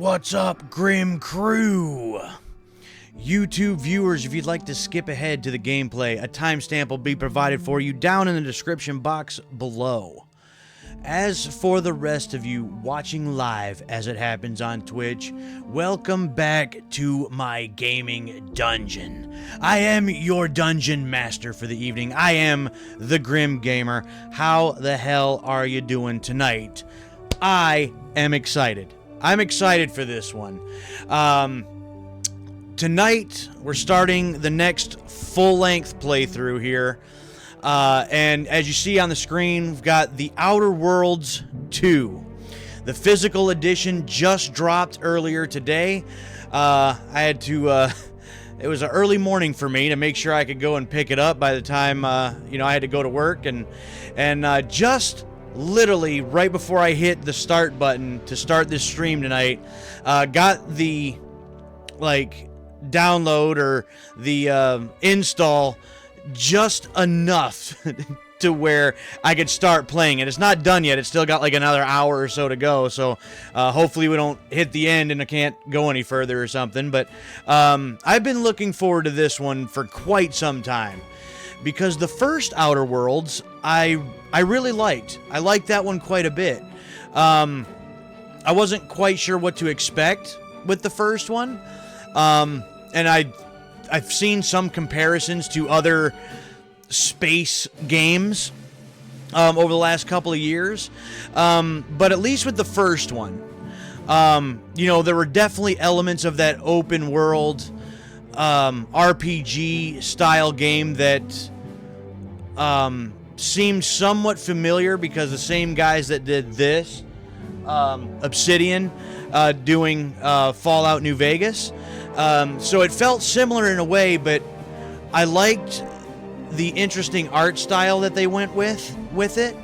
What's up, Grim Crew? YouTube viewers, if you'd like to skip ahead to the gameplay, a timestamp will be provided for you down in the description box below. As for the rest of you watching live as it happens on Twitch, welcome back to my gaming dungeon. I am your dungeon master for the evening. I am the Grim Gamer. How the hell are you doing tonight? I am excited. I'm excited for this one. Tonight, we're starting the next full-length playthrough here. And as you see on the screen, we've got The Outer Worlds 2. The physical edition just dropped earlier today. I had to, it was an early morning for me to make sure I could go and pick it up by the time, I had to go to work. And just literally right before I hit the start button to start this stream tonight, got the, download or the install just enough to where I could start playing it. It's not done yet. It's still got like another hour or so to go, so hopefully we don't hit the end and I can't go any further or something. But I've been looking forward to this one for quite some time, because the first Outer Worlds I really liked. I liked that one quite a bit. I wasn't quite sure what to expect with the first one, and I've seen some comparisons to other space games over the last couple of years, but at least with the first one, there were definitely elements of that open world RPG style game that seemed somewhat familiar, because the same guys that did this, Obsidian, doing Fallout New Vegas. So it felt similar in a way, but I liked the interesting art style that they went with it,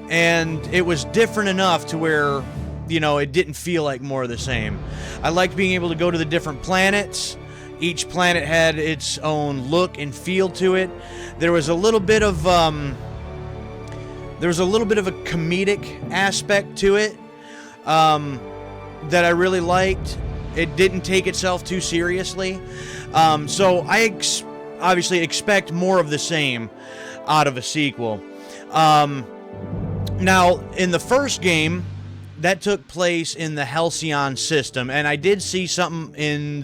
and it was different enough to where, it didn't feel like more of the same. I liked being able to go to the different planets. Each planet had its own look and feel to it. There was a little bit of a comedic aspect to it that I really liked. It didn't take itself too seriously. So I obviously expect more of the same out of a sequel. Now, in the first game, that took place in the Halcyon system, and I did see something in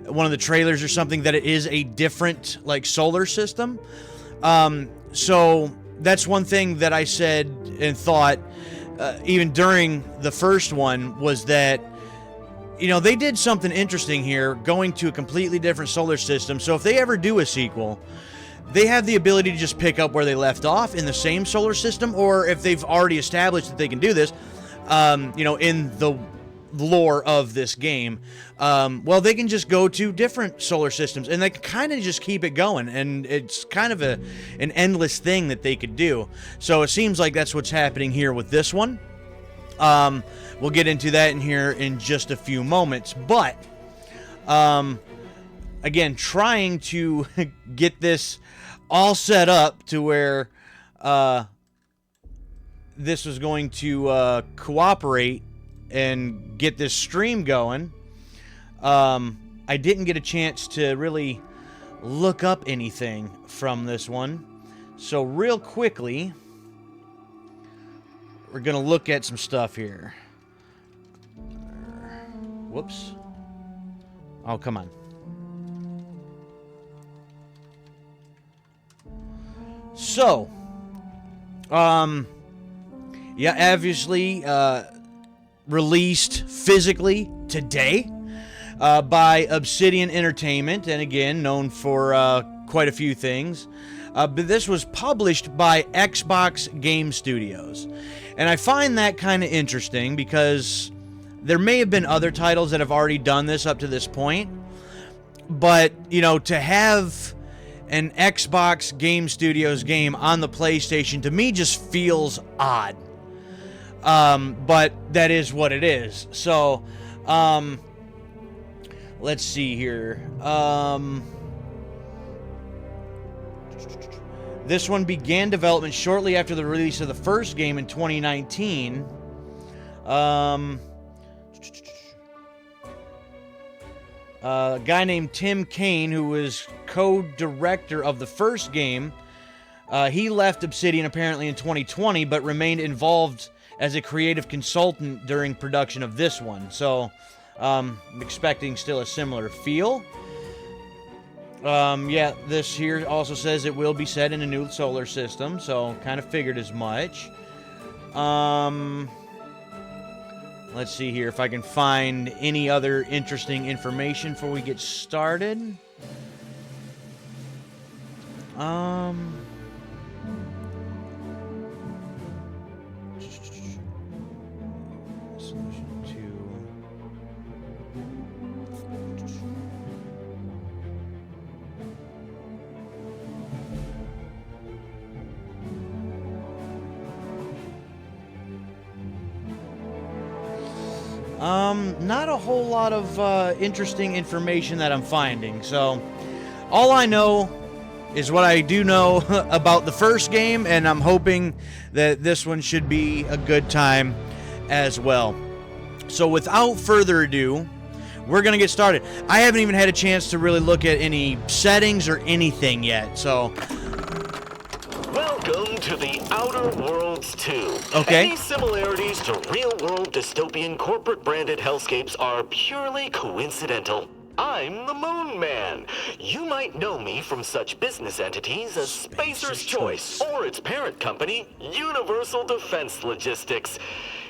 one of the trailers or something that it is a different, solar system. So that's one thing that I said and thought, even during the first one, was that they did something interesting here, going to a completely different solar system. So if they ever do a sequel, they have the ability to just pick up where they left off in the same solar system, or if they've already established that they can do this, in the lore of this game, they can just go to different solar systems, and they can kind of just keep it going, and it's kind of an endless thing that they could do. So it seems like that's what's happening here with this one. We'll get into that in here in just a few moments, but again, trying to get this all set up to where this was going to cooperate and get this stream going. I didn't get a chance to really look up anything from this one, so real quickly we're gonna look at some stuff here. Whoops. Oh, come on. So, yeah, obviously, released physically today by Obsidian Entertainment, and again, known for quite a few things. But this was published by Xbox Game Studios. And I find that kind of interesting, because there may have been other titles that have already done this up to this point. But, to have an Xbox Game Studios game on the PlayStation, to me, just feels odd. But that is what it is. So, let's see here. This one began development shortly after the release of the first game in 2019. A guy named Tim Kaine, who was co-director of the first game, he left Obsidian apparently in 2020, but remained involved as a creative consultant during production of this one. So, I'm expecting still a similar feel. Yeah, this here also says it will be set in a new solar system, so kind of figured as much. Let's see here if I can find any other interesting information before we get started. Solution 2. Not a whole lot of interesting information that I'm finding. So, all I know is what I do know about the first game, and I'm hoping that this one should be a good time as well. So, without further ado, we're going to get started. I haven't even had a chance to really look at any settings or anything yet, so... Welcome to the Outer Worlds 2. Okay. Any similarities to real-world dystopian corporate-branded hellscapes are purely coincidental. I'm the Moon Man. You might know me from such business entities as Spacer's Choice or its parent company, Universal Defense Logistics.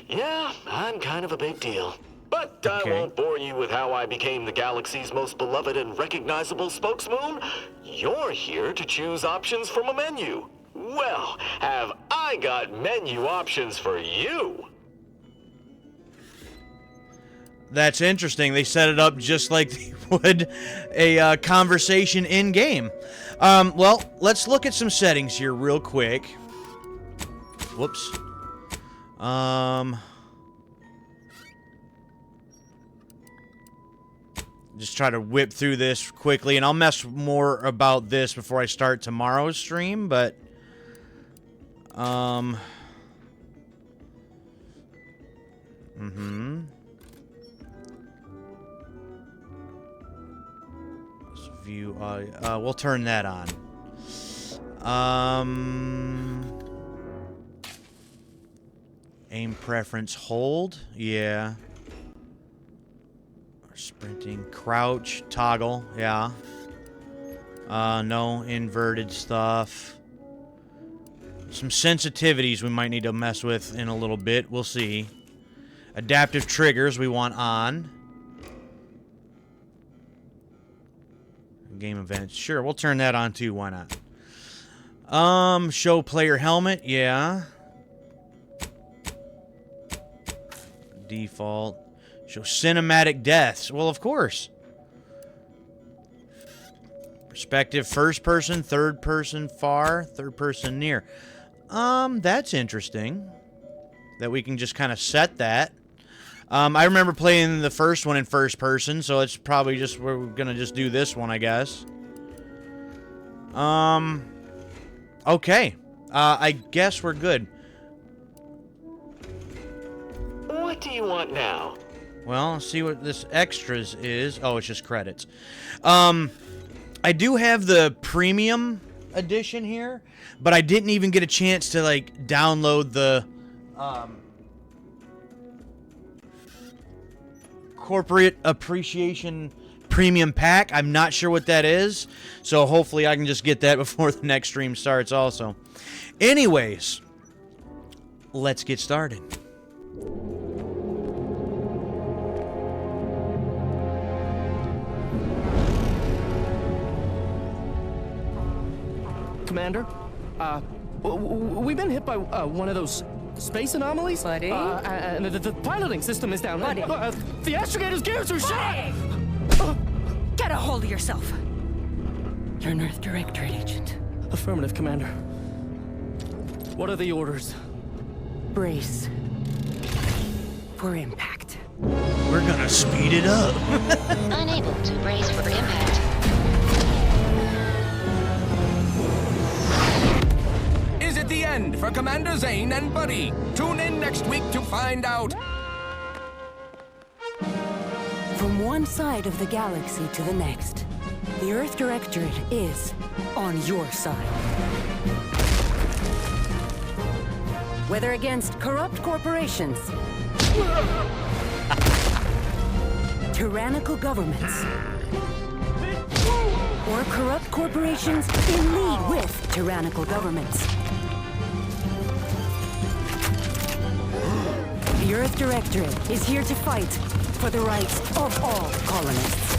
Yeah, I'm kind of a big deal. But I won't bore you with how I became the galaxy's most beloved and recognizable spokesmoon. You're here to choose options from a menu. Well, have I got menu options for you? That's interesting. They set it up just like they would a conversation in-game. Well, let's look at some settings here real quick. Whoops. Just try to whip through this quickly, and I'll mess more about this before I start tomorrow's stream, but... Let's view audio. We'll turn that on. Aim preference hold. Yeah. Sprinting, crouch, toggle. Yeah. No inverted stuff. Some sensitivities we might need to mess with in a little bit. We'll see. Adaptive triggers we want on. Game events. Sure, we'll turn that on too. Why not? Show player helmet. Yeah. Default. Show cinematic deaths. Well, of course. Perspective, first person, third person, far, third person, near. That's interesting. That we can just kind of set that. I remember playing the first one in first person, so it's probably just we're gonna just do this one, I guess. Okay. I guess we're good. What do you want now? Well, let's see what this extras is. Oh, it's just credits. I do have the premium edition here, but I didn't even get a chance to, like, download the, corporate appreciation premium pack. I'm not sure what that is, so hopefully I can just get that before the next stream starts also. Anyways, let's get started. Commander, we've been hit by one of those space anomalies. Buddy? And the piloting system is down. Buddy? The astrogator's gears are shot! Get a hold of yourself. You're an Earth Directorate agent. Affirmative, Commander. What are the orders? Brace for impact. We're gonna speed it up. Unable to brace for impact. Is it the end for Commander Zane and Buddy? Tune in next week to find out. From one side of the galaxy to the next, the Earth Directorate is on your side. Whether against corrupt corporations, tyrannical governments, or corrupt corporations in league with tyrannical governments, the Earth Directorate is here to fight for the rights of all colonists.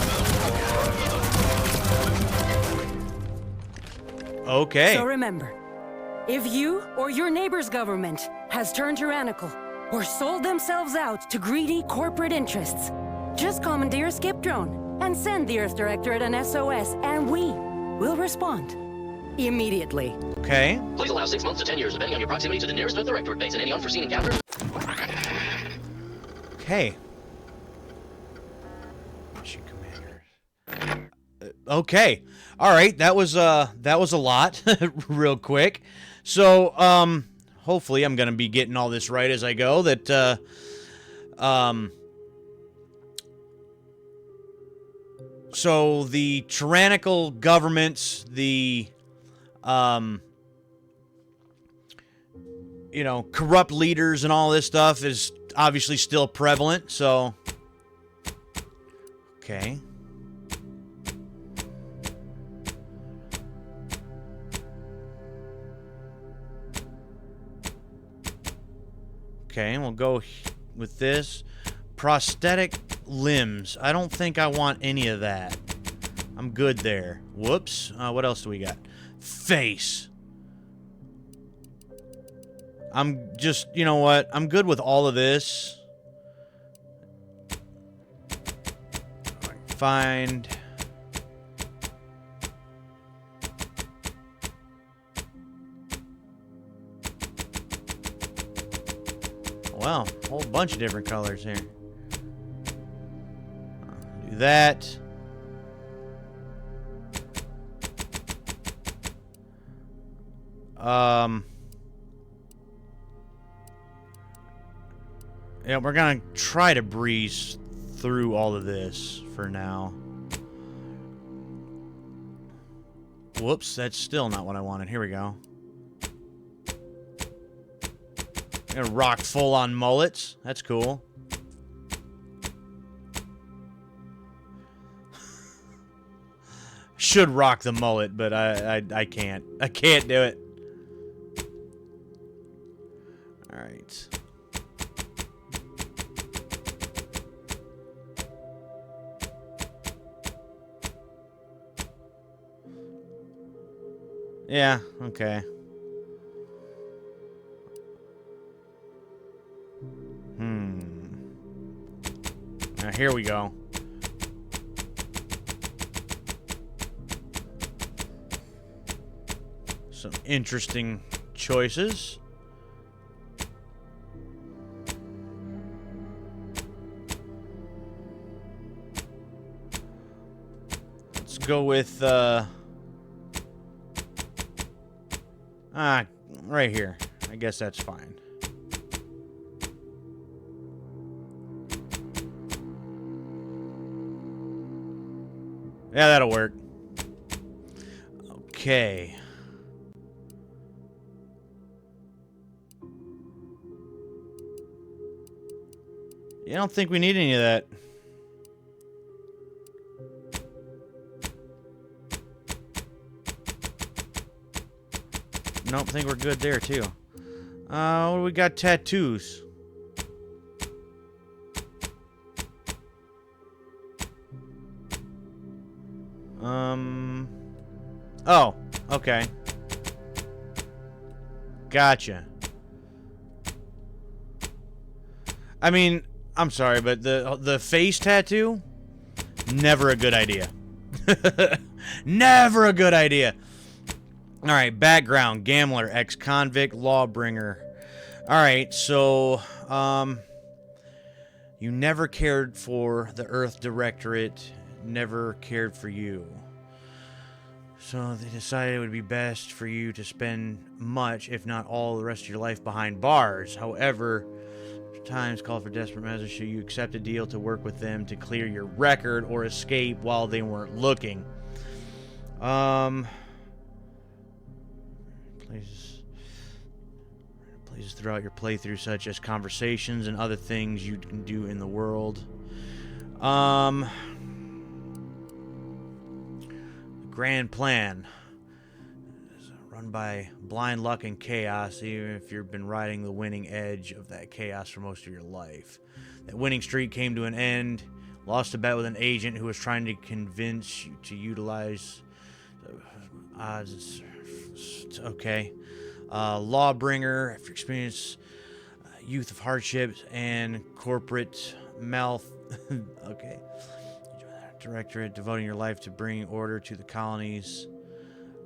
Okay. So remember, if you or your neighbor's government has turned tyrannical or sold themselves out to greedy corporate interests, just commandeer a skip drone and send the Earth Directorate an SOS, and we will respond immediately. Okay. Please allow 6 months to 10 years, depending on your proximity to the nearest Earth Directorate base and any unforeseen encounters. Okay. Okay. All right. That was a lot real quick. So, hopefully I'm going to be getting all this right as I go. That, so the tyrannical governments, the, you know, corrupt leaders and all this stuff is obviously still prevalent. So, okay. Okay, we'll go with this. Prosthetic limbs. I don't think I want any of that. I'm good there. Whoops. What else do we got? Face. I'm just, you know what? I'm good with all of this. Find... Wow, a whole bunch of different colors here. Do that. Yeah, we're gonna try to breeze through all of this for now. Whoops, that's still not what I wanted. Here we go. Gonna rock full-on mullets. That's cool. Should rock the mullet, but I can't. I can't do it. All right. Yeah, okay. Now, here we go. Some interesting choices. Let's go with, right here. I guess that's fine. Yeah, that'll work. Okay. I don't think we need any of that. Nope, think we're good there too. What do we got? Tattoos. Oh, okay. Gotcha. I mean, I'm sorry, but the face tattoo, never a good idea. Never a good idea. All right, background, gambler, ex-convict, lawbringer. All right, so, you never cared for the Earth Directorate, never cared for you. So they decided it would be best for you to spend much, if not all, the rest of your life behind bars. However, times call for desperate measures should you accept a deal to work with them to clear your record or escape while they weren't looking. Places throughout your playthrough, such as conversations and other things you can do in the world. The grand plan is run by blind luck and chaos, even if you've been riding the winning edge of that chaos for most of your life. That winning streak came to an end. Lost a bet with an agent who was trying to convince you to utilize odds. Okay. Lawbringer, after experience youth of hardships and corporate mouth. Okay. Directorate, devoting your life to bringing order to the colonies.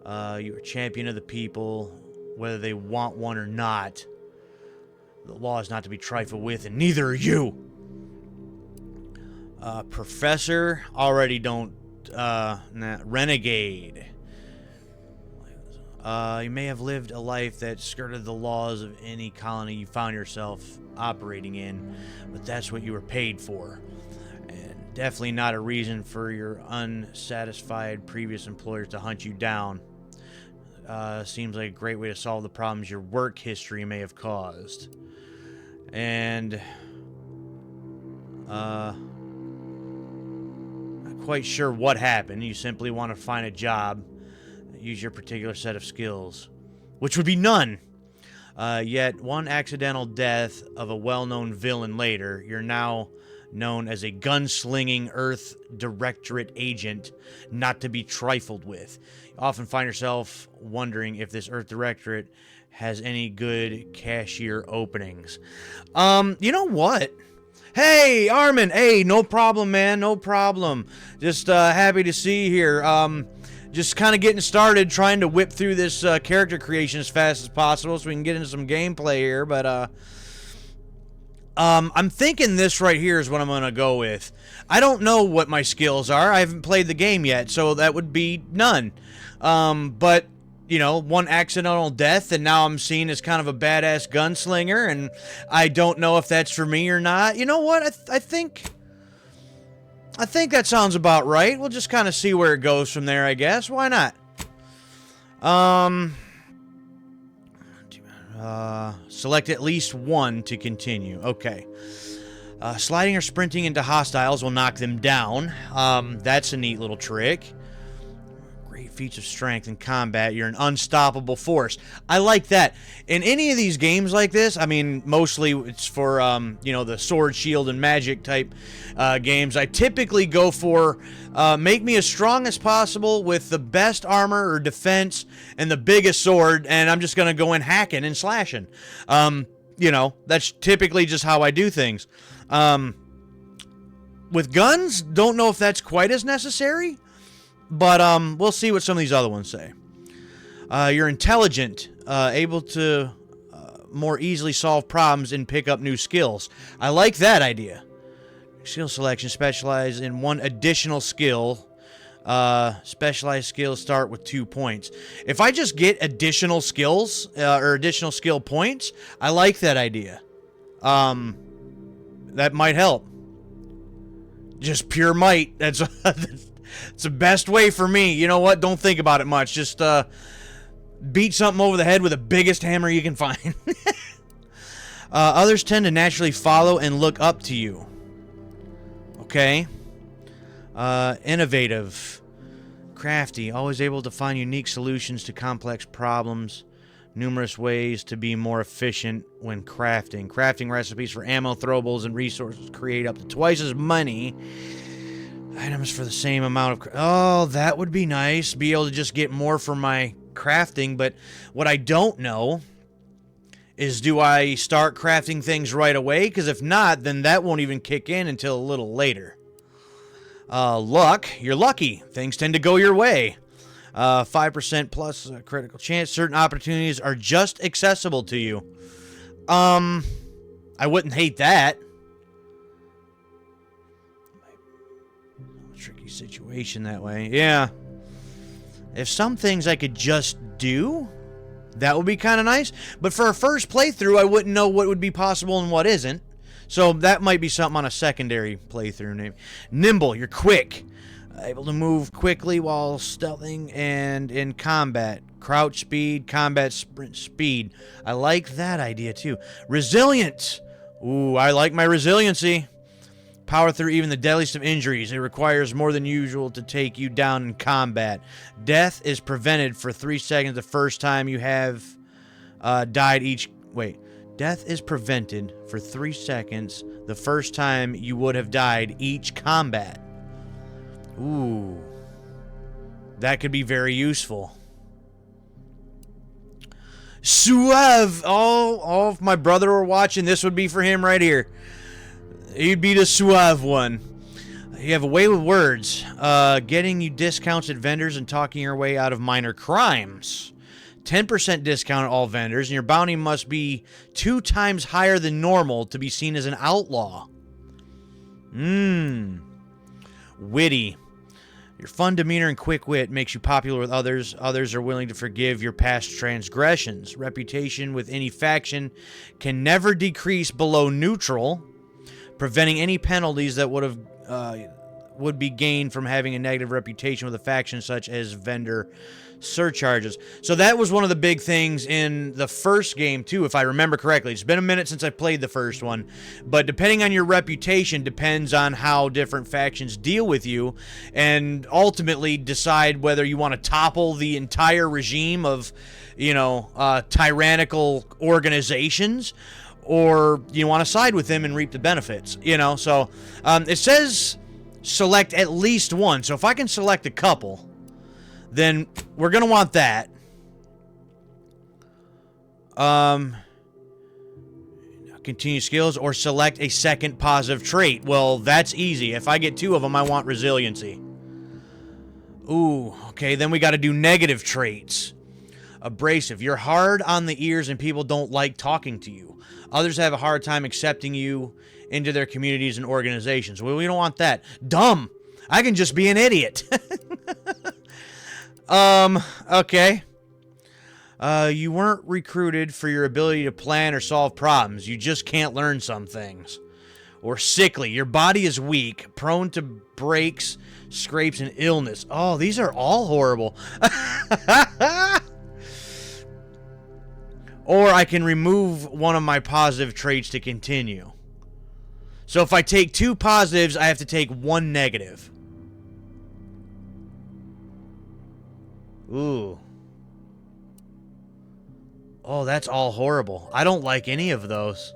You're a champion of the people, whether they want one or not. The law is not to be trifled with, and neither are you. Professor, already don't. Renegade. You may have lived a life that skirted the laws of any colony you found yourself operating in, but that's what you were paid for. And definitely not a reason for your unsatisfied previous employers to hunt you down. Seems like a great way to solve the problems your work history may have caused. And, not quite sure what happened. You simply want to find a job. Use your particular set of skills, which would be none. Yet one accidental death of a well-known villain later, you're now known as a gunslinging Earth Directorate agent, not to be trifled with. You often find yourself wondering if this Earth Directorate has any good cashier openings. You know what? Hey, Armin. Hey, no problem, man. No problem. Just happy to see you here. Just kind of getting started, trying to whip through this character creation as fast as possible so we can get into some gameplay here. But I'm thinking this right here is what I'm going to go with. I don't know what my skills are. I haven't played the game yet, so that would be none. But, you know, one accidental death, and now I'm seen as kind of a badass gunslinger, and I don't know if that's for me or not. You know what? I think that sounds about right. We'll just kind of see where it goes from there, I guess. Why not? Select at least one to continue. Okay. Sliding or sprinting into hostiles will knock them down. That's a neat little trick. Great feats of strength in combat. You're an unstoppable force. I like that. In any of these games like this, I mean, mostly it's for, you know, the sword, shield, and magic type games. I typically go for make me as strong as possible with the best armor or defense and the biggest sword, and I'm just going to go in hacking and slashing. You know, that's typically just how I do things. With guns, don't know if that's quite as necessary. But we'll see what some of these other ones say. You're intelligent, able to more easily solve problems and pick up new skills. I like that idea. Skill selection, specialize in one additional skill. Specialized skills start with 2 points. If I just get additional skills or additional skill points, I like that idea. That might help. Just pure might. That's it's the best way for me. You know what? Don't think about it much. Just beat something over the head with the biggest hammer you can find. Others tend to naturally follow and look up to you. Okay. Innovative. Crafty. Always able to find unique solutions to complex problems. Numerous ways to be more efficient when crafting. Crafting recipes for ammo, throwables, and resources create up to twice as many items for the same amount of... Oh, that would be nice. Be able to just get more for my crafting. But what I don't know is, do I start crafting things right away? Because if not, then that won't even kick in until a little later. Luck. You're lucky. Things tend to go your way. 5% plus critical chance. Certain opportunities are just accessible to you. I wouldn't hate that. Tricky situation that way. Yeah. If some things I could just do, that would be kind of nice. But for a first playthrough, I wouldn't know what would be possible and what isn't. So that might be something on a secondary playthrough. Name Nimble, you're quick. Able to move quickly while stealthing and in combat. Crouch speed, combat sprint speed. I like that idea too. Resilient. Ooh, I like my resiliency. Power through even the deadliest of injuries. It requires more than usual to take you down in combat. Death is prevented for 3 seconds the first time you have died each... Wait. Death is prevented for 3 seconds the first time you would have died each combat. Ooh. That could be very useful. Suave. Oh, if my brother were watching, this would be for him right here. He'd be the suave one. You have a way with words. Getting you discounts at vendors and talking your way out of minor crimes. 10% discount at all vendors, and your bounty must be 2 times higher than normal to be seen as an outlaw. Witty. Your fun demeanor and quick wit makes you popular with others. Others are willing to forgive your past transgressions. Reputation with any faction can never decrease below neutral, preventing any penalties that would be gained from having a negative reputation with a faction, such as vendor surcharges. So that was one of the big things in the first game too, if I remember correctly. It's been a minute since I played the first one, but depending on your reputation depends on how different factions deal with you, and ultimately decide whether you want to topple the entire regime of, tyrannical organizations, or you want to side with them and reap the benefits. So it says select at least one. So if I can select a couple, then we're going to want that. Continue skills or select a second positive trait. Well, that's easy. If I get 2 of them, I want resiliency. Ooh, okay, then we got to do negative traits. Abrasive. You're hard on the ears and people don't like talking to you. Others have a hard time accepting you into their communities and organizations. Well, we don't want that. Dumb. I can just be an idiot. Okay. You weren't recruited for your ability to plan or solve problems. You just can't learn some things. Or sickly. Your body is weak, prone to breaks, scrapes, and illness. Oh, these are all horrible. Or I can remove one of my positive traits to continue. So if I take 2 positives, I have to take 1 negative. Ooh. Oh, that's all horrible. I don't like any of those.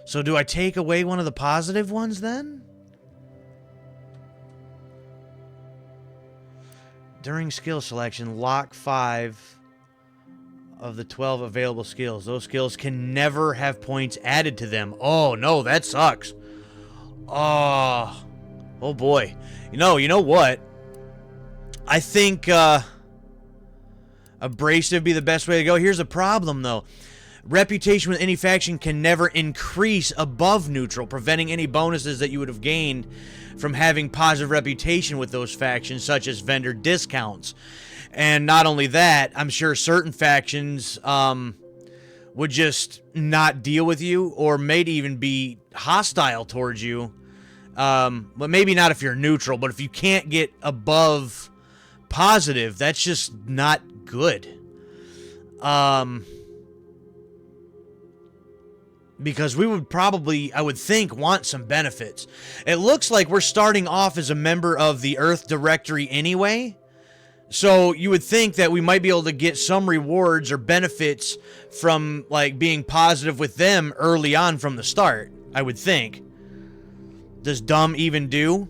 So do I take away one of the positive ones then? During skill selection, lock 5 of the 12 available skills. Those skills can never have points added to them. Oh, no, that sucks. Oh boy. You know what? I think, abrasive be the best way to go. Here's the problem, though. Reputation with any faction can never increase above neutral, preventing any bonuses that you would have gained from having positive reputation with those factions, such as vendor discounts. And not only that, I'm sure certain factions would just not deal with you, or maybe even be hostile towards you. But maybe not if you're neutral, but if you can't get above positive, that's just not good. Because we would probably, I would think, want some benefits. It looks like we're starting off as a member of the Earth Directory anyway. So you would think that we might be able to get some rewards or benefits from, like, being positive with them early on from the start, I would think. Does dumb even do?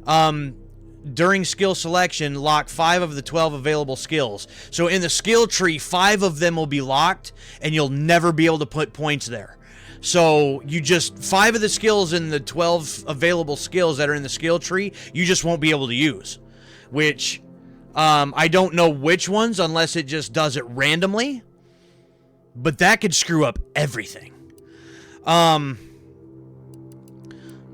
During skill selection, lock 5 of the 12 available skills. So in the skill tree, 5 of them will be locked, and you'll never be able to put points there. So you just, 5 of the skills in the 12 available skills that are in the skill tree, you just won't be able to use. Which, I don't know which ones, unless it just does it randomly. But that could screw up everything.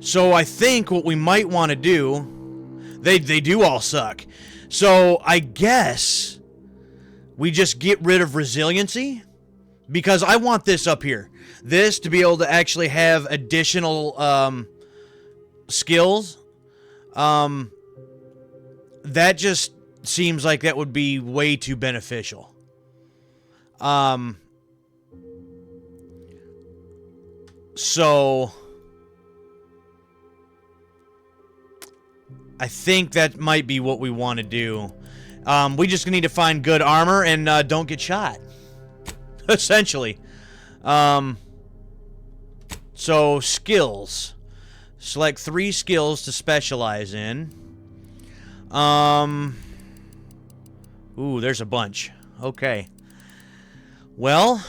So I think what we might want to do, they do all suck. So I guess we just get rid of resiliency Because I want this up here. This to be able to actually have additional skills. That just seems like that would be way too beneficial. So I think that might be what we want to do. We just need to find good armor and don't get shot. Essentially. So, skills. Select 3 skills to specialize in. Ooh, there's a bunch. Okay. Well,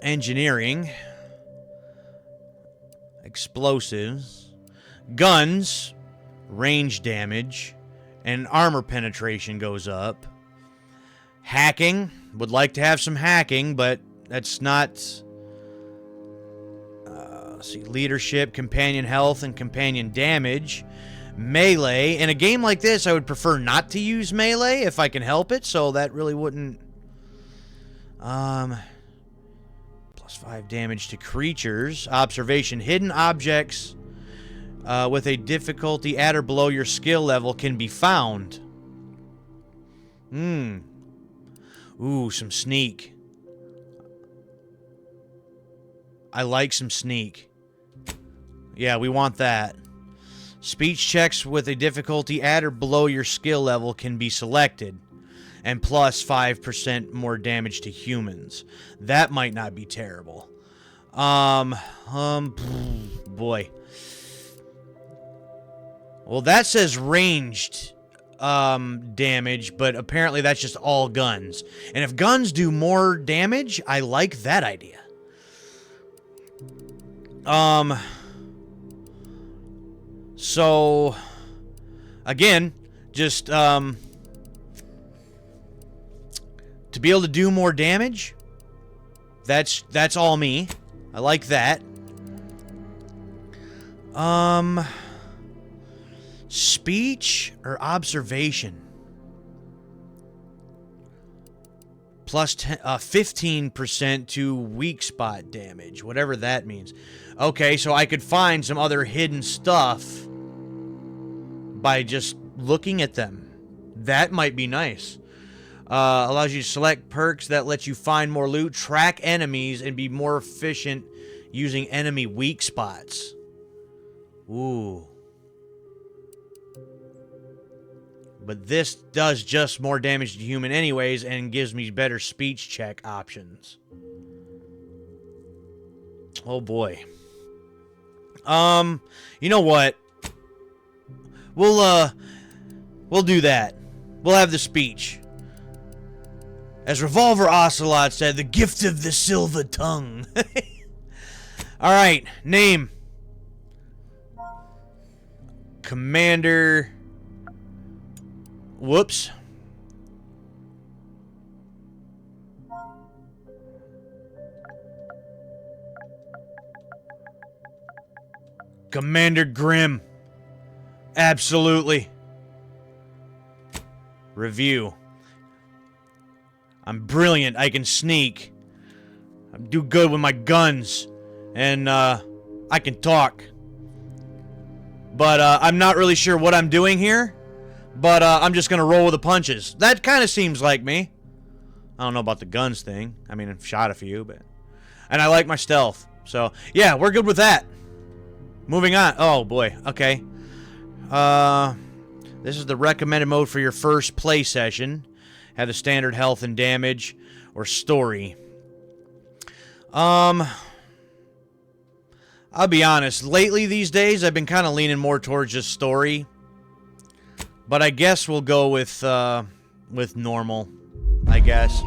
engineering. Explosives. Guns. Range damage. And armor penetration goes up. Hacking. Would like to have some hacking, but that's not... let's see. Leadership, companion health, and companion damage. Melee. In a game like this, I would prefer not to use melee if I can help it, so that really wouldn't... +5 damage to creatures. Observation. Hidden objects with a difficulty at or below your skill level can be found. Ooh, some sneak. I like some sneak. Yeah, we want that. Speech checks with a difficulty at or below your skill level can be selected. And plus 5% more damage to humans. That might not be terrible. Boy. Well, that says ranged damage, but apparently that's just all guns. And if guns do more damage, I like that idea. So again, just to be able to do more damage, that's all me. I like that. Speech or observation? Plus 15% to weak spot damage, whatever that means. Okay, so I could find some other hidden stuff by just looking at them. That might be nice. Allows you to select perks that let you find more loot, track enemies, and be more efficient using enemy weak spots. Ooh. But this does just more damage to human anyways and gives me better speech check options. Oh boy. You know what? We'll do that. We'll have the speech. As Revolver Ocelot said, the gift of the silver tongue. Alright, name. Commander... Whoops. Commander Grimm. Absolutely. Review. I'm brilliant. I can sneak. I do good with my guns. And, I can talk. But, I'm not really sure what I'm doing here. But, I'm just gonna roll with the punches. That kind of seems like me. I don't know about the guns thing. I mean, I've shot a few, but... And I like my stealth. So, yeah, we're good with that. Moving on. Oh, boy. Okay. This is the recommended mode for your first play session. Have the standard health and damage or story. I'll be honest. Lately, these days, I've been kind of leaning more towards just story. But I guess we'll go with normal, I guess.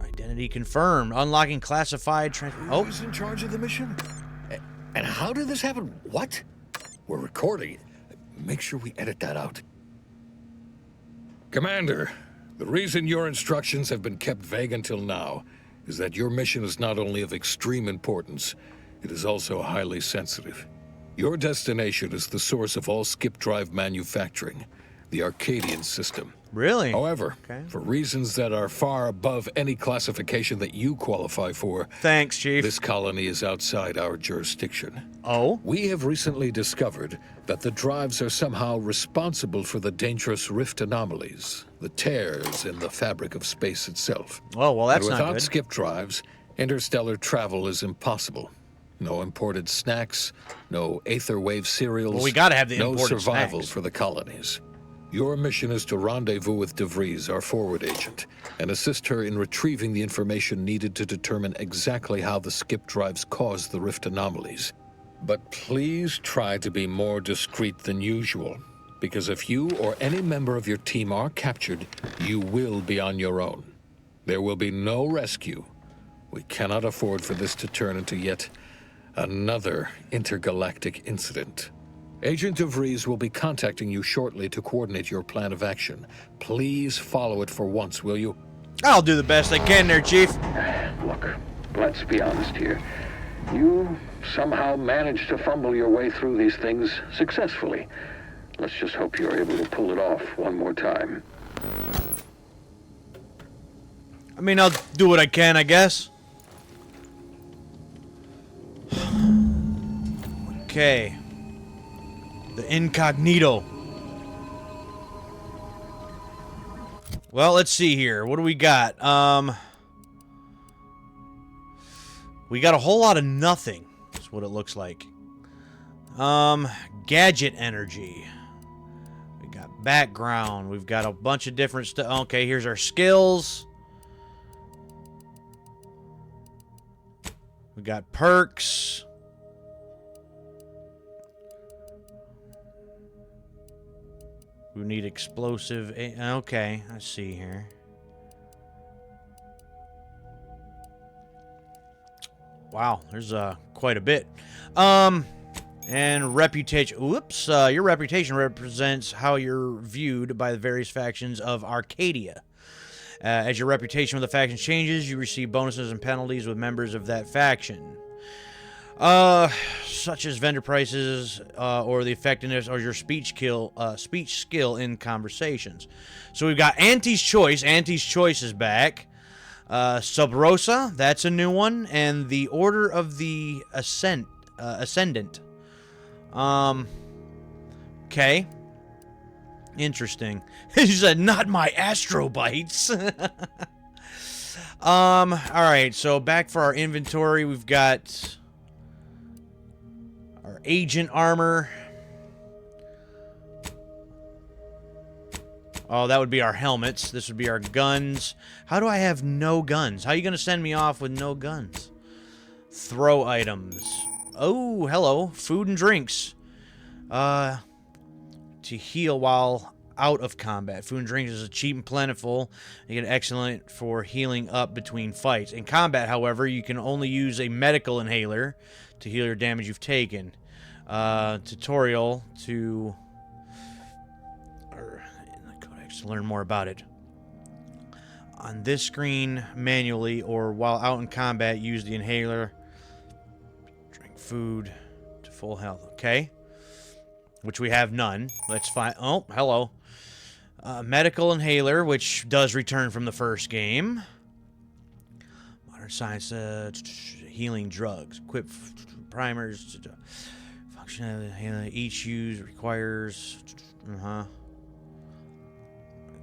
Identity confirmed. Unlocking classified... Who's in charge of the mission? And how did this happen? What? We're recording it. Make sure we edit that out. Commander, the reason your instructions have been kept vague until now is that your mission is not only of extreme importance, it is also highly sensitive. Your destination is the source of all skip drive manufacturing, the Arcadian system. Really? However, Okay. for reasons that are far above any classification that you qualify for, Thanks, Chief. this colony is outside our jurisdiction. Oh? We have recently discovered that the drives are somehow responsible for the dangerous rift anomalies, the tears in the fabric of space itself. Oh, well, that's and not without good. skip drives, interstellar travel is impossible. No imported snacks, no aether wave cereals. Well, we gotta have the no imported survival snacks. for the colonies. Your mission is to rendezvous with DeVries, our forward agent, and assist her in retrieving the information needed to determine exactly how the skip drives caused the rift anomalies. But please try to be more discreet than usual, because if you or any member of your team are captured, you will be on your own. There will be no rescue. We cannot afford for this to turn into yet another intergalactic incident. Agent DeVries will be contacting you shortly to coordinate your plan of action. Please follow it for once, will you? I'll do the best I can there, Chief. Look, let's be honest here. You somehow managed to fumble your way through these things successfully. Let's just hope you're able to pull it off one more time. I mean, I'll do what I can, I guess. Okay. The incognito. Well, let's see here. What do we got? We got a whole lot of nothing. That's what it looks like. Gadget energy. We got background. We've got a bunch of different stuff. Okay, here's our skills. We got perks. We need explosive. Okay, I see here. Wow, there's quite a bit. And reputation. Whoops. Your reputation represents how you're viewed by the various factions of Arcadia. As your reputation with the faction changes, you receive bonuses and penalties with members of that faction. Such as vendor prices, or the effectiveness or your speech skill in conversations. So we've got Auntie's Choice. Auntie's Choice is back. Sub Rosa, that's a new one, and the Order of the Ascendant. Okay. Interesting. He said, "Not my astrobites." All right. So back for our inventory, we've got our agent armor. Oh, that would be our helmets. This would be our guns. How do I have no guns? How are you going to send me off with no guns? Throw items. Oh, hello. Food and drinks. To heal while out of combat. Food and drinks is cheap and plentiful. You get excellent for healing up between fights. In combat, however, you can only use a medical inhaler to heal your damage you've taken. Tutorial to learn more about it. On this screen, manually or while out in combat, use the inhaler. Drink food to full health. Okay. Which we have none. Let's find. Oh, hello. Medical inhaler, which does return from the first game. Modern science, healing drugs. Equip primers. Function each use requires.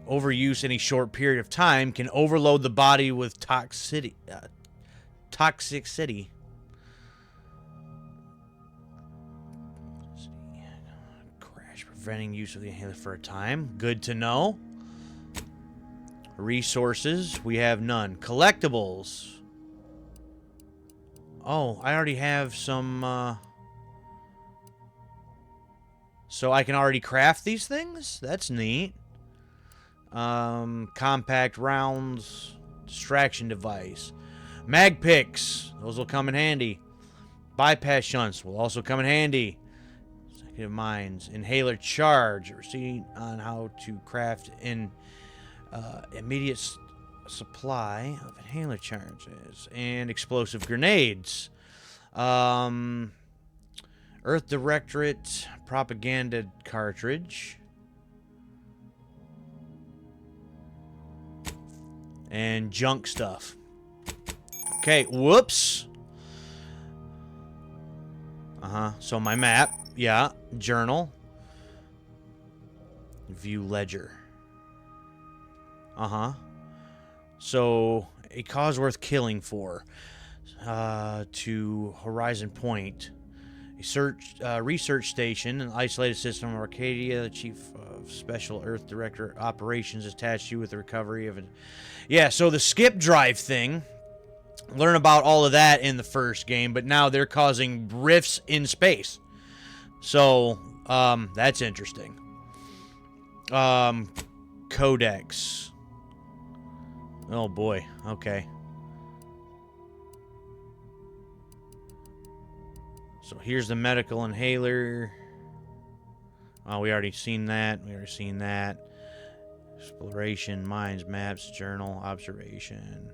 Overuse any short period of time can overload the body with toxicity. Crash, preventing use of the inhaler for a time. Good to know. Resources, we have none. Collectibles. Oh, I already have some, so I can already craft these things? That's neat. Compact rounds, distraction device, mag picks, those will come in handy. Bypass shunts will also come in handy. Executive minds, inhaler charge, receipt on how to craft an immediate supply of inhaler charges, and explosive grenades. Earth Directorate propaganda cartridge. and junk stuff. Okay, whoops. So my map, yeah, journal. View ledger. So, a cause worth killing for. To Horizon Point. A research station, an isolated system of Arcadia. The chief of Special Earth Director Operations is tasked you with the recovery of it. Yeah, so the skip drive thing. Learn about all of that in the first game, but now they're causing rifts in space. So, that's interesting. Codex. Oh boy, okay. So here's the medical inhaler. Oh, we already seen that. Exploration, mines, maps, journal, observation,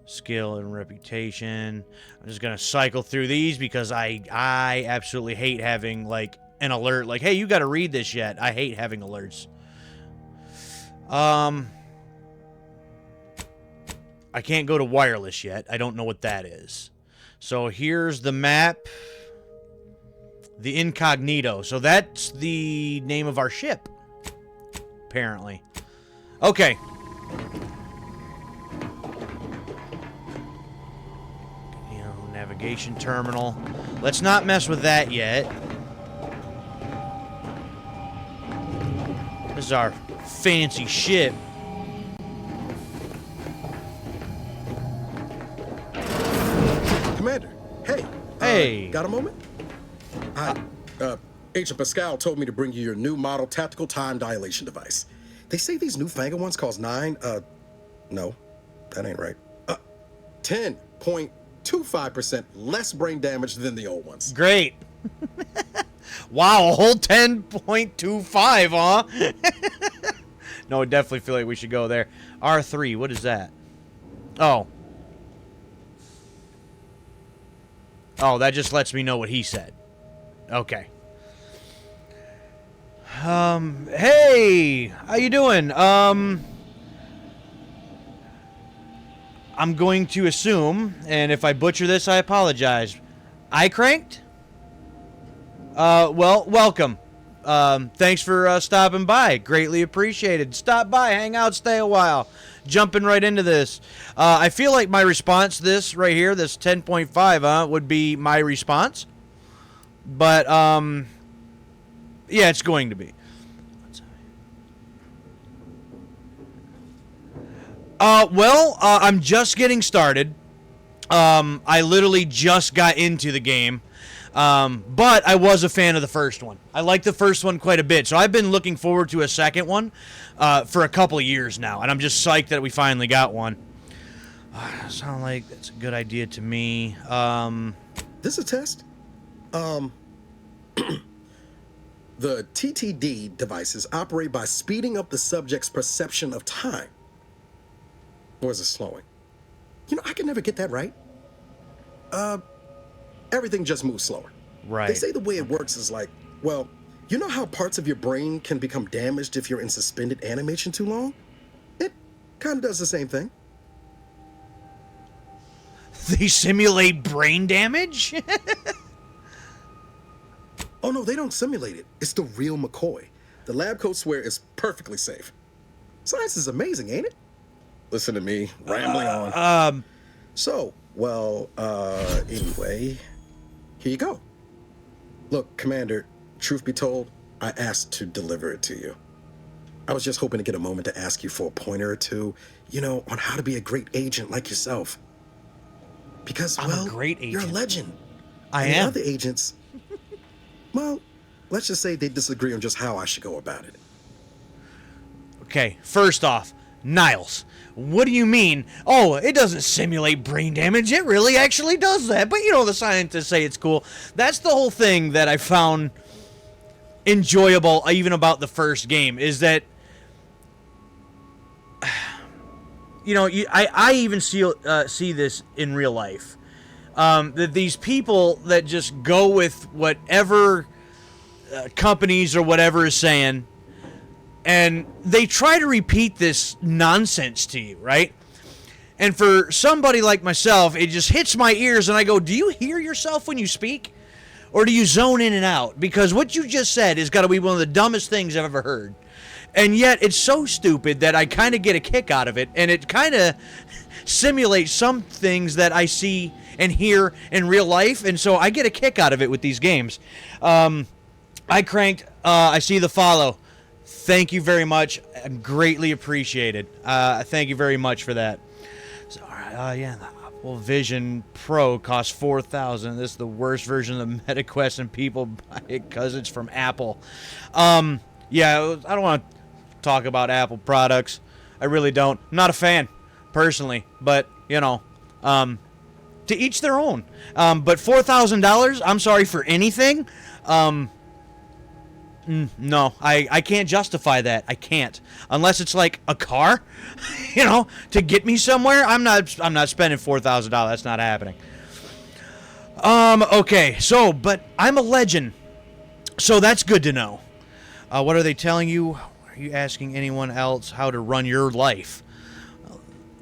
skill and reputation. I'm just gonna cycle through these because I absolutely hate having like an alert like, hey, you gotta read this yet. I hate having alerts. I can't go to wireless yet. I don't know what that is. So here's the map. The incognito. So that's the name of our ship. Apparently. Okay. You know, navigation terminal. Let's not mess with that yet. This is our fancy ship. Commander, hey. Hey. Got a moment? Agent Pascal told me to bring you your new model tactical time dilation device. They say these newfangled ones cause no, that ain't right. 10.25% less brain damage than the old ones. Great. Wow, a whole 10.25, huh? No, I definitely feel like we should go there. R3, what is that? Oh. Oh, that just lets me know what he said. Okay. Hey! How you doing? I'm going to assume, and if I butcher this, I apologize. I cranked? Well, welcome. Thanks for stopping by. Greatly appreciated. Stop by, hang out, stay a while. Jumping right into this. I feel like my response to this right here, this 10.5, would be my response. But, yeah, it's going to be. I'm just getting started. I literally just got into the game. But I was a fan of the first one. I like the first one quite a bit. So I've been looking forward to a second one for a couple of years now. And I'm just psyched that we finally got one. Sound like that's a good idea to me. This a test? The TTD devices operate by speeding up the subject's perception of time. Or is it slowing? You know, I can never get that right. Everything just moves slower. Right. They say the way it works is like, well, you know how parts of your brain can become damaged if you're in suspended animation too long? It kind of does the same thing. They simulate brain damage? Oh, no, they don't simulate it. It's the real McCoy. The lab coats swear it's perfectly safe. Science is amazing, ain't it? Listen to me, rambling on. So, well, anyway, here you go. Look, Commander, truth be told, I asked to deliver it to you. I was just hoping to get a moment to ask you for a pointer or two, you know, on how to be a great agent like yourself. Because, I'm a great agent. You're a legend. I and am. The other agents, well, let's just say they disagree on just how I should go about it. Okay, first off, Niles, what do you mean? Oh, it doesn't simulate brain damage. It really actually does that. But, you know, the scientists say it's cool. That's the whole thing that I found enjoyable even about the first game is that, you know, I even see this in real life. That these people that just go with whatever companies or whatever is saying, And they try to repeat this nonsense to you, right? And for somebody like myself, it just hits my ears and I go, do you hear yourself when you speak? Or do you zone in and out? Because what you just said has got to be one of the dumbest things I've ever heard. And yet it's so stupid that I kind of get a kick out of it. And it kind of simulates some things that I see and hear in real life. And so I get a kick out of it with these games. I cranked, I see the follow. Thank you very much. Greatly appreciated. Thank you very much for that. So, yeah, the Apple Vision Pro costs $4,000. This is the worst version of the MetaQuest, and people buy it because it's from Apple. Yeah, I don't want to talk about Apple products. I really don't. I'm not a fan, personally, but, you know, to each their own. But $4,000, I'm sorry for anything. No, I can't justify that. I can't. Unless it's like a car, you know, to get me somewhere. I'm not spending $4,000. That's not happening. Okay, so, but I'm a legend. So that's good to know. What are they telling you? Are you asking anyone else how to run your life?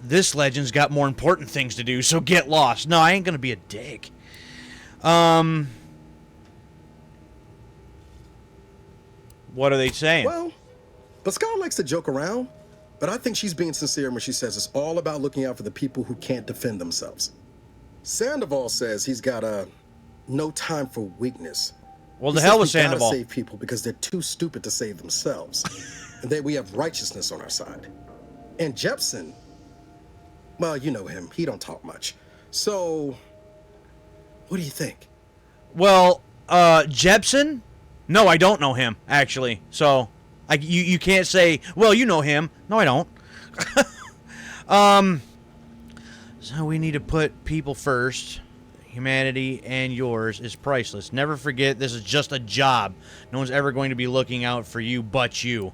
This legend's got more important things to do, so get lost. No, I ain't gonna be a dick. What are they saying? Well, Pascal likes to joke around, but I think she's being sincere when she says it's all about looking out for the people who can't defend themselves. Sandoval says he's got no time for weakness. Well, the hell with Sandoval. We gotta save people because they're too stupid to save themselves, and that we have righteousness on our side. And Jepson, well, you know him. He don't talk much. So, what do you think? Well, Jepson? No, I don't know him, actually. So, you can't say, well, you know him. No, I don't. So we need to put people first. Humanity and yours is priceless. Never forget, this is just a job. No one's ever going to be looking out for you but you.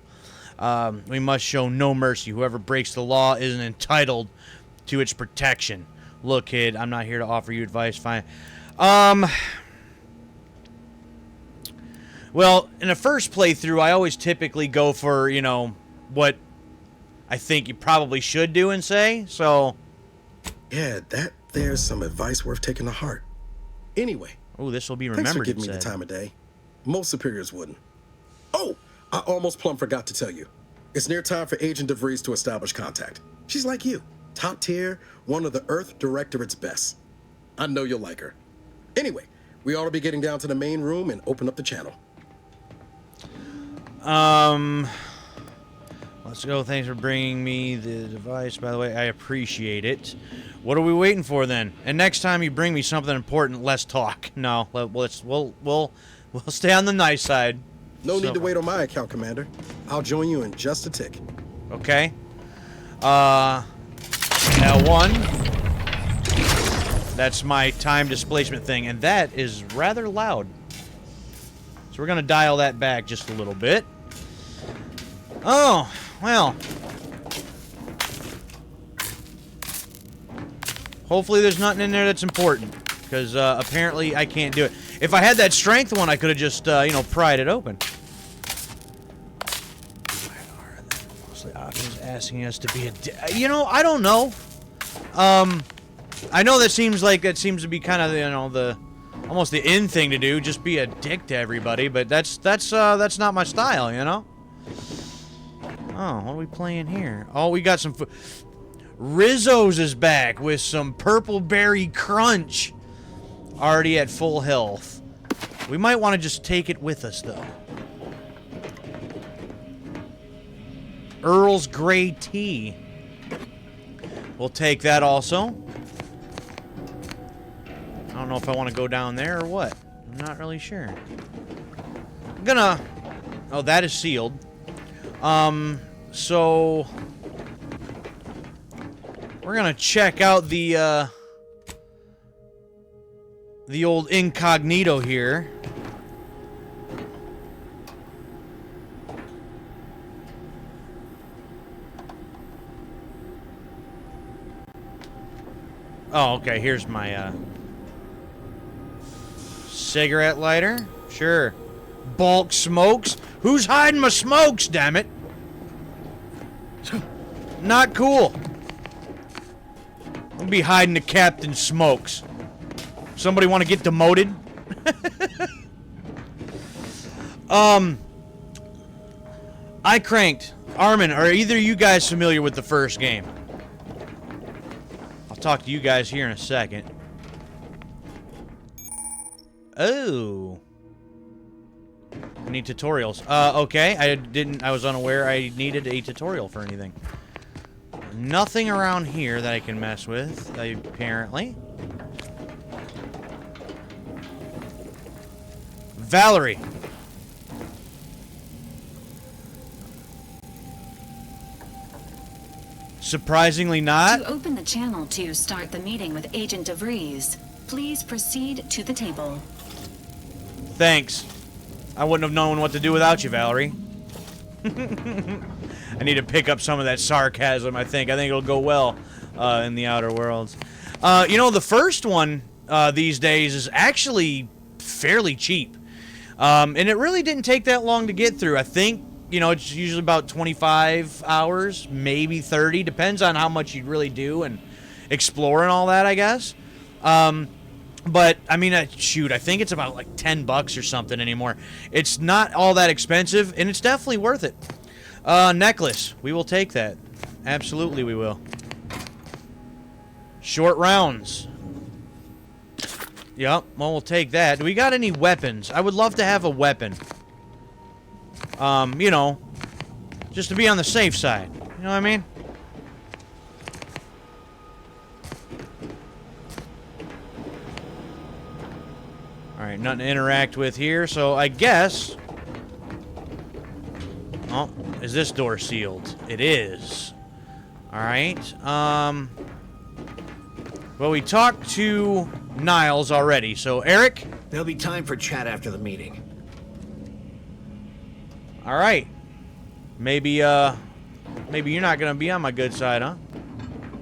We must show no mercy. Whoever breaks the law isn't entitled to its protection. Look, kid, I'm not here to offer you advice. Fine. Well, in the first playthrough, I always typically go for, you know, what I think you probably should do and say, so... Yeah, there's some advice worth taking to heart. Anyway. Oh, this will be remembered, thanks for giving me the time of day. Most superiors wouldn't. Oh, I almost plumb forgot to tell you. It's near time for Agent DeVries to establish contact. She's like you. Top tier, one of the Earth Directorate's best. I know you'll like her. Anyway, we ought to be getting down to the main room and open up the channel. Let's go. Thanks for bringing me the device. By the way, I appreciate it. What are we waiting for then? And next time you bring me something important, let's talk. No, we'll stay on the nice side. No need to wait on my account, Commander. I'll join you in just a tick. Okay. L1. That's my time displacement thing, and that is rather loud. So we're gonna dial that back just a little bit. Oh, well. Hopefully there's nothing in there that's important, because apparently I can't do it. If I had that strength one, I could have just, you know, pried it open. Why are the mostly options asking us to be a you know, I don't know. I know that seems to be kind of, you know, almost the in thing to do, just be a dick to everybody, but that's not my style, you know? Oh, what are we playing here? Oh, we got some Rizzo's is back with some Purple Berry Crunch. Already at full health. We might want to just take it with us, though. Earl's Grey Tea. We'll take that also. I don't know if I want to go down there or what. I'm not really sure. I'm gonna... Oh, that is sealed. So... We're gonna check out the old incognito here. Oh, okay, here's my, cigarette lighter? Sure. Bulk smokes? Who's hiding my smokes, damn it? Not cool. I'll be hiding the captain smokes. Somebody want to get demoted? I cranked. Armin, are either of you guys familiar with the first game? I'll talk to you guys here in a second. Oh. I need tutorials. Okay. I was unaware I needed a tutorial for anything. Nothing around here that I can mess with, apparently. Valerie. Surprisingly not. To open the channel to start the meeting with Agent DeVries, please proceed to the table. Thanks. I wouldn't have known what to do without you, Valerie. I need to pick up some of that sarcasm, I think. I think it'll go well in the Outer Worlds. You know, the first one these days is actually fairly cheap. And it really didn't take that long to get through. I think, you know, it's usually about 25 hours, maybe 30. Depends on how much you really do and explore and all that, I guess. But, I mean, shoot, I think it's about like 10 bucks or something anymore. It's not all that expensive, and it's definitely worth it. Necklace. We will take that. Absolutely we will. Short rounds. Yep, well, we'll take that. Do we got any weapons? I would love to have a weapon. You know, just to be on the safe side. You know what I mean? Alright, nothing to interact with here, so I guess... Oh, is this door sealed? It is. Alright, well, we talked to Niles already, so Eric? There'll be time for chat after the meeting. Alright. Maybe maybe you're not gonna be on my good side, huh?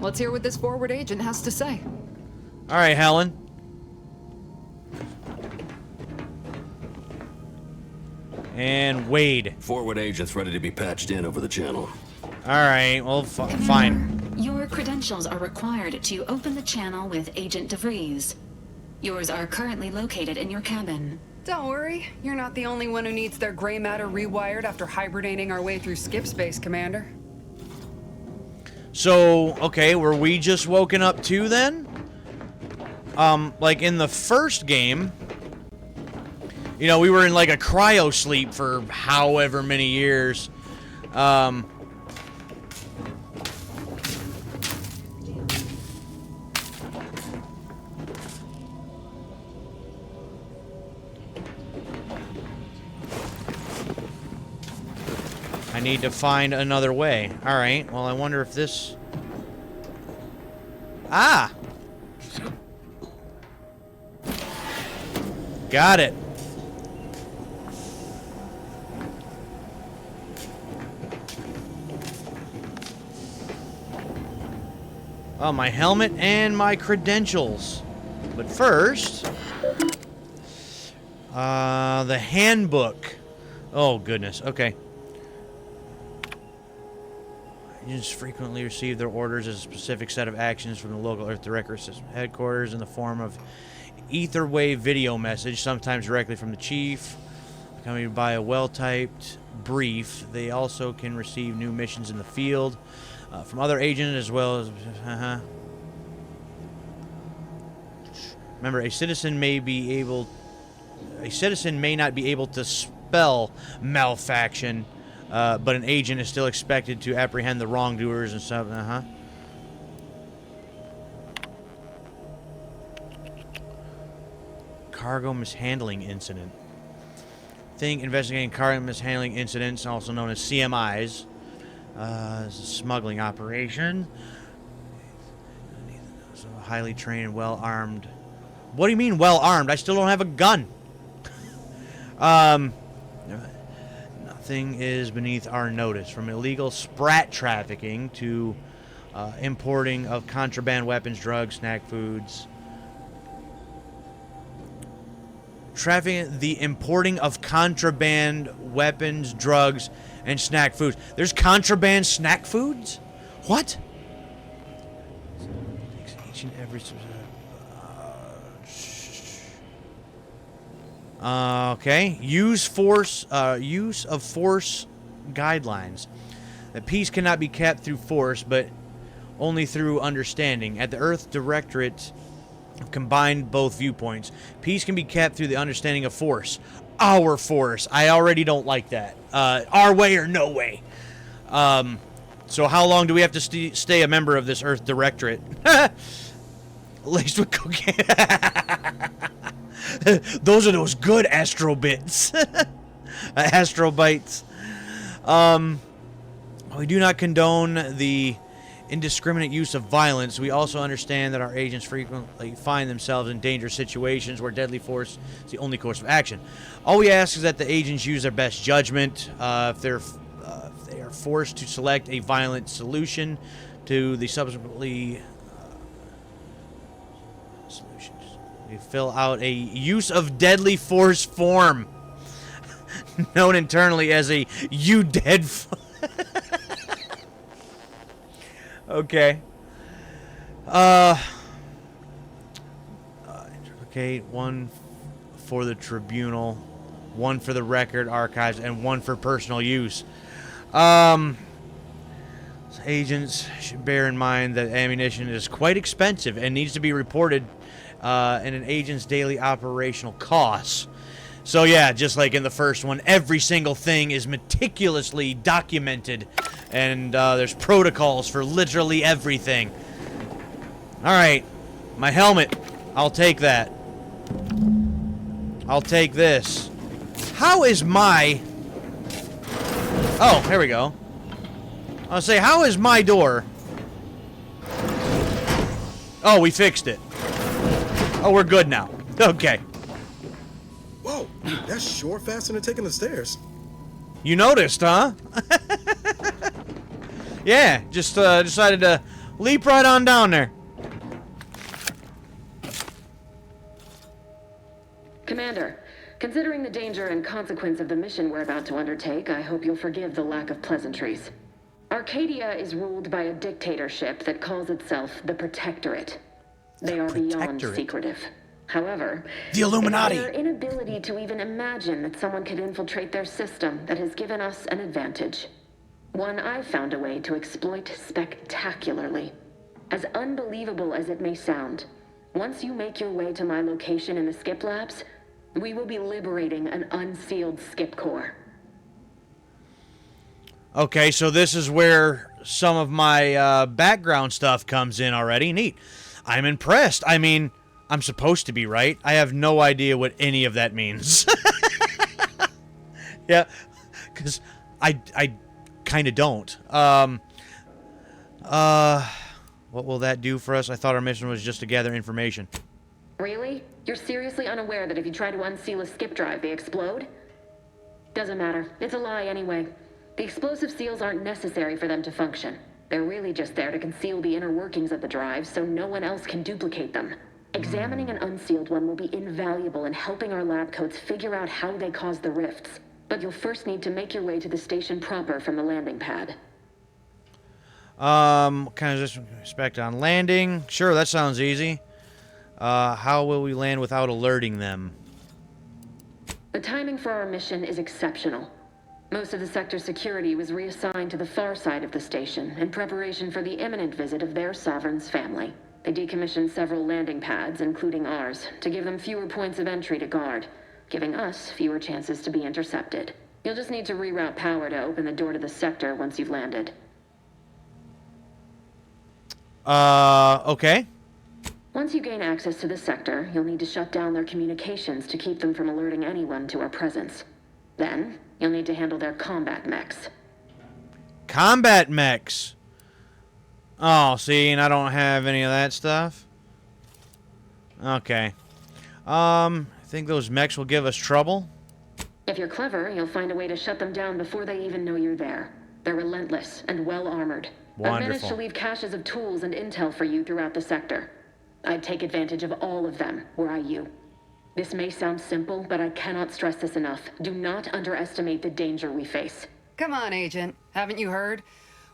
Let's hear what this forward agent has to say. Alright, Helen. And Wade. Forward agent's ready to be patched in over the channel. Alright, well, fine. Your credentials are required to open the channel with Agent DeVries. Yours are currently located in your cabin. Don't worry, you're not the only one who needs their gray matter rewired after hibernating our way through skip space, Commander. So, okay, were we just woken up too then? Like in the first game, you know, we were in like a cryo sleep for however many years. I need to find another way. Alright, well, I wonder if this... Ah! Got it. Oh, my helmet and my credentials. But first... the handbook. Oh, goodness. Okay. Agents frequently receive their orders as a specific set of actions from the local Earth Director System headquarters in the form of etherwave video message, sometimes directly from the chief, accompanied by a well-typed brief. They also can receive new missions in the field from other agents as well as... Remember, a citizen may not be able to spell malfaction. But an agent is still expected to apprehend the wrongdoers and stuff. Cargo mishandling incident. Investigating cargo mishandling incidents, also known as CMIs. It's a smuggling operation. So highly trained and well-armed. What do you mean well-armed? I still don't have a gun. Nothing is beneath our notice, from illegal sprat trafficking to importing of contraband weapons, drugs, snack foods. The importing of contraband weapons, drugs, and snack foods. There's contraband snack foods? What? Each and every... okay. Use of force guidelines. That peace cannot be kept through force, but only through understanding. At the Earth Directorate combined both viewpoints. Peace can be kept through the understanding of force. Our force. I already don't like that. Our way or no way. So how long do we have to stay a member of this Earth Directorate? Laced with cocaine. Those are those good astro bits. Astro bites. We do not condone the indiscriminate use of violence. We also understand that our agents frequently find themselves in dangerous situations where deadly force is the only course of action. All we ask is that the agents use their best judgment. If they are forced to select a violent solution to the subsequently solutions, we fill out a use of deadly force form, known internally as a "you dead." Okay. Okay, one for the tribunal, one for the record archives, and one for personal use. Agents should bear in mind that ammunition is quite expensive and needs to be reported in an agent's daily operational costs. So yeah, just like in the first one, every single thing is meticulously documented, and there's protocols for literally everything. Alright, my helmet. I'll take that. I'll take this. How is my... Oh, here we go. I'll say, how is my door? Oh, we fixed it. Oh, we're good now. Okay. Whoa, that's sure faster than taking the stairs. You noticed, huh? Yeah, just decided to leap right on down there. Commander, considering the danger and consequence of the mission we're about to undertake, I hope you'll forgive the lack of pleasantries. Arcadia is ruled by a dictatorship that calls itself the Protectorate. They are beyond secretive. However, the Illuminati. It's their inability to even imagine that someone could infiltrate their system that has given us an advantage. One I've found a way to exploit spectacularly. As unbelievable as it may sound, once you make your way to my location in the Skip Labs, we will be liberating an unsealed Skip core. Okay, so this is where some of my background stuff comes in already. Neat. I'm impressed. I mean, I'm supposed to be, right? I have no idea what any of that means. Yeah, because I kind of don't. What will that do for us? I thought our mission was just to gather information. Really? You're seriously unaware that if you try to unseal a skip drive, they explode? Doesn't matter. It's a lie anyway. The explosive seals aren't necessary for them to function. They're really just there to conceal the inner workings of the drive so no one else can duplicate them. Examining an unsealed one will be invaluable in helping our lab coats figure out how they caused the rifts. But you'll first need to make your way to the station proper from the landing pad. What kind of just expect on landing? Sure, that sounds easy. How will we land without alerting them? The timing for our mission is exceptional. Most of the sector's security was reassigned to the far side of the station in preparation for the imminent visit of their sovereign's family. They decommissioned several landing pads, including ours, to give them fewer points of entry to guard, giving us fewer chances to be intercepted. You'll just need to reroute power to open the door to the sector once you've landed. Okay. Once you gain access to the sector, you'll need to shut down their communications to keep them from alerting anyone to our presence. Then, you'll need to handle their combat mechs. Combat mechs? Oh, see, and I don't have any of that stuff? Okay. I think those mechs will give us trouble. If you're clever, you'll find a way to shut them down before they even know you're there. They're relentless and well-armored. I've managed to leave caches of tools and intel for you throughout the sector. I'd take advantage of all of them, were I you. This may sound simple, but I cannot stress this enough. Do not underestimate the danger we face. Come on, Agent. Haven't you heard?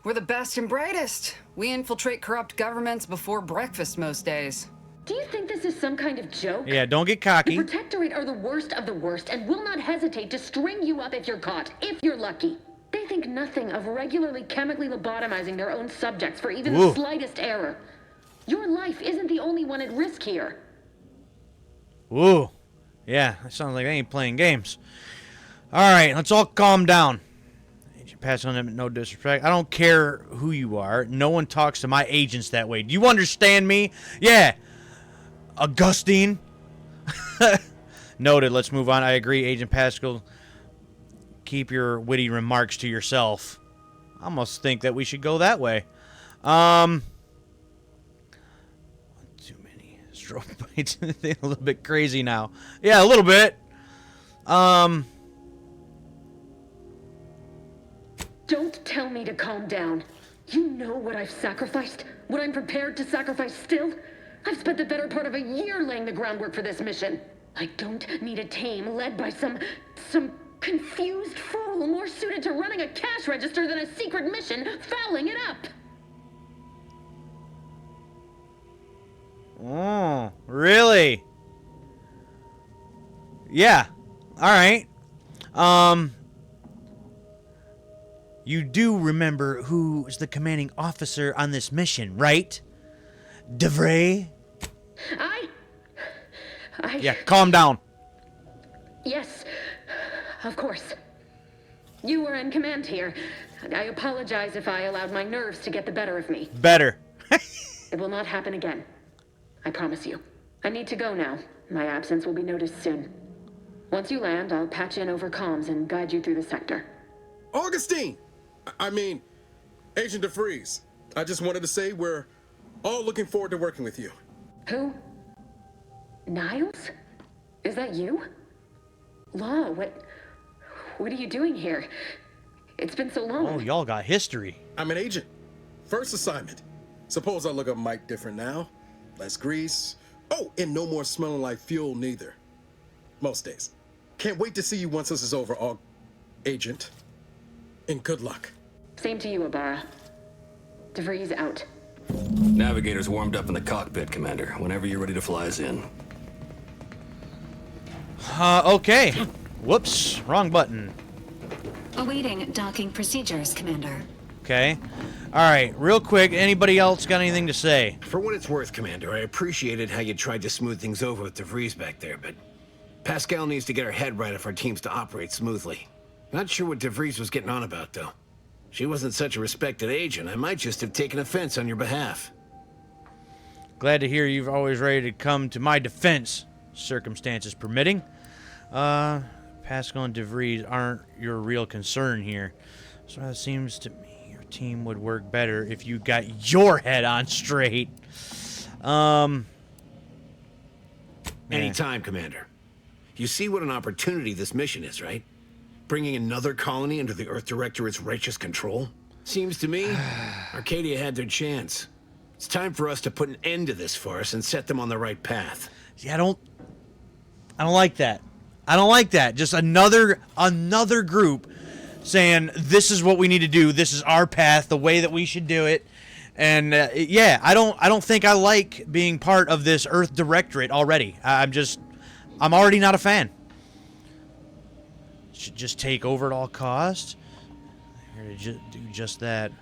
We're the best and brightest. We infiltrate corrupt governments before breakfast most days. Do you think this is some kind of joke? Yeah, don't get cocky. The Protectorate are the worst of the worst and will not hesitate to string you up if you're caught, if you're lucky. They think nothing of regularly chemically lobotomizing their own subjects for even the slightest error. Your life isn't the only one at risk here. Woo. Yeah, that sounds like they ain't playing games. All right, let's all calm down. Agent pass on them, no disrespect. I don't care who you are. No one talks to my agents that way. Do you understand me? Yeah. Augustine. Noted. Let's move on. I agree, Agent Pascal. Keep your witty remarks to yourself. I almost think that we should go that way. Too many strobe bites. They're a little bit crazy now. Yeah, a little bit. Don't tell me to calm down. You know what I've sacrificed? What I'm prepared to sacrifice still? I've spent the better part of a year laying the groundwork for this mission. I don't need a team led by some confused fool more suited to running a cash register than a secret mission fouling it up. Oh, really? Yeah. All right. You do remember who's the commanding officer on this mission, right? DeVray? I... Yeah, calm down. Yes, of course. You were in command here. I apologize if I allowed my nerves to get the better of me. Better. It will not happen again. I promise you. I need to go now. My absence will be noticed soon. Once you land, I'll patch in over comms and guide you through the sector. Augustine! I mean, Agent DeVries. I just wanted to say we're all looking forward to working with you. Who? Niles? Is that you? Law, what are you doing here? It's been so long. Oh, y'all got history. I'm an agent. First assignment. Suppose I look up Mike different now. Less grease. Oh, and no more smelling like fuel neither. Most days. Can't wait to see you once this is over, Agent. And good luck. Same to you, Ibarra. DeVries out. Navigator's warmed up in the cockpit, Commander. Whenever you're ready to fly us in. Okay. Whoops, wrong button. Awaiting docking procedures, Commander. Okay. All right, real quick, anybody else got anything to say? For what it's worth, Commander, I appreciated how you tried to smooth things over with DeVries back there, but Pascal needs to get her head right if our team's to operate smoothly. Not sure what DeVries was getting on about, though. She wasn't such a respected agent. I might just have taken offense on your behalf. Glad to hear you've always ready to come to my defense, circumstances permitting. Pascal and DeVries aren't your real concern here. So it seems to me your team would work better if you got your head on straight. Anytime, Commander. You see what an opportunity this mission is, right? Bringing another colony under the Earth Directorate's righteous control? Seems to me, Arcadia had their chance. It's time for us to put an end to this farce and set them on the right path. See, I don't like that. I don't like that. Just another group saying this is what we need to do. This is our path, the way that we should do it. And yeah, I don't think I like being part of this Earth Directorate already. I'm already not a fan. Should just take over at all costs. Here to do just that.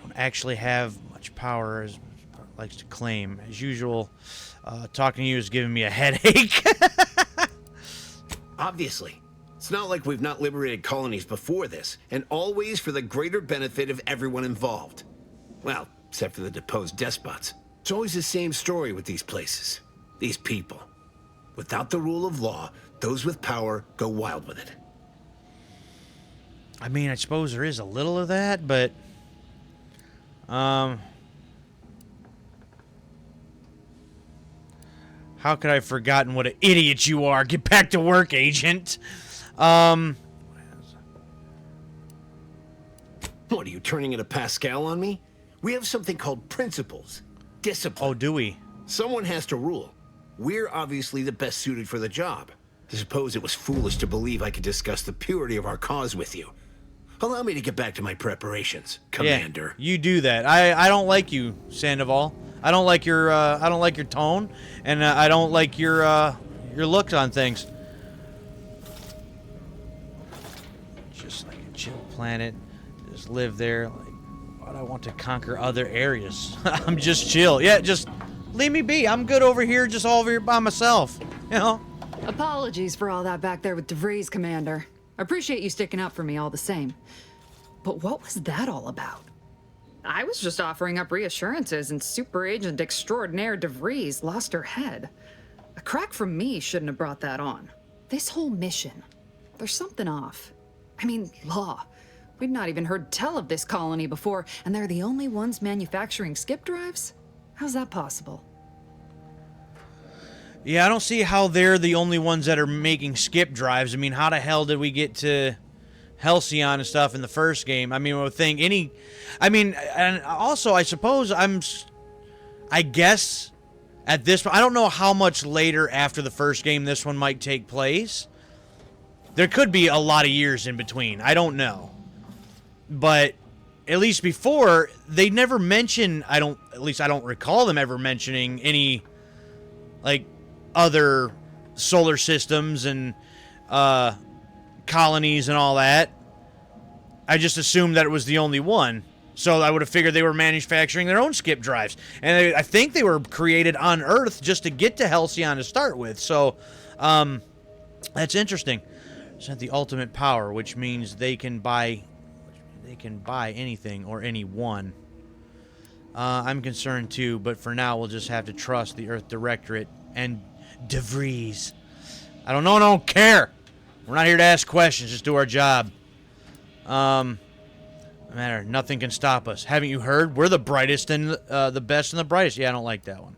Don't actually have much power as likes to claim. As usual, talking to you is giving me a headache. Obviously. It's not like we've not liberated colonies before this, and always for the greater benefit of everyone involved. Well, except for the deposed despots. It's always the same story with these places. These people. Without the rule of law, those with power go wild with it. I mean, I suppose there is a little of that, but... How could I have forgotten what an idiot you are? Get back to work, Agent. What, are you turning into Pascal on me? We have something called principles. Discipline. Oh, do we? Someone has to rule. We're obviously the best suited for the job. I suppose it was foolish to believe I could discuss the purity of our cause with you. Allow me to get back to my preparations, Commander. Yeah, you do that. I don't like you, Sandoval. I don't like your tone, and I don't like your looks on things. Just like a chill planet, just live there. Like, why do I want to conquer other areas? I'm just chill. Yeah, just leave me be. I'm good over here, just all over here by myself. You know. Apologies for all that back there with DeVries, Commander. I appreciate you sticking up for me all the same. But what was that all about? I was just offering up reassurances and Super Agent Extraordinaire DeVries lost her head. A crack from me shouldn't have brought that on. This whole mission, there's something off. I mean, law. We'd not even heard tell of this colony before, and they're the only ones manufacturing skip drives? How's that possible? Yeah, I don't see how they're the only ones that are making skip drives. I mean, how the hell did we get to Halcyon and stuff in the first game? I mean, I would think any... I mean, and also, I suppose I guess at this point... I don't know how much later after the first game this one might take place. There could be a lot of years in between. I don't know. But at least before, they never mention... At least I don't recall them ever mentioning any... like... other solar systems and colonies and all that. I just assumed that it was the only one. So I would have figured they were manufacturing their own skip drives. And I think they were created on Earth just to get to Halcyon to start with. So that's interesting. It's not the ultimate power, which means they can buy anything or anyone. I'm concerned too, but for now we'll just have to trust the Earth Directorate and DeVries. I don't know and I don't care. We're not here to ask questions, just do our job. No matter, nothing can stop us. Haven't you heard? We're the brightest and the best and the brightest. Yeah, I don't like that one.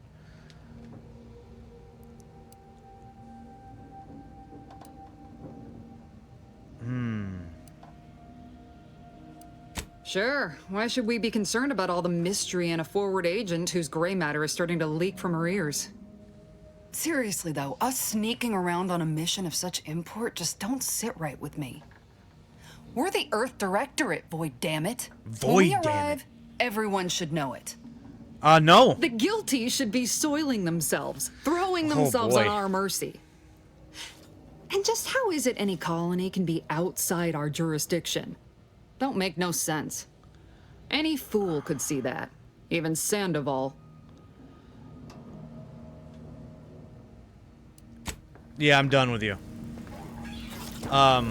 Sure. Why should we be concerned about all the mystery in a forward agent whose gray matter is starting to leak from her ears? Seriously, though, us sneaking around on a mission of such import just don't sit right with me. We're the Earth Directorate, Void damn it. When we arrive, everyone should know it. No. The guilty should be soiling themselves, throwing themselves on our mercy. And just how is it any colony can be outside our jurisdiction? Don't make no sense. Any fool could see that. Even Sandoval. Yeah, I'm done with you. I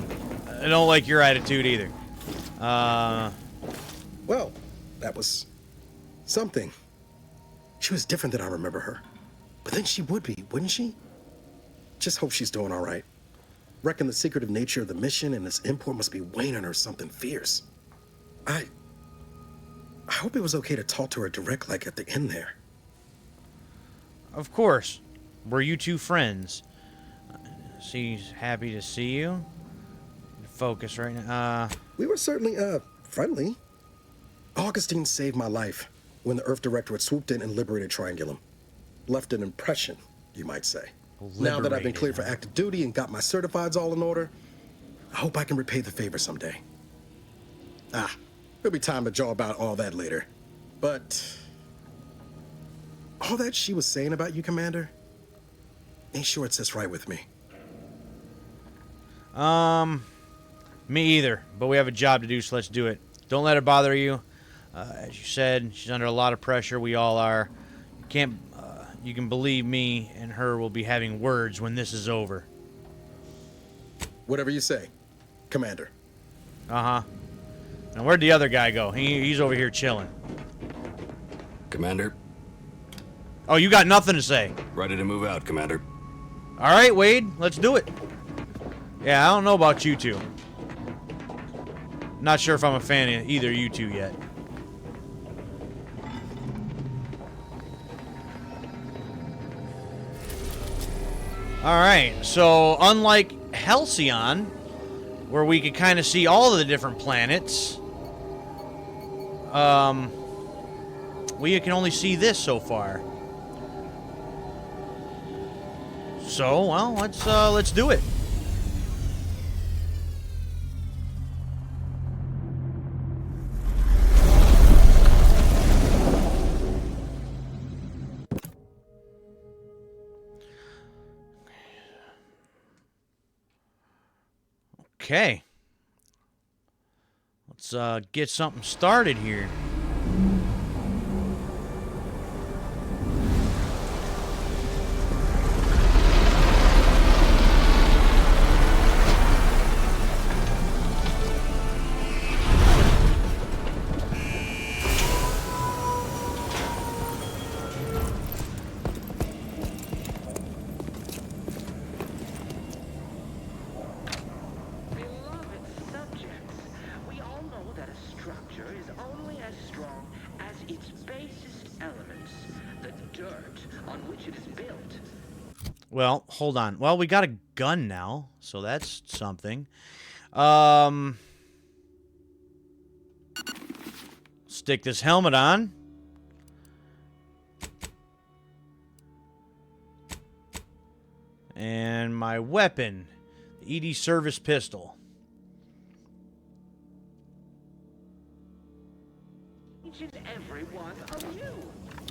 don't like your attitude either. Well, that was something. She was different than I remember her. But then she would be, wouldn't she? Just hope she's doing all right. Reckon the secretive nature of the mission and its import must be weighing on her something fierce. I hope it was okay to talk to her direct like at the end there. Of course. Were you two friends? She's happy to see you. Focus right now. We were certainly, friendly. Augustine saved my life when the Earth Directorate swooped in and liberated Triangulum. Left an impression, you might say. Now that I've been cleared for active duty and got my certifieds all in order, I hope I can repay the favor someday. There'll be time to jaw about all that later. But all that she was saying about you, Commander, ain't sure it sits right with me. Me either, but we have a job to do, so let's do it. Don't let it bother you. As you said, she's under a lot of pressure. We all are. You can believe me and her will be having words when this is over. Whatever you say, Commander. Uh-huh. Now, where'd the other guy go? He's over here chilling. Commander? Oh, you got nothing to say? Ready to move out, Commander. All right, Wade, let's do it. Yeah, I don't know about you two. Not sure if I'm a fan of either of you two yet. Alright, so unlike Halcyon, where we could kind of see all of the different planets, we can only see this so far. So, well, let's do it. Okay. Let's get something started here. Well, hold on. Well, we got a gun now, so that's something. Stick this helmet on. And my weapon, the ED service pistol.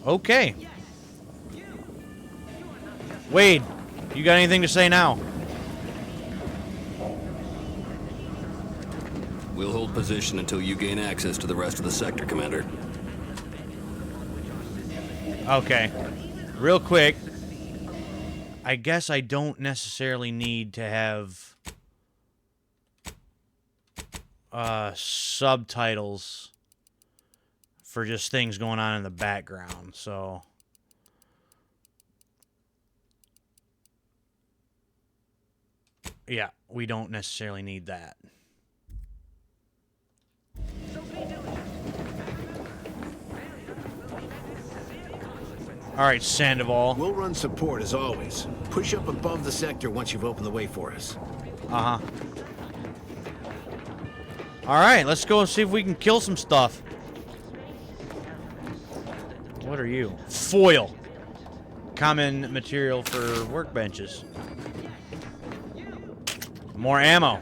Okay. Wade, you got anything to say now? We'll hold position until you gain access to the rest of the sector, Commander. Okay. Real quick. I guess I don't necessarily need to have subtitles for just things going on in the background, so... Yeah, we don't necessarily need that. Alright, Sandoval. We'll run support as always. Push up above the sector once you've opened the way for us. Uh-huh. Alright, let's go and see if we can kill some stuff. What are you? Foil. Common material for workbenches. More ammo.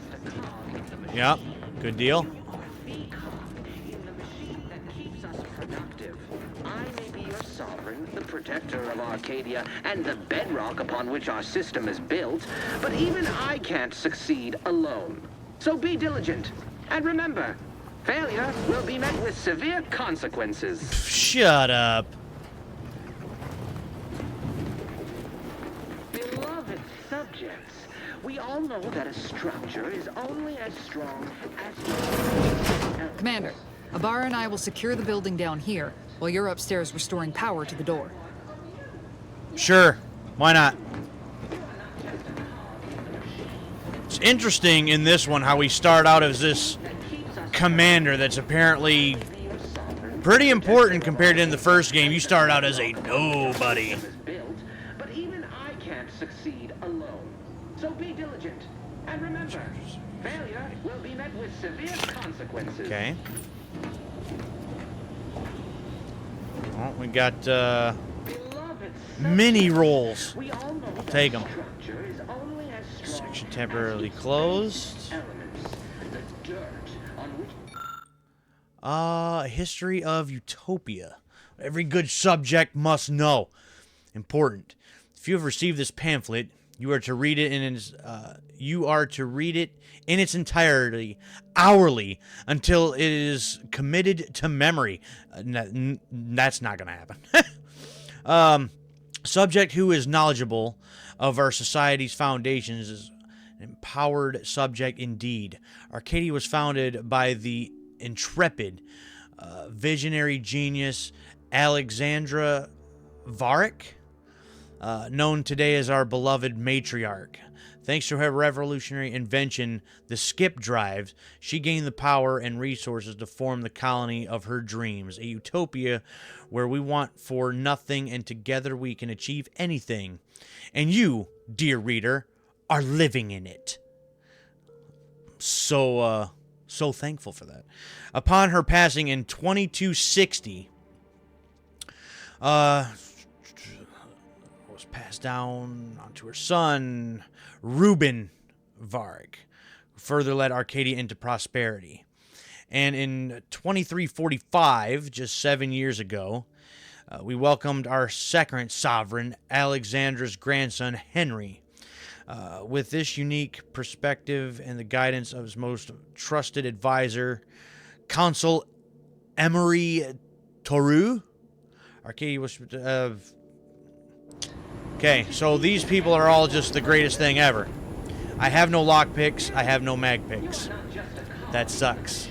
Yep, good deal. The protector of Arcadia and the bedrock upon which our system is built, but even I can't succeed alone. So be diligent, and remember, failure will be met with severe consequences. Shut up. Beloved subjects, we all know that a structure is only as strong as... Commander, Abara and I will secure the building down here, while you're upstairs restoring power to the door. Sure. Why not? It's interesting in this one how we start out as this commander that's apparently pretty important compared to in the first game. You start out as a nobody. But even I can't succeed alone. So be diligent. And remember, failure will be met with severe consequences. Okay. Well, we got mini rolls. Take them. Section temporarily closed. History of Utopia. Every good subject must know. Important. If you have received this pamphlet, you are to read it in its entirety, hourly, until it is committed to memory. That's not going to happen. Subject who is knowledgeable of our society's foundations is an empowered subject indeed. Arcadia was founded by the intrepid, visionary genius Alexandra Varick, known today as our beloved matriarch. Thanks to her revolutionary invention, the skip drive, she gained the power and resources to form the colony of her dreams, a utopia where we want for nothing and together we can achieve anything. And you, dear reader, are living in it. So thankful for that. Upon her passing in 2260, was passed down onto her son, Reuben Varg, who further led Arcadia into prosperity. And in 2345, just 7 years ago, we welcomed our second sovereign, Alexandra's grandson, Henry. With this unique perspective and the guidance of his most trusted advisor, Consul Emery Toru, Arcadia was... okay, so these people are all just the greatest thing ever. I have no lockpicks. I have no mag picks. That sucks.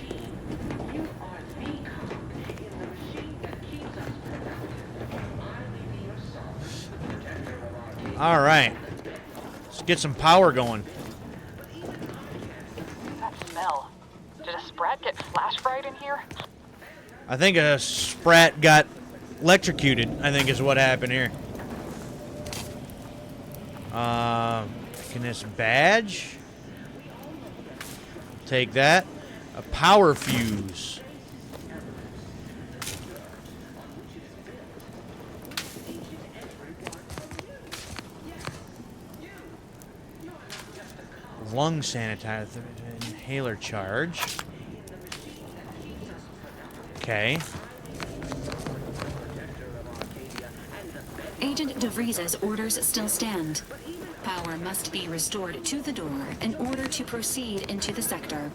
All right. Let's get some power going. That smell. Did a sprat get flash fried in here? I think a sprat got electrocuted, I think is what happened here. Can this badge? Take that. A power fuse. Lung sanitizer, inhaler charge. Okay. Agent DeVries's orders still stand. Power must be restored to the door in order to proceed into the sector.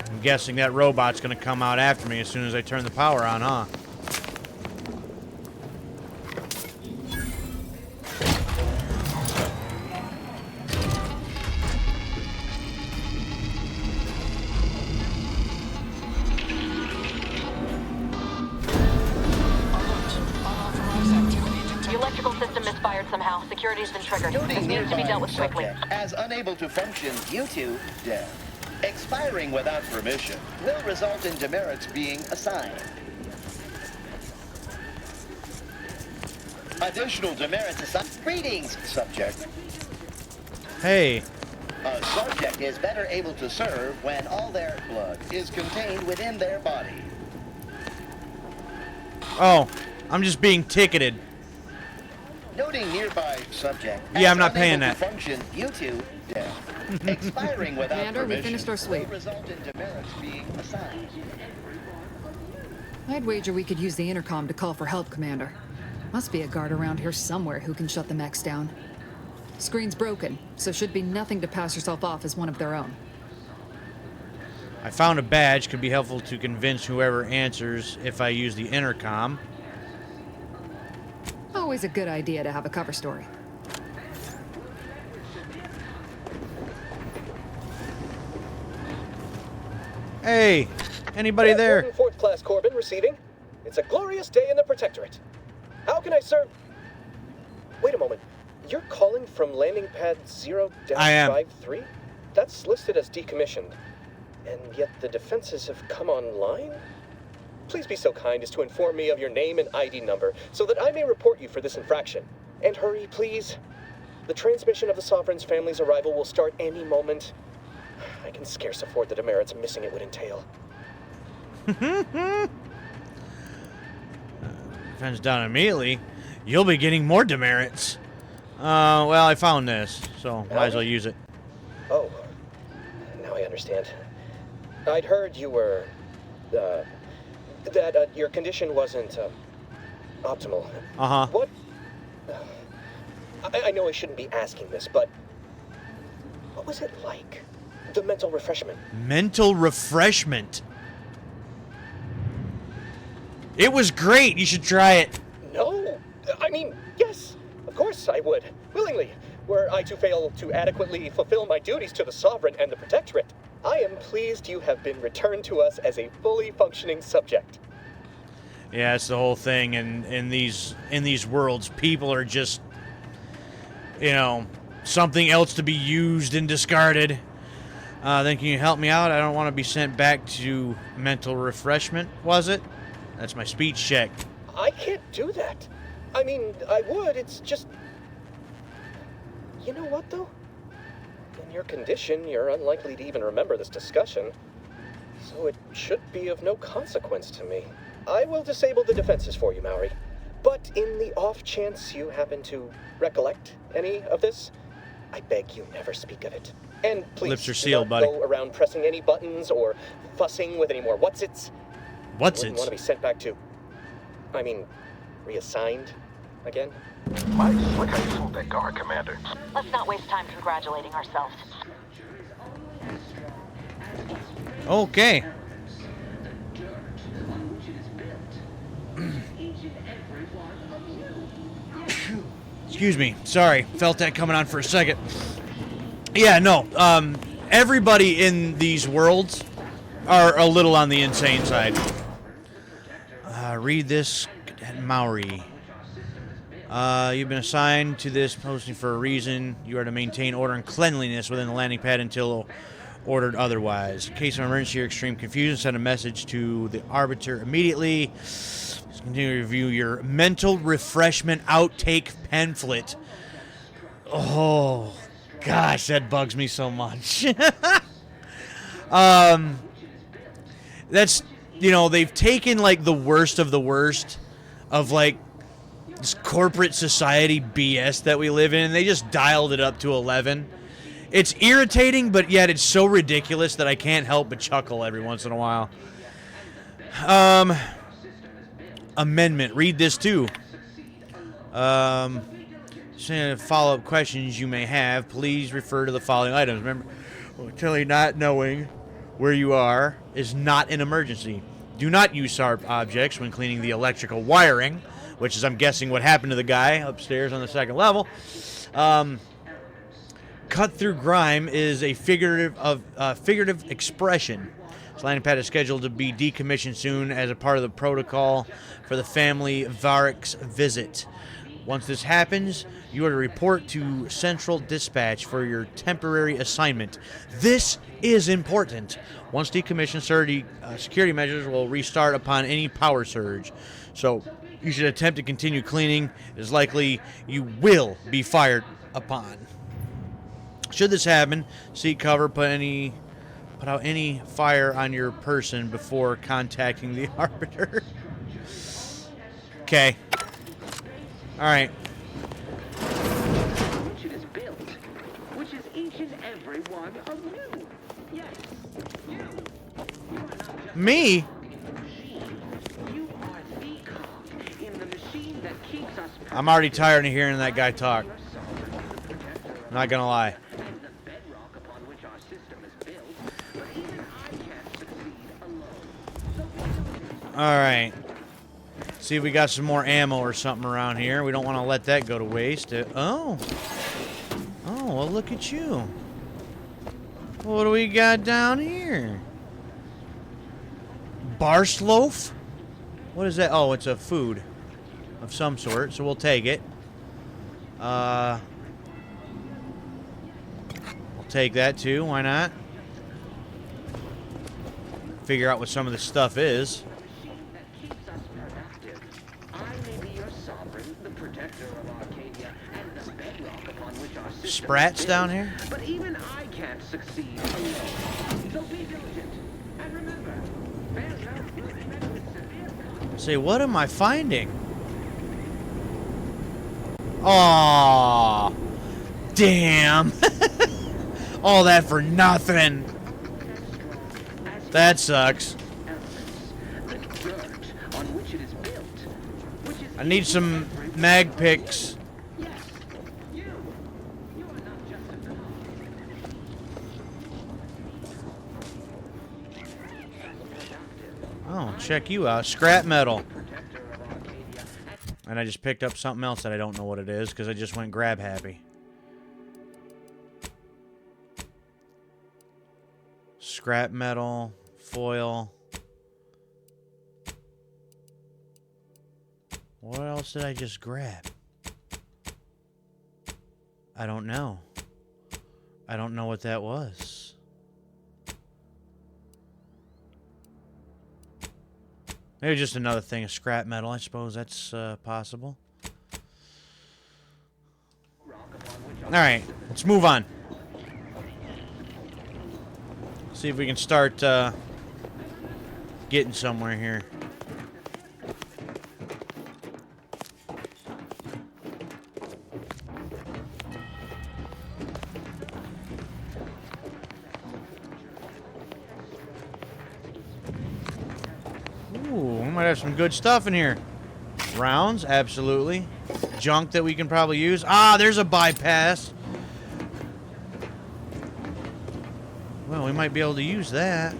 I'm guessing that robot's gonna come out after me as soon as I turn the power on, huh? The electrical system misfired somehow. Security's been triggered. This needs to be dealt with quickly. As unable to function due to death. Expiring without permission will result in demerits being assigned. Additional demerits assigned. Greetings, subject. Hey. A subject is better able to serve when all their blood is contained within their body. Oh, I'm just being ticketed. Noting nearby subject. Yeah, I'm not paying unable that. to function due to death. Expiring without Commander, we permission finished our sweep. will result in demerits being assigned. I'd wager we could use the intercom to call for help, Commander. Must be a guard around here somewhere who can shut the mechs down. Screen's broken, so should be nothing to pass yourself off as one of their own. I found a badge. Could be helpful to convince whoever answers if I use the intercom. Always a good idea to have a cover story. Hey, anybody there? Fourth class Corbin receiving. It's a glorious day in the Protectorate. How can I serve? Wait a moment. You're calling from landing pad 0-53? That's listed as decommissioned. And yet the defenses have come online? Please be so kind as to inform me of your name and ID number so that I may report you for this infraction. And hurry, please. The transmission of the Sovereign's family's arrival will start any moment. I can scarce afford the demerits missing it would entail. Depends down immediately. You'll be getting more demerits. Well, I found this, so might as well use it. Oh, now I understand. I'd heard you were, that your condition wasn't, optimal. Uh-huh. What? I know I shouldn't be asking this, but what was it like? The mental refreshment. Mental refreshment. It was great. You should try it. No. I mean, yes. Of course I would. Willingly. Were I to fail to adequately fulfill my duties to the Sovereign and the Protectorate, I am pleased you have been returned to us as a fully functioning subject. Yeah, it's the whole thing. And in these worlds, people are just, you know, something else to be used and discarded. Then can you help me out? I don't want to be sent back to mental refreshment, was it? That's my speech check. I can't do that. I mean, I would, it's just... You know what, though? In your condition, you're unlikely to even remember this discussion. So it should be of no consequence to me. I will disable the defenses for you, Maori. But in the off chance you happen to recollect any of this, I beg you never speak of it. And please, lips are sealed, do not buddy. go around pressing any buttons or fussing with any more what's-its. What's Wouldn't it? want to be sent back to... I mean, reassigned again. Mighty slick how you fooled that guard, Commander. Let's not waste time congratulating ourselves. Okay. Excuse me. Sorry. Felt that coming on for a second. Yeah, no. Everybody in these worlds are a little on the insane side. Read this, Cadet Maori. You've been assigned to this posting for a reason. You are to maintain order and cleanliness within the landing pad until ordered otherwise. In case of emergency or extreme confusion, send a message to the Arbiter immediately. Just continue to review your mental refreshment outtake pamphlet. Oh, gosh, that bugs me so much. That's, you know, they've taken, like, the worst of the worst of, like, this corporate society BS that we live in, and they just dialed it up to 11. It's irritating, but yet it's so ridiculous that I can't help but chuckle every once in a while. Amendment. Read this too. Follow-up questions you may have. Please refer to the following items. Remember, totally not knowing where you are is not an emergency. Do not use sharp objects when cleaning the electrical wiring, which is, I'm guessing, what happened to the guy upstairs on the second level. Cut through grime is a figurative expression. This landing pad is scheduled to be decommissioned soon as a part of the protocol for the family Varrick's visit. Once this happens, you are to report to Central Dispatch for your temporary assignment. This is important. Once decommissioned, security measures will restart upon any power surge. So you should attempt to continue cleaning. It is likely you will be fired upon. Should this happen, seek cover, put out any fire on your person before contacting the Arbiter. Okay. Alright. Which it is built, which is each and every one of you. Yes, you. Me? You are the cog in the machine that keeps us. I'm already tired of hearing that guy talk. Not gonna lie. Alright. See if we got some more ammo or something around here. We don't want to let that go to waste. Oh, well, look at you. What do we got down here? Barst loaf? What is that? Oh, it's a food of some sort, so we'll take it. We'll take that too. Why not? Figure out what some of this stuff is. Sprats down here? But even I can't succeed alone. So be diligent. And remember, failure will be met with severe. Say, what am I finding? Aww. Damn. All that for nothing. That sucks. I need some mag picks. Oh, check you out. Scrap metal. And I just picked up something else that I don't know what it is because I just went grab happy. Scrap metal, foil. What else did I just grab? I don't know. I don't know what that was. Maybe just another thing of scrap metal. I suppose that's possible. Alright, let's move on. See if we can start getting somewhere here. Ooh, we might have some good stuff in here. Rounds, absolutely. junk that we can probably use. Ah, there's a bypass. Well, we might be able to use that.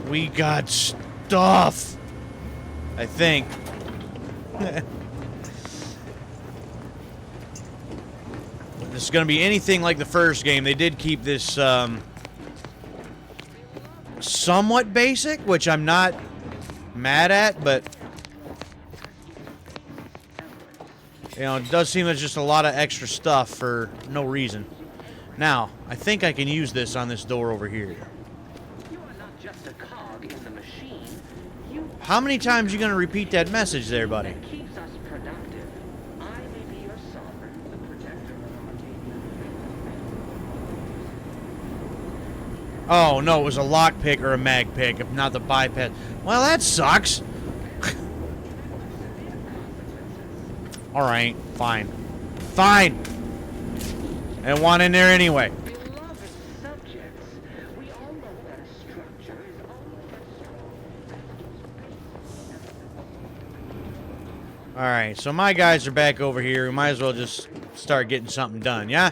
We got stuff, I think. This is going to be anything like the first game. They did keep this somewhat basic, which I'm not mad at, but you know, it does seem there's just a lot of extra stuff for no reason. Now, I think I can use this on this door over here. How many times are you going to repeat that message there, buddy? Oh, no, it was a lockpick or a mag pick, if not the bypass. Well, that sucks. Alright, fine. Fine! I don't want in there anyway. Alright, so my guys are back over here. We might as well just start getting something done, yeah?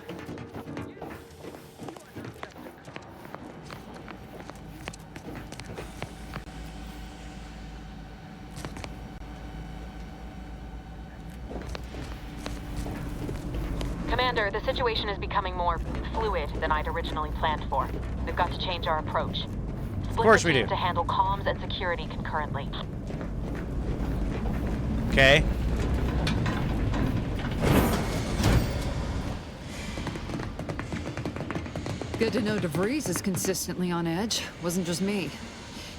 Commander, the situation is becoming more fluid than I'd originally planned for. We've got to change our approach. Split of course the we team do. to handle comms and security concurrently. Okay. Good to know DeVries is consistently on edge. Wasn't just me.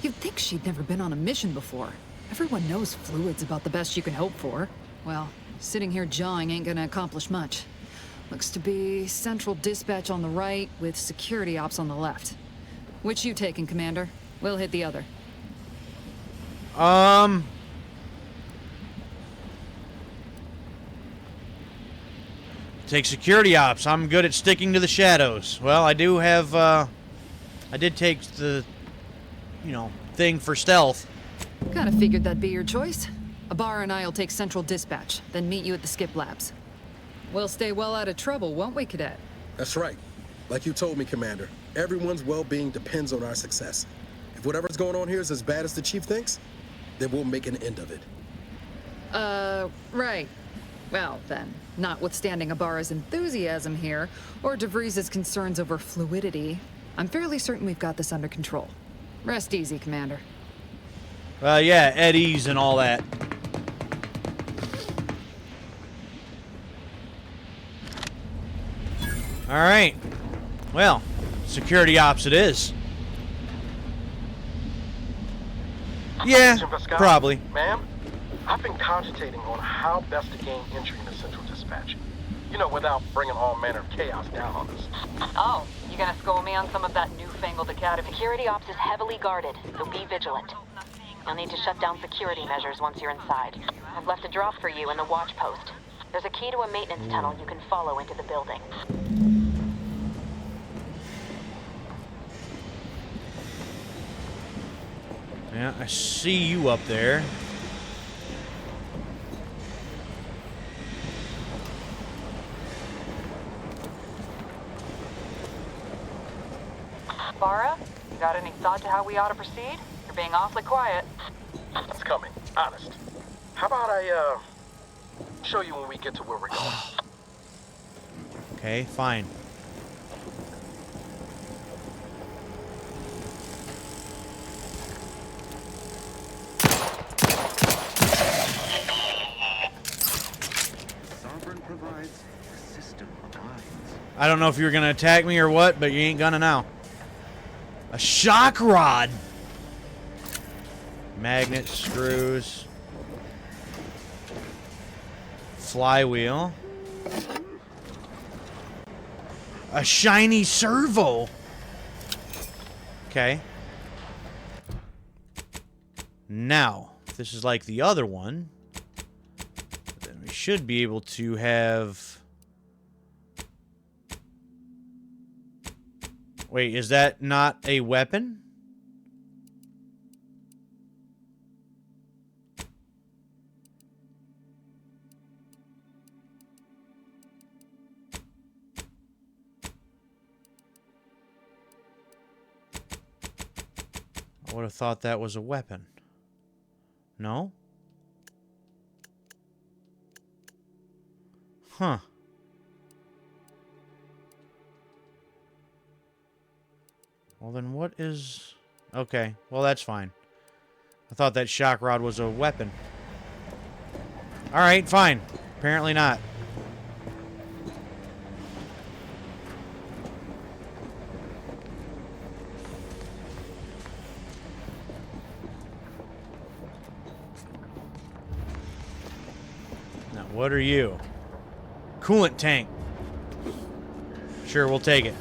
You'd think she'd never been on a mission before. Everyone knows fluid's about the best you can hope for. Well, sitting here jawing ain't gonna accomplish much. Looks to be central dispatch on the right with security ops on the left. Which you taking, Commander? We'll hit the other. Take security ops. I'm good at sticking to the shadows. Well, I do have, I did take the, you know, thing for stealth. Kinda figured that'd be your choice. Ibarra and I'll take central dispatch, then meet you at the skip labs. We'll stay well out of trouble, won't we, Cadet? That's right. Like you told me, Commander, everyone's well-being depends on our success. If whatever's going on here is as bad as the Chief thinks, then we'll make an end of it. Right. Well, then, notwithstanding Ibarra's enthusiasm here, or DeVries' concerns over fluidity, I'm fairly certain we've got this under control. Rest easy, Commander. Yeah, Eddie's and all that. Alright. Well, security ops it is. Yeah, probably. Ma'am, I've been cogitating on how best to gain entry into Central Dispatch. You know, without bringing all manner of chaos down on us. Oh, you gonna school me on some of that newfangled academy? Security ops is heavily guarded, so be vigilant. You'll need to shut down security measures once you're inside. I've left a drop for you in the watch post. There's a key to a maintenance tunnel you can follow into the building. Yeah, I see you up there. Bara, you got any thought to how we ought to proceed? You're being awfully quiet. It's coming, honest. How about I, show you when we get to where we're going? Okay, fine. I don't know if you were gonna attack me or what, but you ain't gonna now. A shock rod! Magnet screws. Flywheel. A shiny servo! Okay. Now, if this is like the other one, then we should be able to have... Wait, is that not a weapon? I would have thought that was a weapon. No? Huh. Well, then what is... Okay, well, that's fine. I thought that shock rod was a weapon. Alright, fine. Apparently not. Now, what are you? Coolant tank. Sure, we'll take it.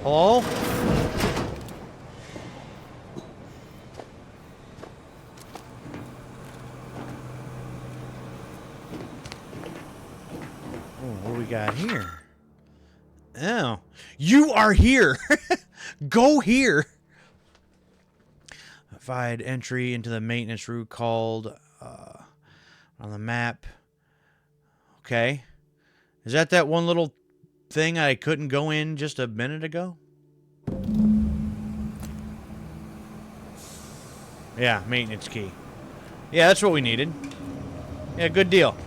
Hello? What do we got here? Oh, you are here. Go here. Provide entry into the maintenance route called on the map. Okay. Is that one little thing I couldn't go in just a minute ago? Yeah, maintenance key. Yeah, that's what we needed. Yeah, good deal.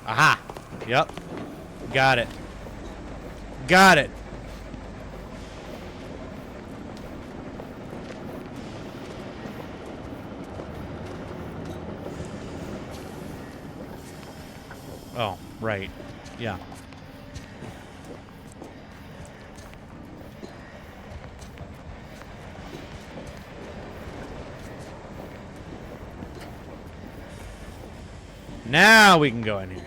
Aha. Yep. Got it. Got it. Oh, right. Yeah. Now we can go in here.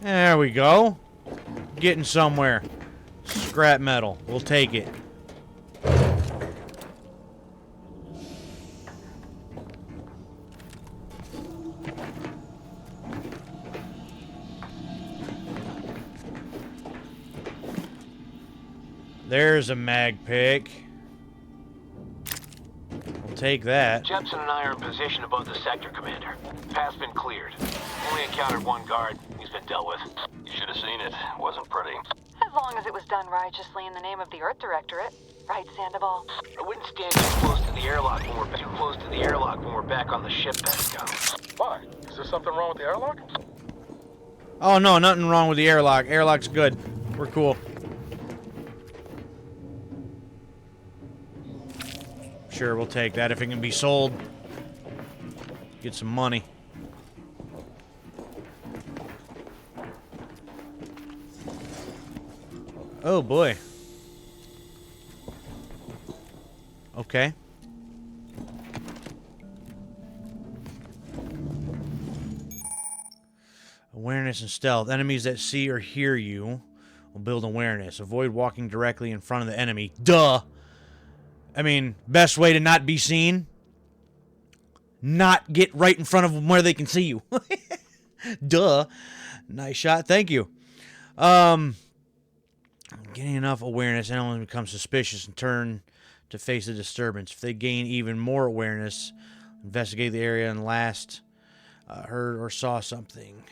There we go. Getting somewhere. Scrap metal. We'll take it. There's a mag pick. We'll take that. Jepson and I are in position above the sector, Commander. Path's been cleared. Only encountered one guard. He's been dealt with. You should have seen it. Wasn't pretty. As long as it was done righteously in the name of the Earth Directorate. Right, Sandoval? I wouldn't stand too close to the airlock when we're back on the ship, Pascal. Why? Is there something wrong with the airlock? Oh, no, nothing wrong with the airlock. Airlock's good. We're cool. Sure, we'll take that if it can be sold. Get some money. Oh, boy. Okay. Awareness and stealth. Enemies that see or hear you will build awareness. Avoid walking directly in front of the enemy. Duh! I mean, best way to not be seen? Not get right in front of them where they can see you. Duh. Nice shot. Thank you. Getting enough awareness, anyone becomes suspicious and turn to face the disturbance. If they gain even more awareness, investigate the area and last heard or saw something.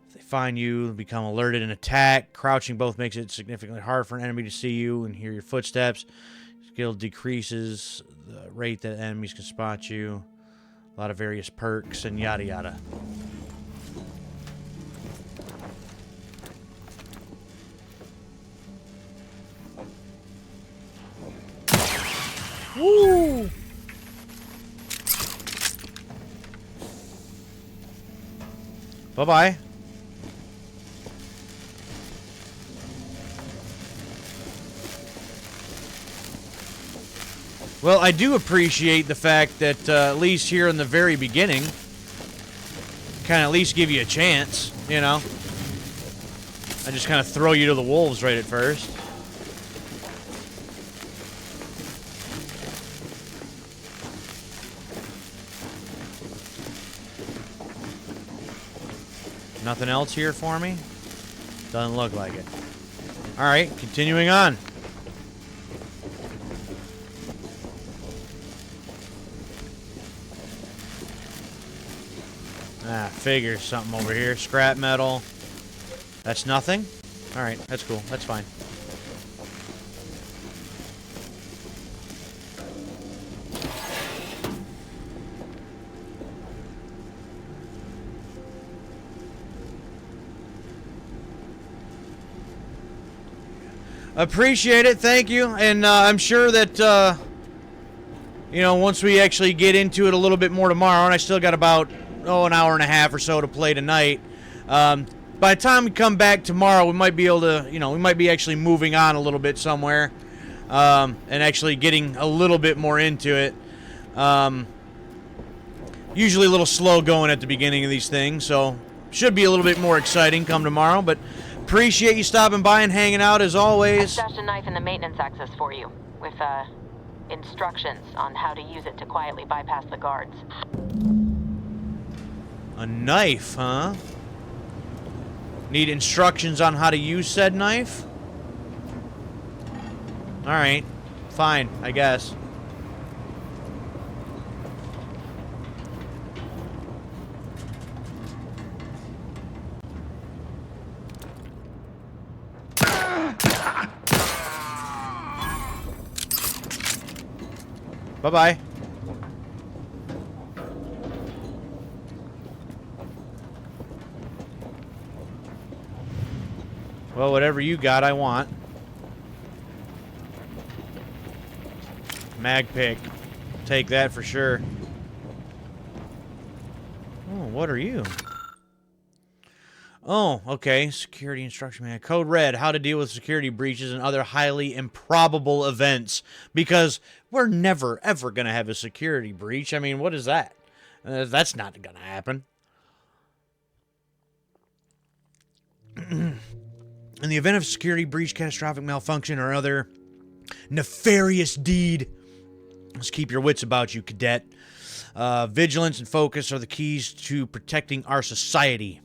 If they find you, become alerted and attack. Crouching both makes it significantly hard for an enemy to see you and hear your footsteps. Skill decreases the rate that enemies can spot you. A lot of various perks and yada yada. Woo! Bye-bye. Well, I do appreciate the fact that at least here in the very beginning, kind of at least give you a chance, you know? I just kind of throw you to the wolves right at first. Nothing else here for me? Doesn't look like it. Alright, continuing on. Ah, figures something over here. Scrap metal. That's nothing? Alright, that's cool. That's fine. Appreciate it. Thank you. And I'm sure that, you know, once we actually get into it a little bit more tomorrow, and I still got about, an hour and a half or so to play tonight. By the time we come back tomorrow, we might be able to, we might be actually moving on a little bit somewhere, and actually getting a little bit more into it. Usually a little slow going at the beginning of these things, so should be a little bit more exciting come tomorrow, but appreciate you stopping by and hanging out as always. I stashed a knife in the maintenance access for you, with, instructions on how to use it to quietly bypass the guards. A knife, huh? Need instructions on how to use said knife? Alright. Fine, I guess. Bye-bye. Well, whatever you got, I want. Mag pick. Take that for sure. Oh, what are you? Oh, okay. Security instruction manual. Code red. How to deal with security breaches and other highly improbable events. Because we're never, ever going to have a security breach. I mean, what is that? That's not going to happen. In the event of security breach, catastrophic malfunction, or other nefarious deed, let's keep your wits about you, cadet. Vigilance and focus are the keys to protecting our society.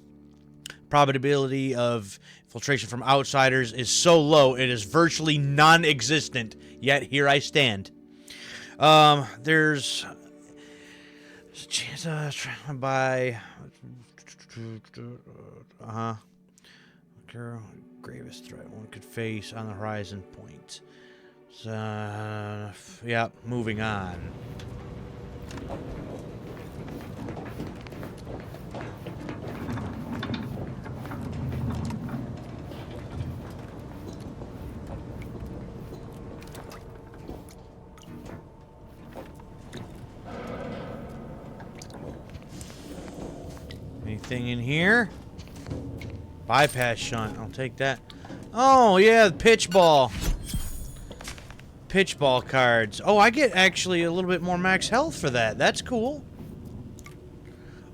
Probability of infiltration from outsiders is so low it is virtually non-existent, yet here I stand. There's a chance by gravest threat one could face on the horizon point. So, yeah, moving on. Anything in here? Bypass shunt. I'll take that. Oh, yeah, the pitch ball. Pitch ball cards. Oh, I get actually a little bit more max health for that. That's cool.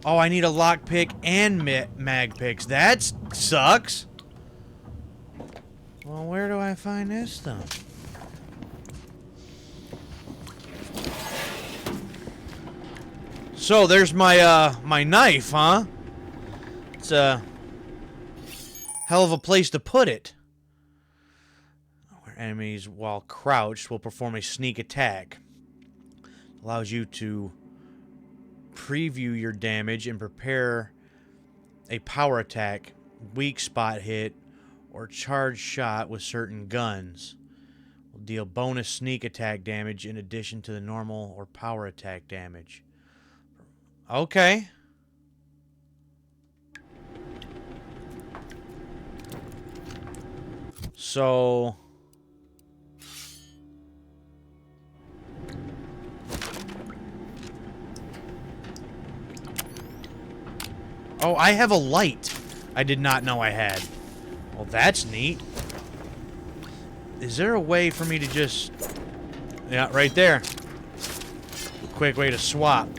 Oh, I need a lockpick and mag picks. That sucks. Well, where do I find this stuff? So, there's my, my knife, huh? It's a hell of a place to put it. Where enemies, while crouched, will perform a sneak attack. Allows you to preview your damage and prepare a power attack, weak spot hit, or charge shot with certain guns. Will deal bonus sneak attack damage in addition to the normal or power attack damage. Okay. So... Oh, I have a light. I did not know I had. Well, that's neat. Is there a way for me to just... Yeah, right there. Quick way to swap.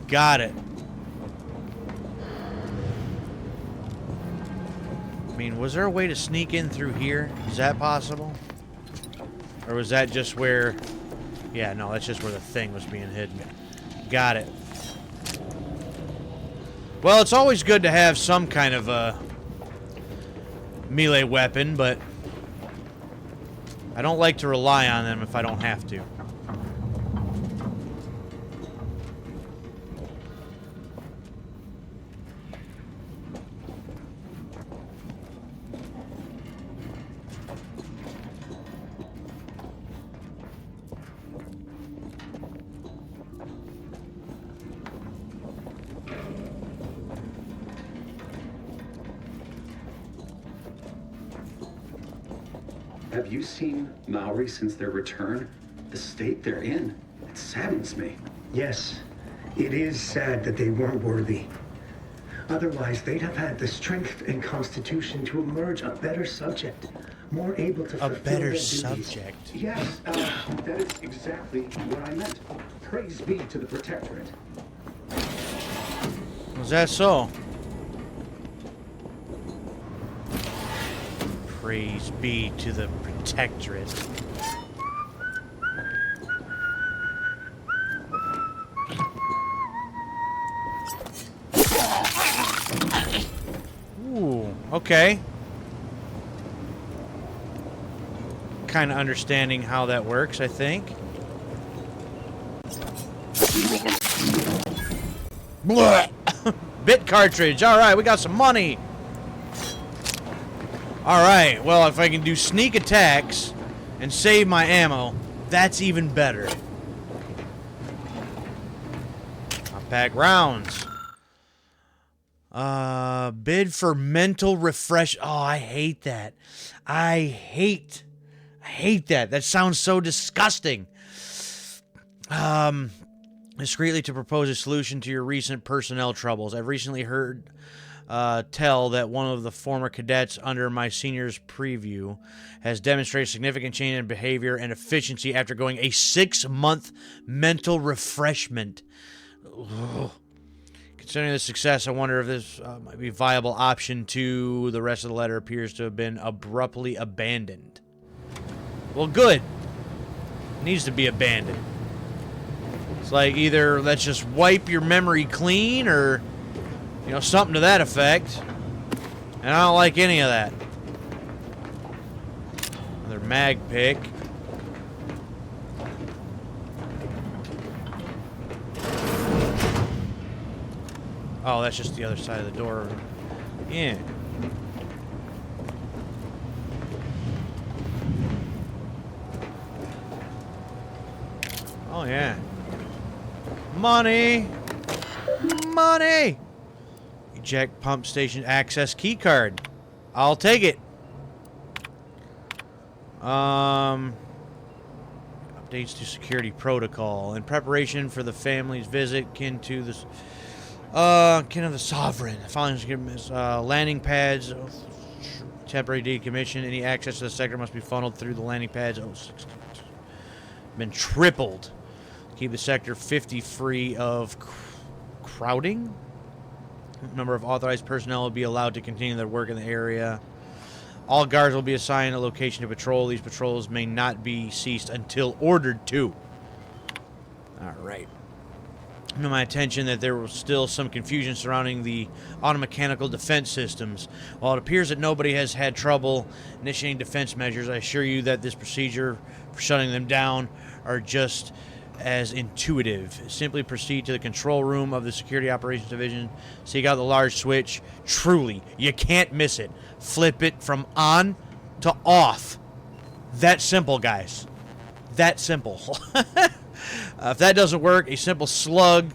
Got it. I mean, was there a way to sneak in through here? Is that possible? Or was that just where... Yeah, no, that's just where the thing was being hidden. Got it. Well, it's always good to have some kind of a melee weapon, but I don't like to rely on them if I don't have to. Have you seen Maori since their return? The state they're in, it saddens me. Yes, it is sad that they weren't worthy. Otherwise, they'd have had the strength and constitution to emerge a better subject, more able to fulfill their duties. Subject. Yes, that is exactly what I meant. Praise be to the Protectorate. Was that so? Praise be to the Protectorate. Ooh, okay. Kind of understanding how that works, I think. Blah. Bit cartridge. All right, we got some money. All right, well, if I can do sneak attacks and save my ammo, that's even better. I'll pack rounds. Bid for mental refresh. Oh, I hate that. I hate that. That sounds so disgusting. Discreetly to propose a solution to your recent personnel troubles. I've recently heard tell that one of the former cadets under my senior's preview has demonstrated significant change in behavior and efficiency after going a 6-month mental refreshment. Ugh. Considering the success, I wonder if this might be a viable option to... The rest of the letter appears to have been abruptly abandoned. Well, good. It needs to be abandoned. It's like either let's just wipe your memory clean or, you know, something to that effect. And I don't like any of that. Another mag pick. Oh, that's just the other side of the door. Yeah. Oh, yeah. Money! Money! Eject pump station access key card. I'll take it. Updates to security protocol. In preparation for the family's visit, kin of the sovereign. Following landing pads, temporary decommission. Any access to the sector must be funneled through the landing pads. Oh, been tripled. Keep the sector 50 free of crowding. Number of authorized personnel will be allowed to continue their work in the area. All guards will be assigned a location to patrol. These patrols may not be ceased until ordered to. Alright. To my attention that there was still some confusion surrounding the automechanical defense systems. While it appears that nobody has had trouble initiating defense measures, I assure you that this procedure for shutting them down are just as intuitive. Simply proceed to the control room of the Security Operations Division, seek out the large switch. Truly, you can't miss it. Flip it from on to off. That simple, guys. That simple. If that doesn't work, a simple slug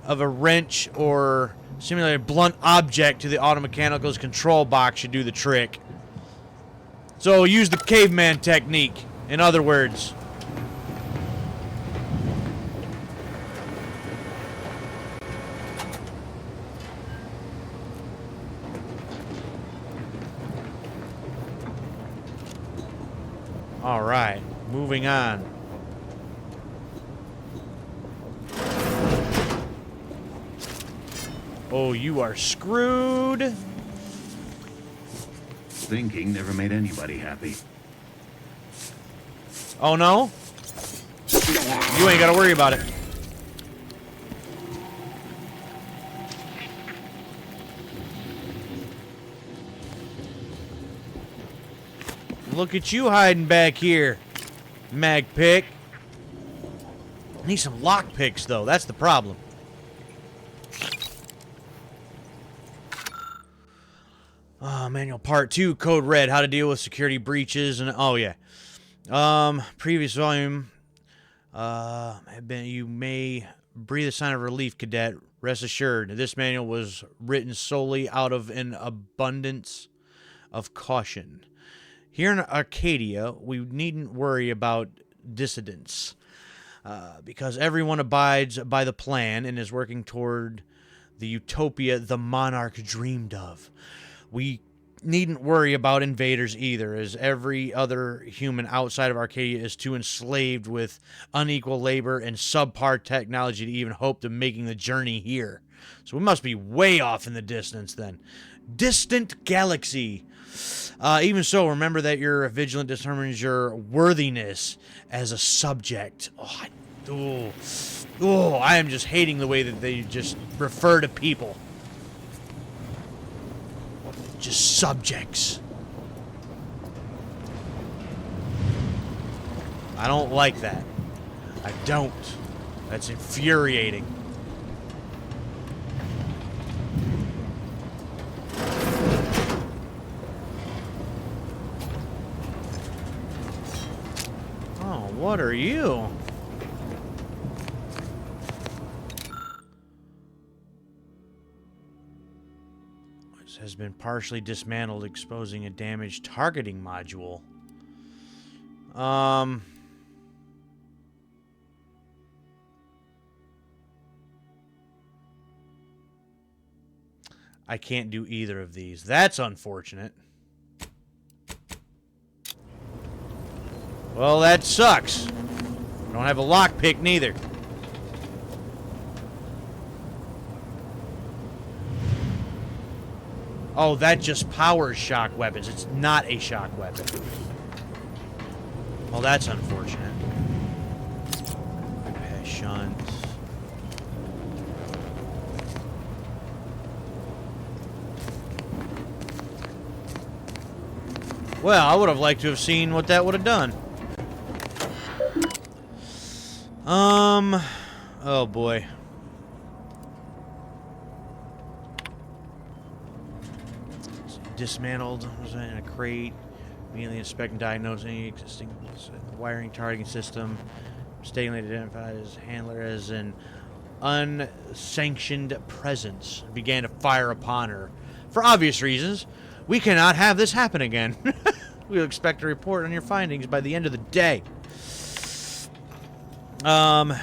of a wrench or simulated blunt object to the automechanical's control box should do the trick. So use the caveman technique, in other words. All right, moving on. Oh, you are screwed. Thinking never made anybody happy. Oh, no? You ain't got to worry about it. Look at you hiding back here, Magpick. I need some lockpicks, though. That's the problem. Manual Part 2, Code Red, how to deal with security breaches, and oh yeah. Previous volume, you may breathe a sign of relief, Cadet. Rest assured, this manual was written solely out of an abundance of caution. Here in Arcadia, we needn't worry about dissidents, because everyone abides by the plan and is working toward the utopia the monarch dreamed of. We needn't worry about invaders either, as every other human outside of Arcadia is too enslaved with unequal labor and subpar technology to even hope to making the journey here. So we must be way off in the distance then. Distant galaxy. Even so, remember that your vigilant determines your worthiness as a subject. I am just hating the way that they just refer to people. Just subjects. I don't like that. I don't. That's infuriating. Oh, what are you? Has been partially dismantled, exposing a damaged targeting module. I can't do either of these. That's unfortunate. Well, that sucks. I don't have a lockpick neither. Oh, that just powers shock weapons. It's not a shock weapon. Well, that's unfortunate. Okay, shunt. Well, I would have liked to have seen what that would have done. Oh boy. Dismantled, was in a crate, immediately inspect and diagnose any existing wiring targeting system, mistakenly identified as handler as an unsanctioned presence, began to fire upon her. For obvious reasons, we cannot have this happen again. We'll expect a report on your findings by the end of the day. Work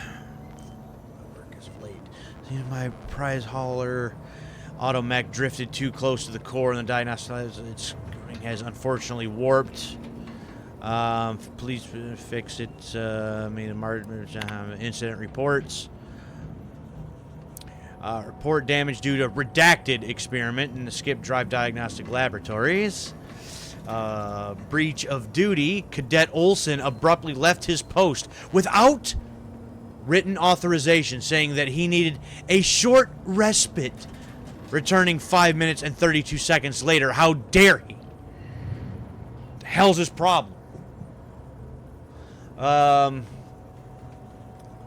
is late. My prize hauler automech drifted too close to the core, and the diagnostic its screen has unfortunately warped. Please fix it. Made a incident reports. Report damage due to redacted experiment in the skip drive diagnostic laboratories. Breach of duty. Cadet Olson abruptly left his post without written authorization, saying that he needed a short respite. Returning 5 minutes and 32 seconds later. How dare he? The hell's his problem?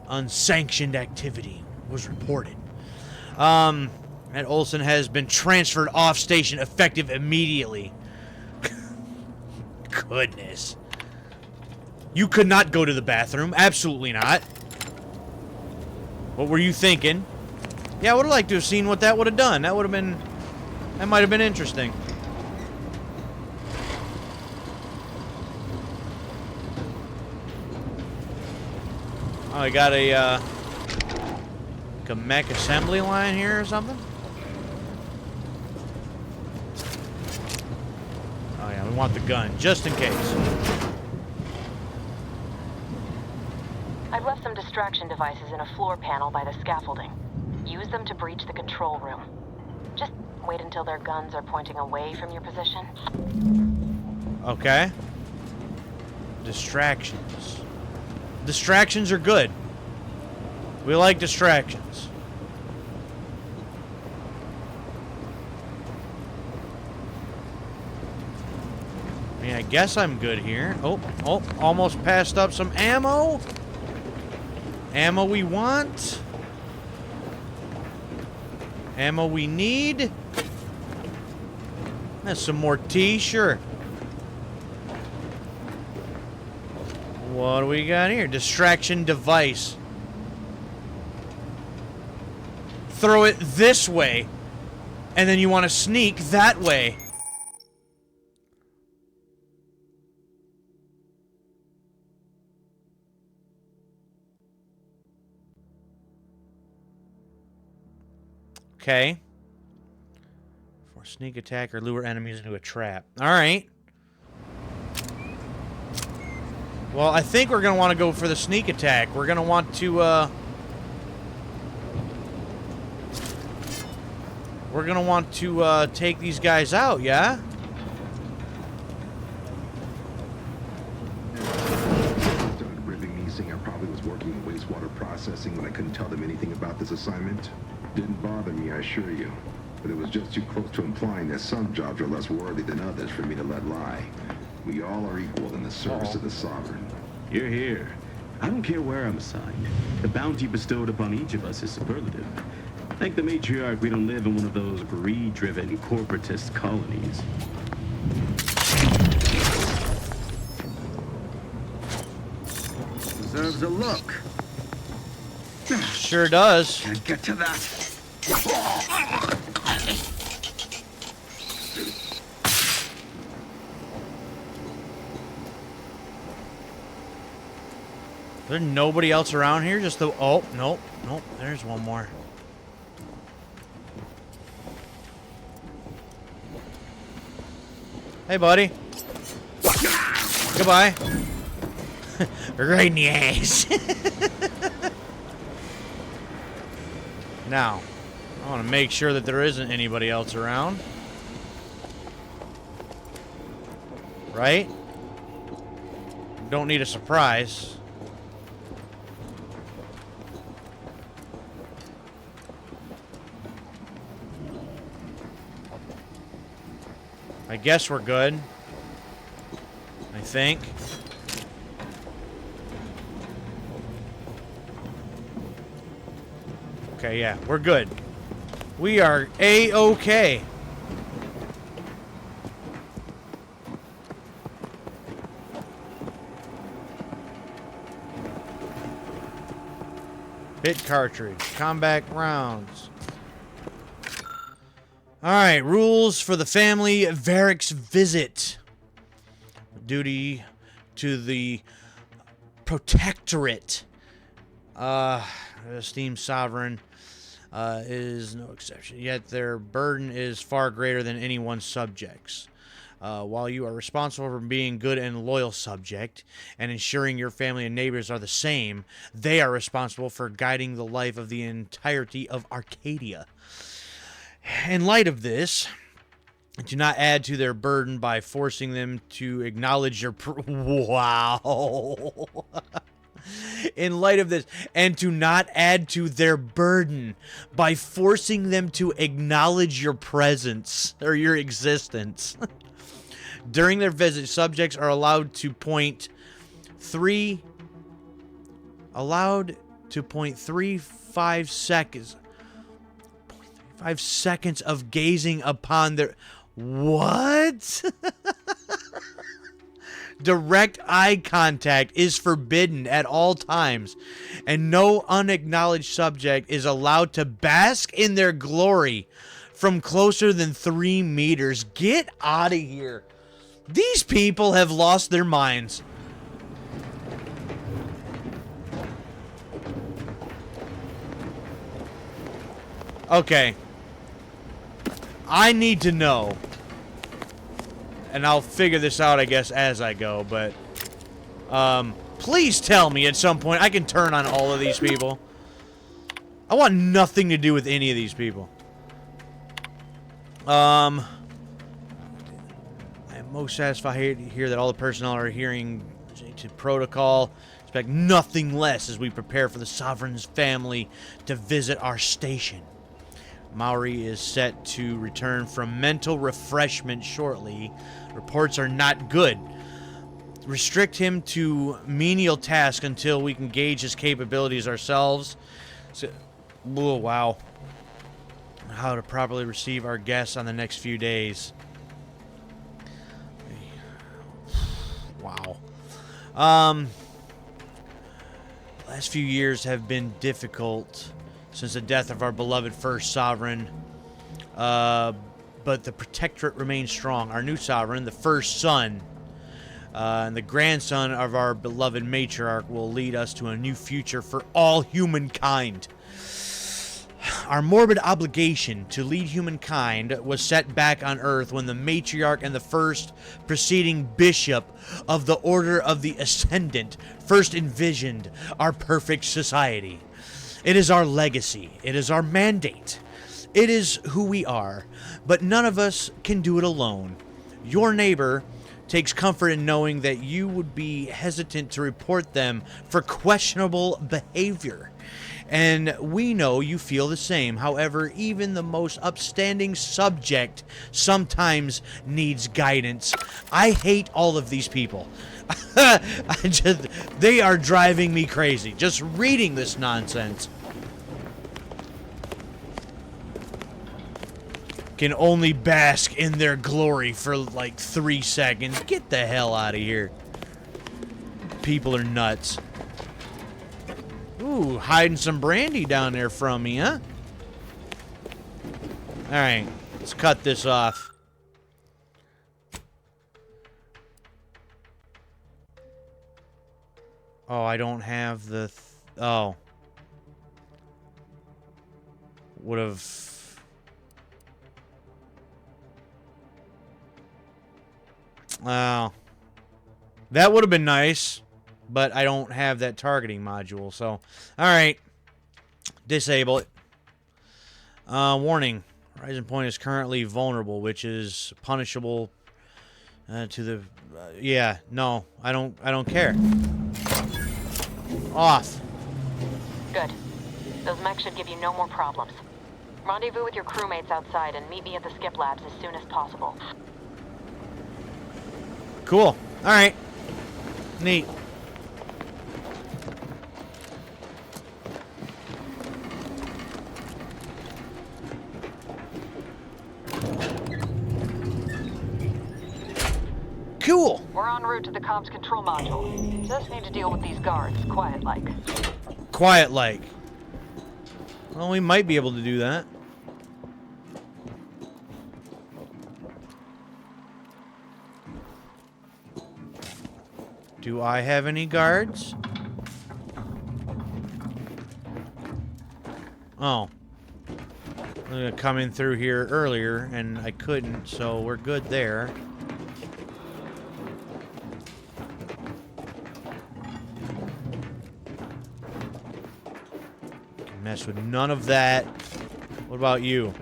Unsanctioned activity was reported. And Olson has been transferred off station effective immediately. Goodness. You could not go to the bathroom. Absolutely not. What were you thinking? Yeah, I would have liked to have seen what that would have done. That would have been... That might have been interesting. Oh, I got a, like a mech assembly line here or something? Oh, yeah, we want the gun, just in case. I've left some distraction devices in a floor panel by the scaffolding. Use them to breach the control room. Just wait until their guns are pointing away from your position. Okay. Distractions. Distractions are good. We like distractions. I mean, I guess I'm good here. Oh, almost passed up some ammo. Ammo we want. Ammo we need. That's some more tea, sure. What do we got here? Distraction device. Throw it this way. And then you want to sneak that way. Okay. For sneak attack or lure enemies into a trap. Alright. Well, I think we're going to want to go for the sneak attack. We're going to want to, we're going to want to, take these guys out, yeah? Started ripping me saying I probably was working in wastewater processing when I couldn't tell them anything about this assignment. Didn't bother me, I assure you. But it was just too close to implying that some jobs are less worthy than others for me to let lie. We all are equal in the service of the Sovereign. You're here. I don't care where I'm assigned. The bounty bestowed upon each of us is superlative. Thank the matriarch we don't live in one of those greed-driven corporatist colonies. Deserves a look. Sure does. Can't get to that. Is there nobody else around here? Just the... Oh, nope. Nope. There's one more. Hey, buddy. Goodbye. Right in the ass. Now, I want to make sure that there isn't anybody else around. Right? Don't need a surprise. I guess we're good. I think. Okay, yeah, we're good. We are A-okay. Bit cartridge. Combat rounds. Alright, rules for the family Varric's visit. Duty to the Protectorate. Esteemed Sovereign is no exception. Yet their burden is far greater than anyone's subjects. While you are responsible for being good and loyal subject and ensuring your family and neighbors are the same, they are responsible for guiding the life of the entirety of Arcadia. In light of this, do not add to their burden by forcing them to acknowledge your... Wow. In light of this, and to not add to their burden by forcing them to acknowledge your presence or your existence. During their visit, subjects are allowed to point 3.35 seconds. 5 seconds of gazing upon their... What? Direct eye contact is forbidden at all times, and no unacknowledged subject is allowed to bask in their glory from closer than 3 meters. Get out of here. These people have lost their minds. Okay. I need to know. And I'll figure this out, I guess, as I go, but... Please tell me at some point I can turn on all of these people. I want nothing to do with any of these people. I am most satisfied to hear that all the personnel are adhering to protocol. Expect nothing less as we prepare for the Sovereign's family to visit our station. Maori is set to return from mental refreshment shortly. Reports are not good. Restrict him to menial tasks until we can gauge his capabilities ourselves. So, oh, wow. How to properly receive our guests on the next few days. Wow. Last few years have been difficult since the death of our beloved first sovereign. But the Protectorate remains strong. Our new sovereign, the first son, and the grandson of our beloved matriarch will lead us to a new future for all humankind. Our morbid obligation to lead humankind was set back on Earth when the matriarch and the first preceding bishop of the Order of the Ascendant first envisioned our perfect society. It is our legacy. It is our mandate. It is who we are, but none of us can do it alone. Your neighbor takes comfort in knowing that you would be hesitant to report them for questionable behavior. And we know you feel the same. However, even the most upstanding subject sometimes needs guidance. I hate all of these people. They are driving me crazy. Just reading this nonsense. Can only bask in their glory for like 3 seconds. Get the hell out of here. People are nuts. Ooh, hiding some brandy down there from me, huh? Alright, let's cut this off. Oh, I don't have the... oh. Would have... oh. That would have been nice. But I don't have that targeting module, so... alright. Disable it. Warning. Horizon Point is currently vulnerable, which is punishable to the... yeah, no. I don't care. Off. Good. Those mechs should give you no more problems. Rendezvous with your crewmates outside and meet me at the skip labs as soon as possible. Cool. Alright. Neat. Cool. We're en route to the comms control module. Just need to deal with these guards, quiet-like. Quiet-like. Well, we might be able to do that. Do I have any guards? Oh. I'm gonna come in through here earlier, and I couldn't, so we're good there. Mess with none of that. What about you?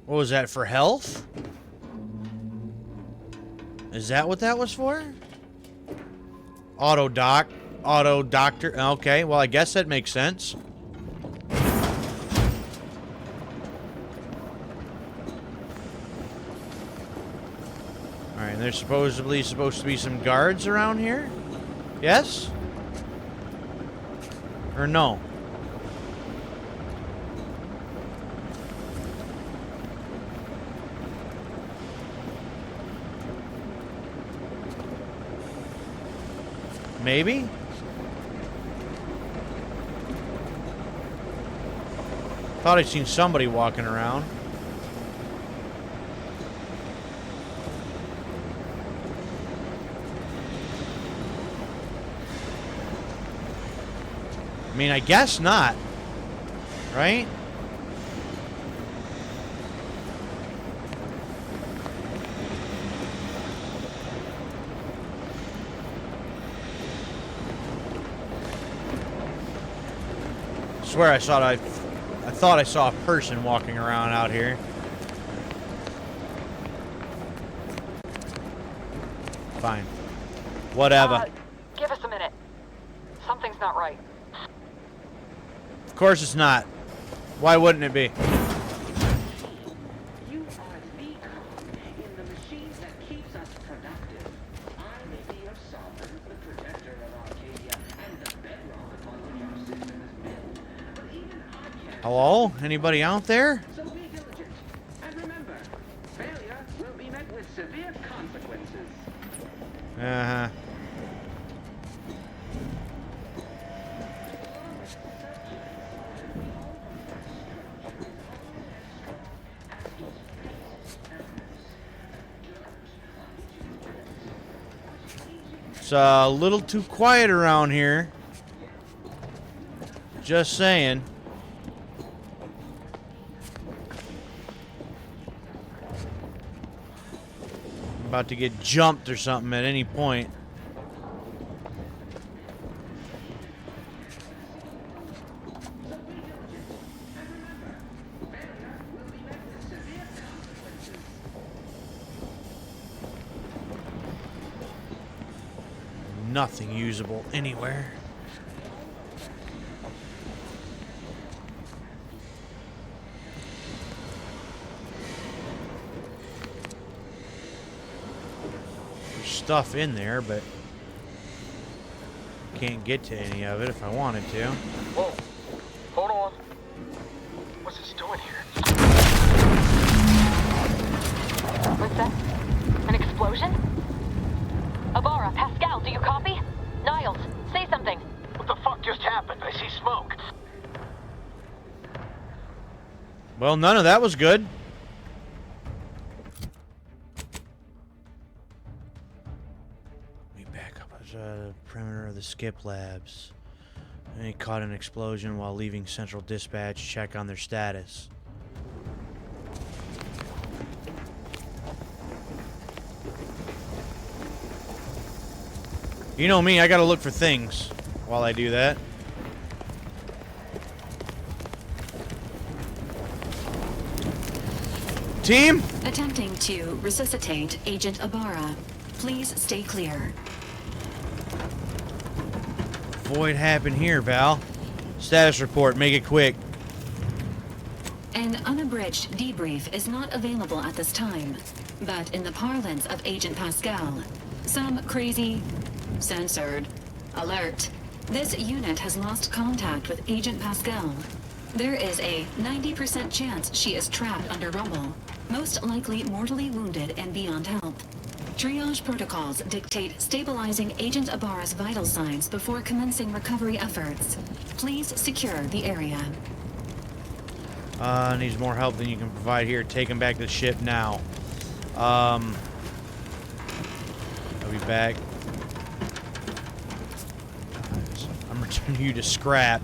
What was that, for health? Is that what that was for? Auto doctor. Okay, well, I guess that makes sense. Alright, and there's supposedly supposed to be some guards around here? Yes? Or no? Maybe? Thought I'd seen somebody walking around. I mean, I guess not. Right? swear I thought I saw a person walking around out here. Fine. Whatever. Give us a minute. Something's not right. Of course it's not. Why wouldn't it be? You are the cog in the machine that keeps us productive. I may be your sovereign, the protector of Arcadia, and the bedrock upon which our system is built. But even I can't. Hello? Anybody out there? So be diligent. And remember, failure will be met with severe consequences. Uh-huh. It's a little too quiet around here. Just saying. I'm about to get jumped or something at any point. Nothing usable anywhere. There's stuff in there, but can't get to any of it if I wanted to. Whoa. Hold on. What's this doing here? What's that? An explosion? Abara, Pascal, do you copy? Niles, say something. What the fuck just happened? I see smoke. Well, none of that was good. We back up as a perimeter of the skip labs. They caught an explosion while leaving Central Dispatch. Check on their status. You know me, I gotta look for things while I do that. Team? Attempting to resuscitate Agent Abara. Please stay clear. Void happened here, Val. Status report, make it quick. An unabridged debrief is not available at this time, but in the parlance of Agent Pascal, some crazy, censored, alert. This unit has lost contact with Agent Pascal. There is a 90% chance she is trapped under rubble, most likely mortally wounded and beyond help. Triage protocols dictate stabilizing Agent Abara's vital signs before commencing recovery efforts. Please secure the area. Needs more help than you can provide here. Take him back to the ship now. I'll be back. I'm returning you to scrap.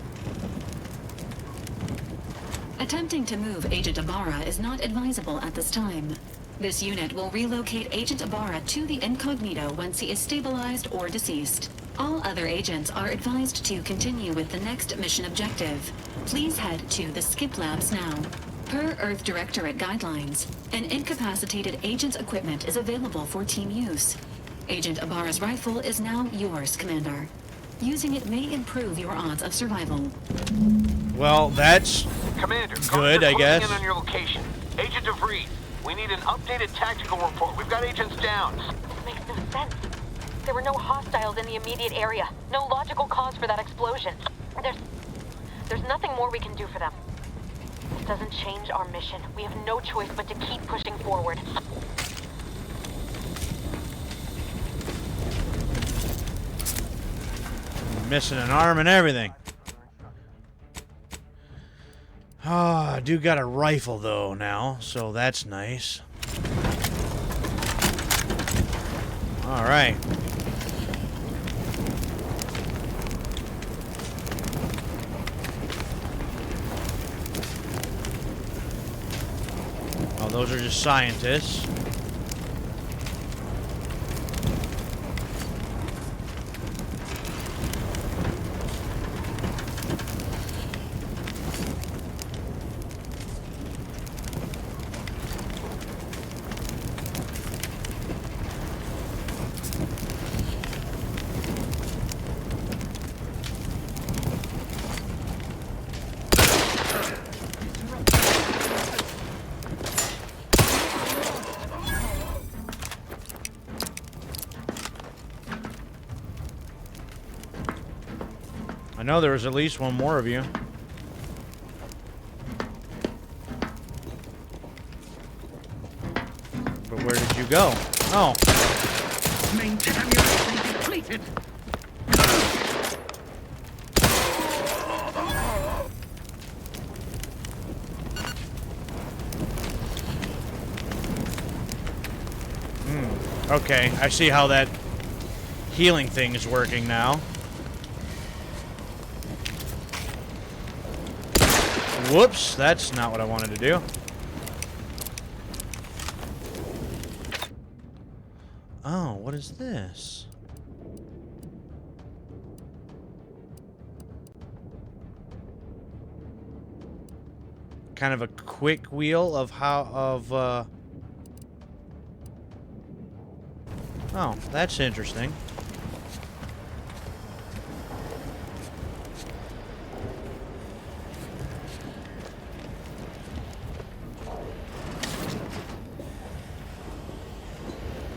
Attempting to move Agent Abara is not advisable at this time. This unit will relocate Agent Abara to the incognito once he is stabilized or deceased. All other agents are advised to continue with the next mission objective. Please head to the skip labs now. Per Earth Directorate guidelines, an incapacitated agent's equipment is available for team use. Agent Abara's rifle is now yours, Commander. Using it may improve your odds of survival. Well, that's Commander, good, I guess. In on your location. Agent DeVries, we need an updated tactical report. We've got agents down. This makes no sense. There were no hostiles in the immediate area. No logical cause for that explosion. There's nothing more we can do for them. This doesn't change our mission. We have no choice but to keep pushing forward. Missing an arm and everything. Oh, I do got a rifle though now, so that's nice. All right. Oh, those are just scientists. I know there was at least one more of you. But where did you go? Oh. Main ammunition depleted. Okay, I see how that healing thing is working now. Whoops, that's not what I wanted to do. Oh, what is this? Kind of a quick wheel of how Oh, that's interesting.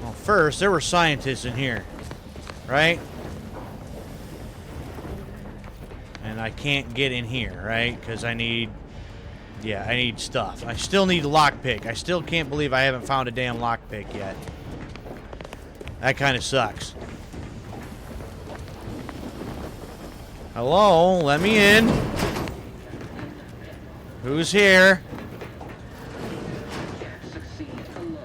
Well, first, there were scientists in here, right? And I can't get in here, right? Because I need... Yeah, I need stuff. I still need a lockpick. I still can't believe I haven't found a damn lockpick yet. That kind of sucks. Hello, let me in. Who's here? Succeed alone.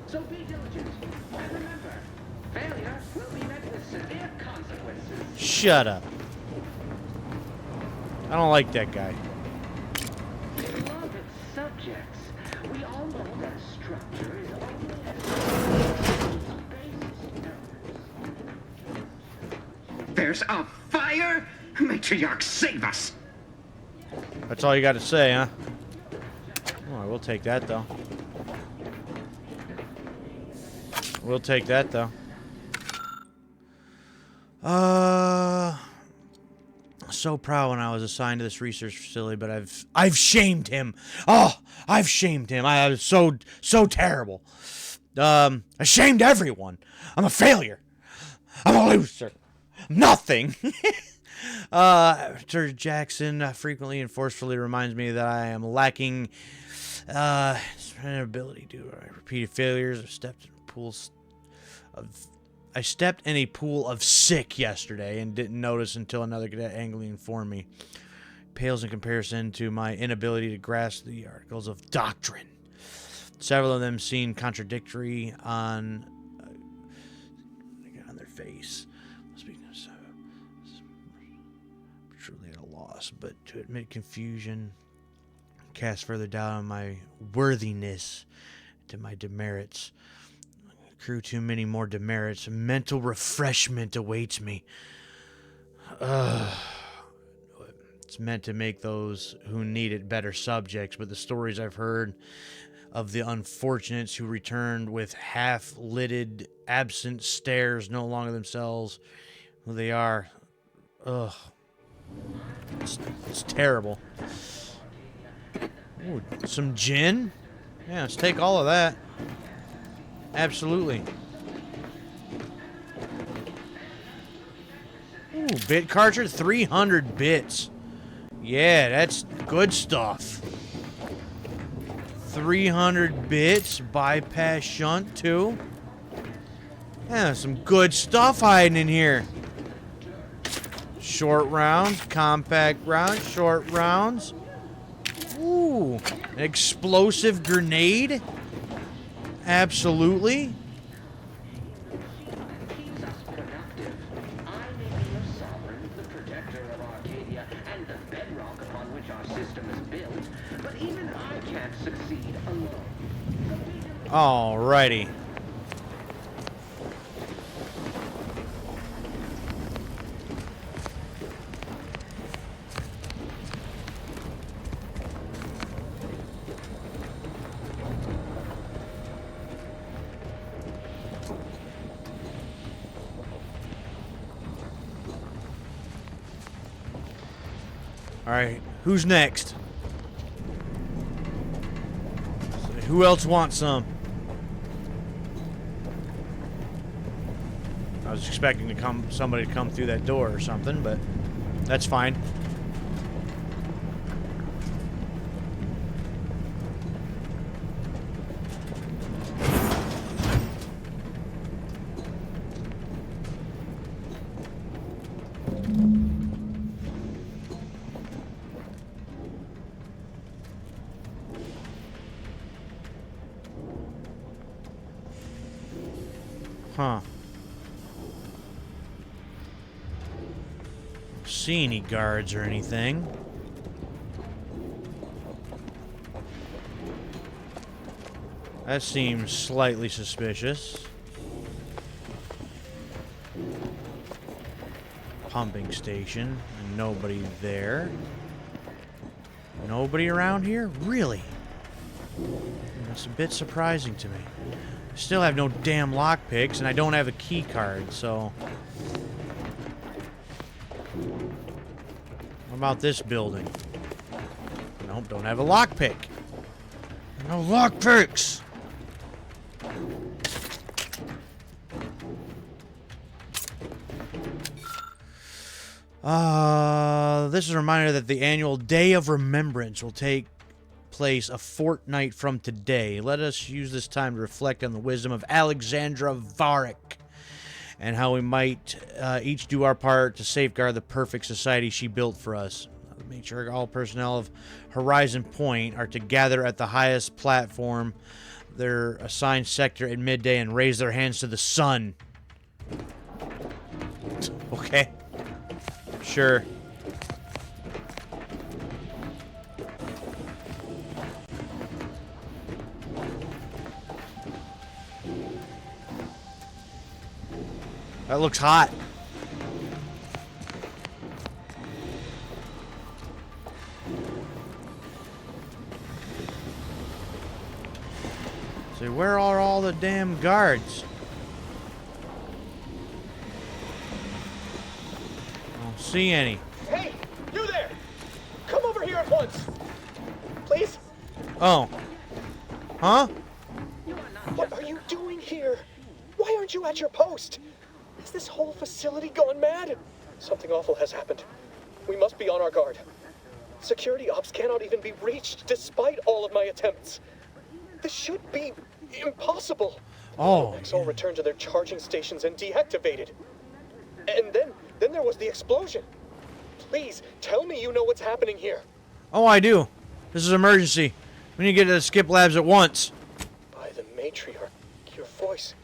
So be diligent. And remember, failure will be met with severe consequences. Shut up. I don't like that guy. Beloved subjects, we all know that structure is only There's a fire? Matriarch, save us! That's all you got to say, huh? Oh, I will take that, though. We'll take that, though. So proud when I was assigned to this research facility, but I've shamed him. Oh, I've shamed him. I was so terrible. I shamed everyone. I'm a failure. I'm a loser. Nothing. Sir Jackson frequently and forcefully reminds me that I am lacking ability to repeated failures. I stepped in a pool of sick yesterday and didn't notice until another cadet angrily informed me. Pales in comparison to my inability to grasp the articles of doctrine. Several of them seem contradictory on their face. Truly at a loss, but to admit confusion, cast further doubt on my worthiness, to my demerits. Accrue too many more demerits. Mental refreshment awaits me. It's meant to make those who need it better subjects, but the stories I've heard of the unfortunates who returned with half-lidded, absent stares, no longer themselves who they are. Ugh. It's terrible. Ooh, some gin? Yeah, let's take all of that. Absolutely. Ooh, bit cartridge, 300 bits. Yeah, that's good stuff. 300 bits, bypass shunt too. Yeah, some good stuff hiding in here. Short rounds, compact rounds, short rounds. Ooh, an explosive grenade. Absolutely. Keeps us productive. I may be your sovereign, the protector of Arcadia, and the bedrock upon which our system is built, but even I can't succeed alone. Alrighty. Alright, who's next? Who else wants some? I was expecting somebody to come through that door or something, but That's fine. Huh. Don't see any guards or anything. That seems slightly suspicious. Pumping station. And nobody there. Nobody around here? Really? That's a bit surprising to me. Still have no damn lockpicks, and I don't have a key card, so... What about this building? Nope, don't have a lockpick. No lockpicks! This is a reminder that the annual Day of Remembrance will take place a fortnight from today. Let us use this time to reflect on the wisdom of Alexandra Varric and how we might each do our part to safeguard the perfect society she built for us. Make sure all personnel of Horizon Point are to gather at the highest platform, their assigned sector at midday, and raise their hands to the sun. Okay. Sure. That looks hot. So where are all the damn guards? I don't see any. Hey, you there! Come over here at once! Please? Oh. Huh? What are you doing here? Why aren't you at your post? Has this whole facility gone mad? Something awful has happened. We must be on our guard. Security ops cannot even be reached despite all of my attempts. This should be impossible. Oh. All returned to their charging stations and deactivated. And then there was the explosion. Please, tell me you know what's happening here. Oh, I do. This is an emergency. We need to get to the skip labs at once. By the matriarch, your voice.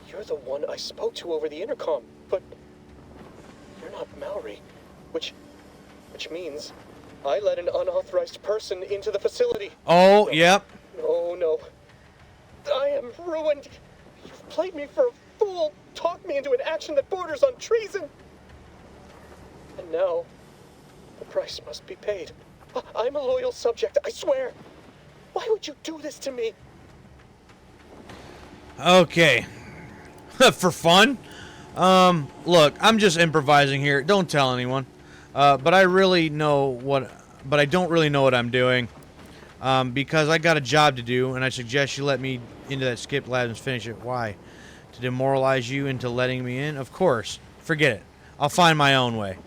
You're the one I spoke to over the intercom, but you're not Mallory, which means I let an unauthorized person into the facility. Oh, yep. No. I am ruined. You've played me for a fool, talked me into an action that borders on treason. And now, the price must be paid. I'm a loyal subject, I swear. Why would you do this to me? Okay. For fun? Look, I'm just improvising here. Don't tell anyone. But I don't really know what I'm doing. Because I got a job to do, and I suggest you let me into that skip lab and finish it. Why? To demoralize you into letting me in? Of course. Forget it. I'll find my own way.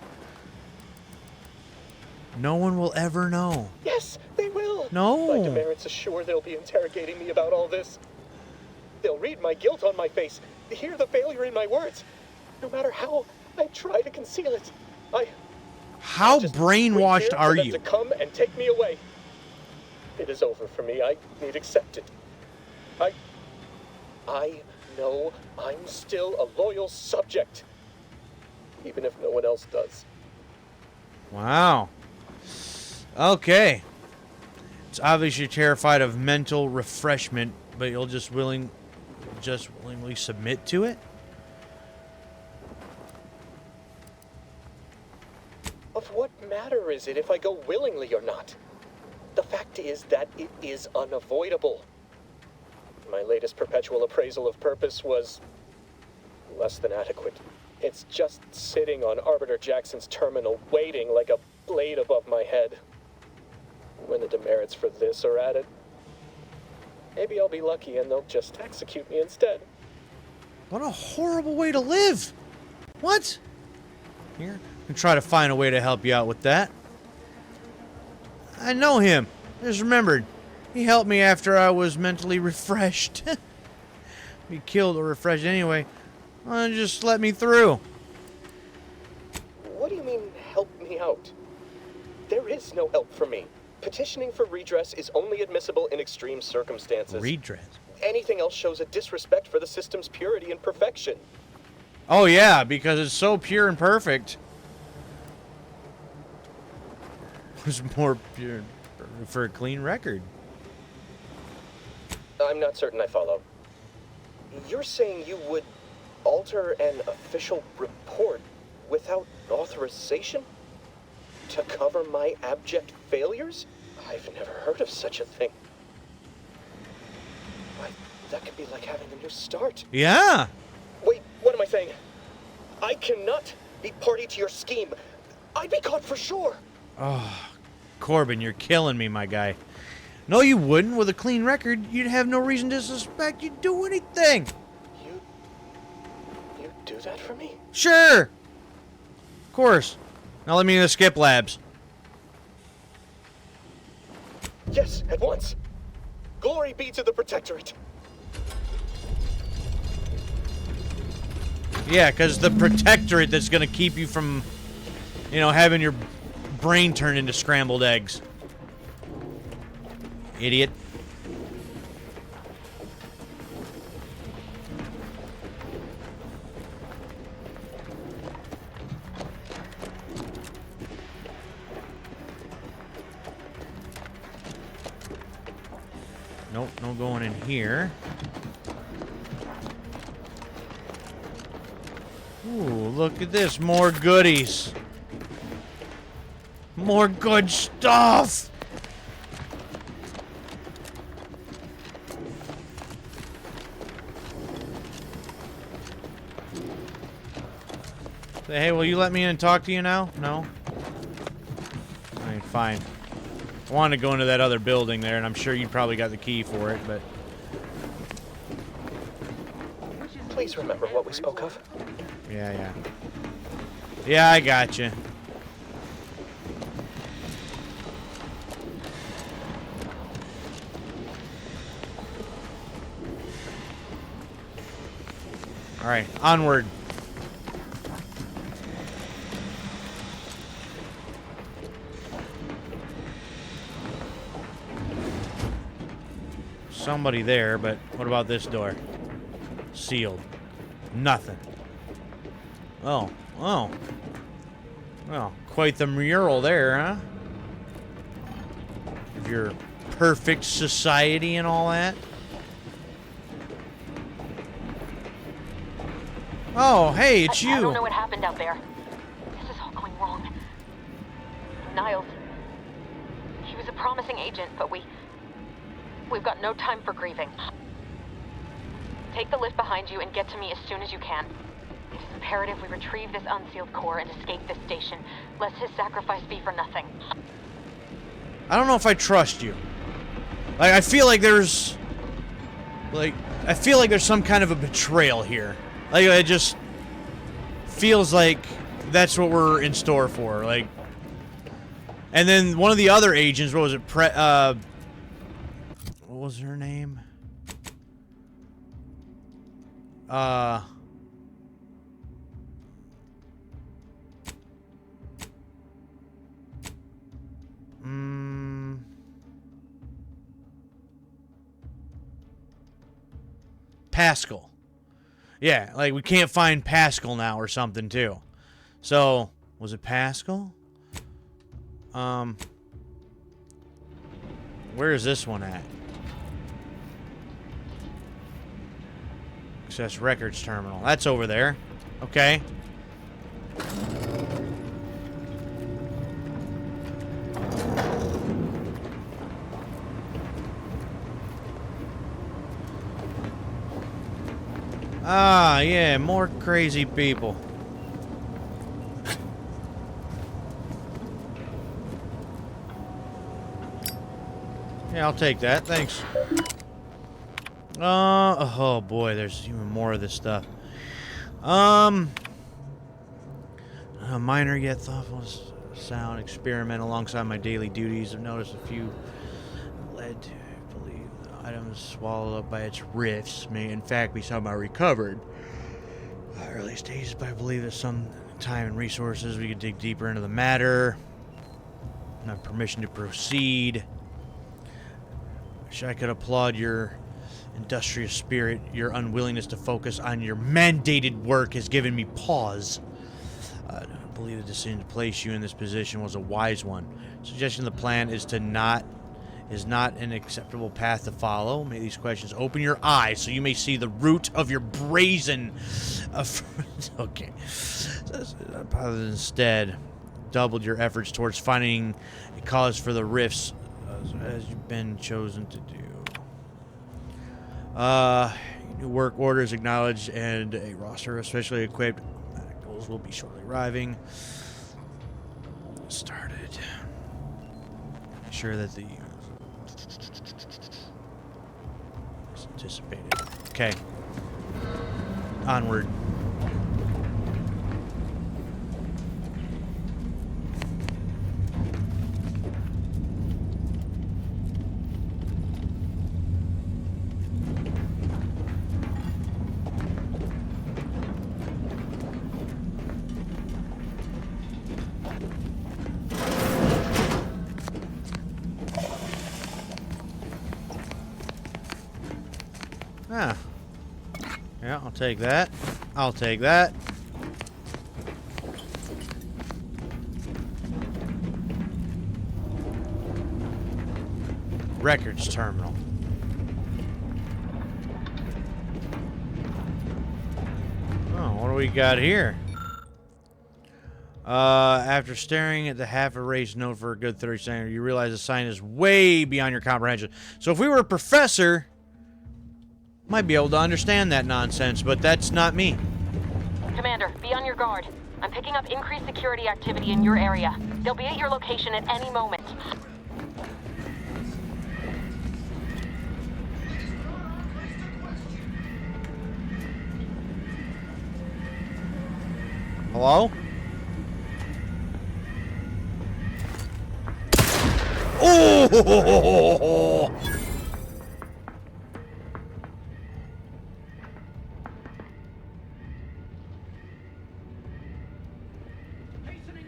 No one will ever know. Yes, they will. No. My demerits assure they'll be interrogating me about all this. They'll read my guilt on my face, hear the failure in my words. No matter how I try to conceal it, How brainwashed are you? To come and take me away. It is over for me. I need accept it. I know I'm still a loyal subject, even if no one else does. Wow. Okay. It's obvious you're terrified of mental refreshment, but you'll just willingly submit to it? Of what matter is it if I go willingly or not? The fact is that it is unavoidable. My latest perpetual appraisal of purpose was less than adequate. It's just sitting on Arbiter Jackson's terminal, waiting like a blade above my head. When the demerits for this are added, maybe I'll be lucky and they'll just execute me instead. What a horrible way to live! What? Here, and try to find a way to help you out with that. I know him. Just remembered. He helped me after I was mentally refreshed. Be killed or refreshed anyway. Just let me through. What do you mean, help me out? There is no help for me. Petitioning for redress is only admissible in extreme circumstances. Redress? Anything else shows a disrespect for the system's purity and perfection. Oh yeah, because it's so pure and perfect. It was more pure for a clean record. I'm not certain I follow. You're saying you would alter an official report without authorization? To cover my abject failures? I've never heard of such a thing. Why, that could be like having a new start. Yeah. Wait, what am I saying? I cannot be party to your scheme. I'd be caught for sure. Oh, Corbin, you're killing me, my guy. No, you wouldn't. With a clean record, you'd have no reason to suspect you'd do anything. You do that for me? Sure. Of course. Now let me in the skip labs. Yes, at once. Glory be to the Protectorate. Yeah, because the Protectorate that's going to keep you from, you know, having your brain turned into scrambled eggs. Idiot. Nope, no going in here. Ooh, look at this. More goodies. More good stuff. Say, hey, will you let me in and talk to you now? No? Alright, fine. I wanted to go into that other building there, and I'm sure you probably got the key for it, but... Please remember what we spoke of. Yeah. Yeah, I got you. All right, onward. Somebody there, but what about this door? Sealed. Nothing. Oh. Well, quite the mural there, huh? Of your perfect society and all that. Oh, hey, it's you. I don't know what happened out there. This is all going wrong. Niles. He was a promising agent, but we've got no time for grieving. Take the lift behind you and get to me as soon as you can. It is imperative we retrieve this unsealed core and escape this station, lest his sacrifice be for nothing. I don't know if I trust you. Like, I feel like there's some kind of a betrayal here. Like, it just feels like that's what we're in store for. Like, and then one of the other agents, what was it? What was her name? Pascal. Yeah, like we can't find Pascal now or something too. So, was it Pascal? Where is this one at? Access Records Terminal. That's over there. Okay. Ah, yeah, more crazy people. Yeah, I'll take that. Thanks. Oh boy, there's even more of this stuff. A minor yet thoughtful sound experiment alongside my daily duties. I've noticed a few led to believe the items swallowed up by its rifts may in fact be somehow recovered. Early stages, but I believe that some time and resources we could dig deeper into the matter. I have permission to proceed. Wish I could applaud your industrious spirit. Your unwillingness to focus on your mandated work has given me pause. I believe the decision to place you in this position was a wise one. Suggestion the plan is not an acceptable path to follow. May these questions open your eyes so you may see the root of your brazen... okay. Instead, doubled your efforts towards finding a cause for the rifts as you've been chosen to do. New work orders acknowledged and a roster of specially equipped medicals will be shortly arriving. Started. Make sure that the as anticipated. Okay. Onward. Ah. Yeah, I'll take that. I'll take that. Records terminal. Oh, what do we got here? After staring at the half-erased note for a good 30 seconds, you realize the sign is way beyond your comprehension. So if we were a professor, might be able to understand that nonsense, but that's not me. Commander, be on your guard. I'm picking up increased security activity in your area. They'll be at your location at any moment. Hello? Oh!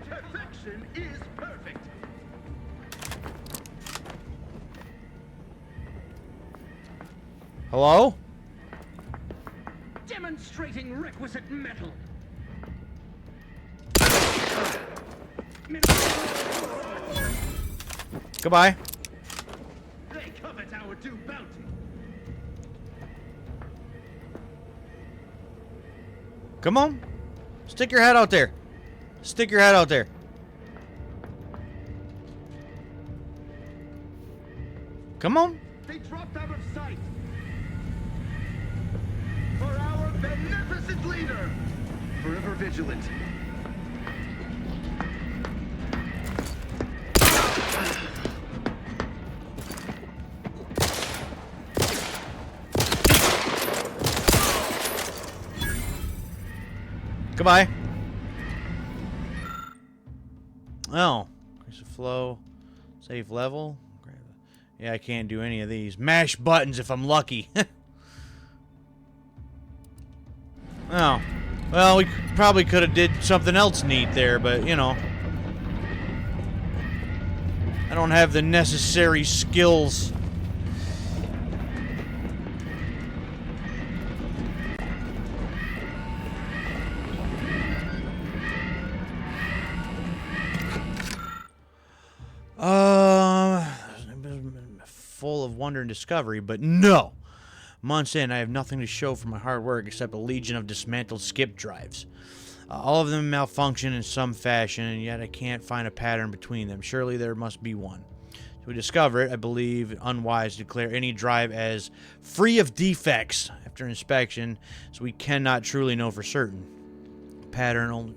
Perfection is perfect. Hello? Demonstrating requisite metal. Goodbye. They covet our due bounty. Come on. Stick your head out there. Stick your head out there. Come on. They dropped out of sight. For our beneficent leader. Forever vigilant. Goodbye. Oh. Increase the flow. Save level. Yeah, I can't do any of these. Mash buttons if I'm lucky. Oh. Well, we probably could have did something else neat there, but, you know. I don't have the necessary skills. Full of wonder and discovery, but no. Months in, I have nothing to show for my hard work except a legion of dismantled skip drives. All of them malfunction in some fashion, and yet I can't find a pattern between them. Surely there must be one. To discover it, I believe it unwise to declare any drive as free of defects after inspection, so we cannot truly know for certain. Pattern only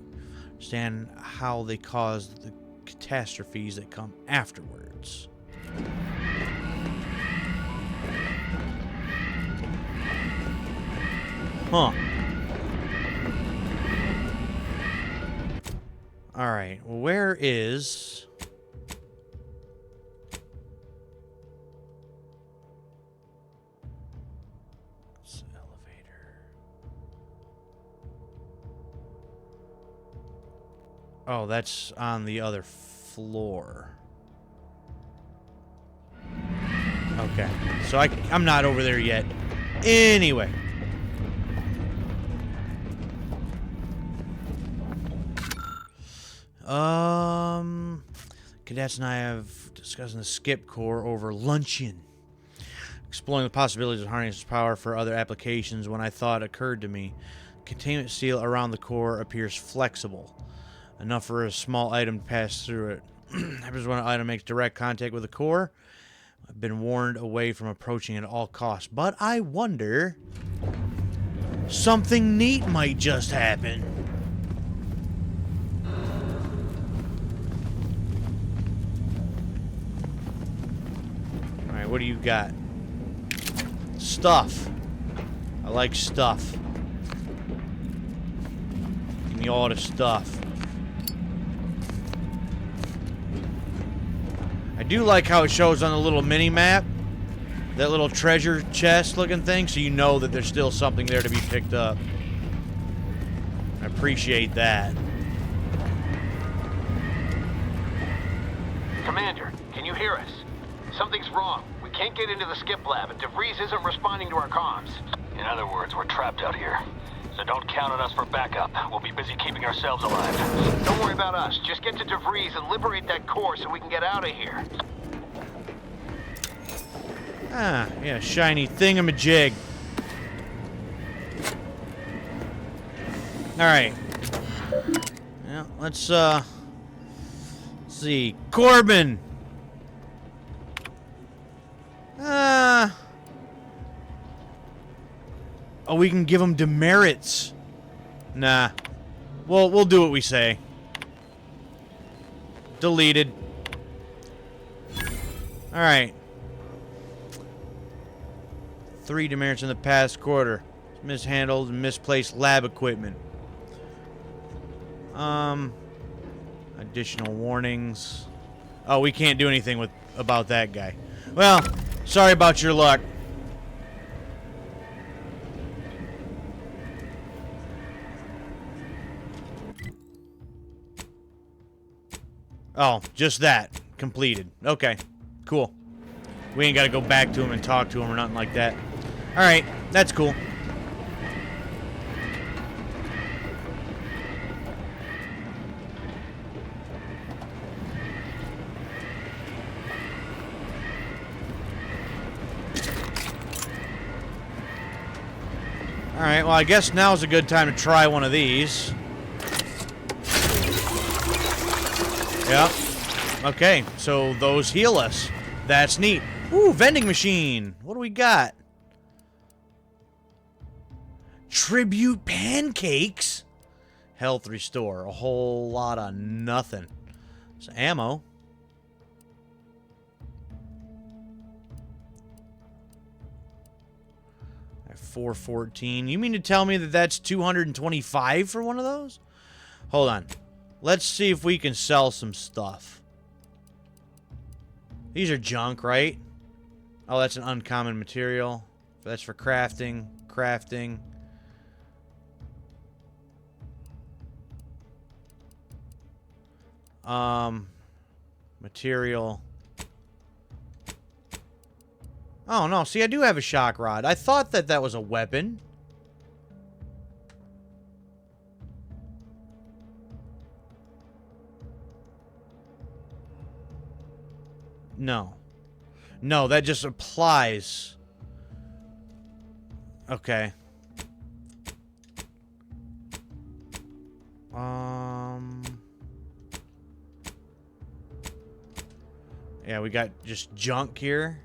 understand how they cause the catastrophes that come afterwards. Huh. Alright, well, where is... It's the elevator. Oh, that's on the other floor. Okay, so I'm not over there yet. Anyway. Cadets and I have discussed the skip core over luncheon, exploring the possibilities of harnessing its power for other applications when I thought occurred to me. Containment seal around the core appears flexible, enough for a small item to pass through it. Happens when an item makes direct contact with the core. I've been warned away from approaching it at all costs, but I wonder... something neat might just happen. Alright, what do you got? Stuff. I like stuff. Give me all the stuff. I do like how it shows on the little mini-map, that little treasure chest looking thing, so you know that there's still something there to be picked up. I appreciate that. Commander, can you hear us? Something's wrong. We can't get into the skip lab, and DeVries isn't responding to our comms. In other words, we're trapped out here. So don't count on us for backup. We'll be busy keeping ourselves alive. Don't worry about us. Just get to DeVries and liberate that core so we can get out of here. Ah, yeah, shiny thingamajig. Alright. Yeah, let's see. Corbin! Oh, we can give him demerits. Nah. Well, we'll do what we say. Deleted. Alright. 3 demerits in the past quarter. Mishandled and misplaced lab equipment. Additional warnings. Oh, we can't do anything about that guy. Well, sorry about your luck. Oh, just that. Completed. Okay. Cool. We ain't got to go back to him and talk to him or nothing like that. Alright. That's cool. Alright, well, I guess now's a good time to try one of these. Yep. Okay, so those heal us. That's neat. Ooh, vending machine. What do we got? Tribute pancakes? Health restore. A whole lot of nothing. Some ammo. At 414. You mean to tell me that that's 225 for one of those? Hold on. Let's see if we can sell some stuff. These are junk, right? Oh, that's an uncommon material. That's for crafting. Crafting. Material. Oh, no. See, I do have a shock rod. I thought that that was a weapon. No. No, that just applies. Okay. Yeah, we got just junk here.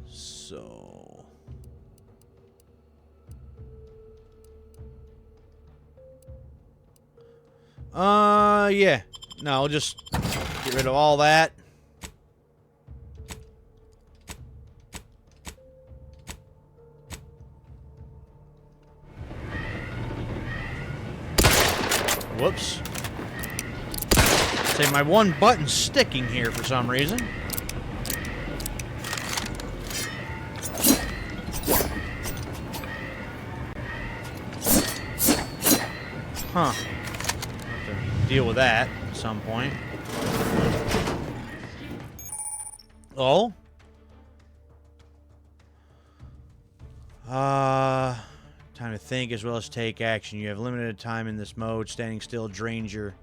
So... yeah. No, I'll just get rid of all that. Whoops. Say my one button's sticking here for some reason. Huh. Have to deal with that at some point. Oh? Time to think as well as take action. You have limited time in this mode. Standing still drains your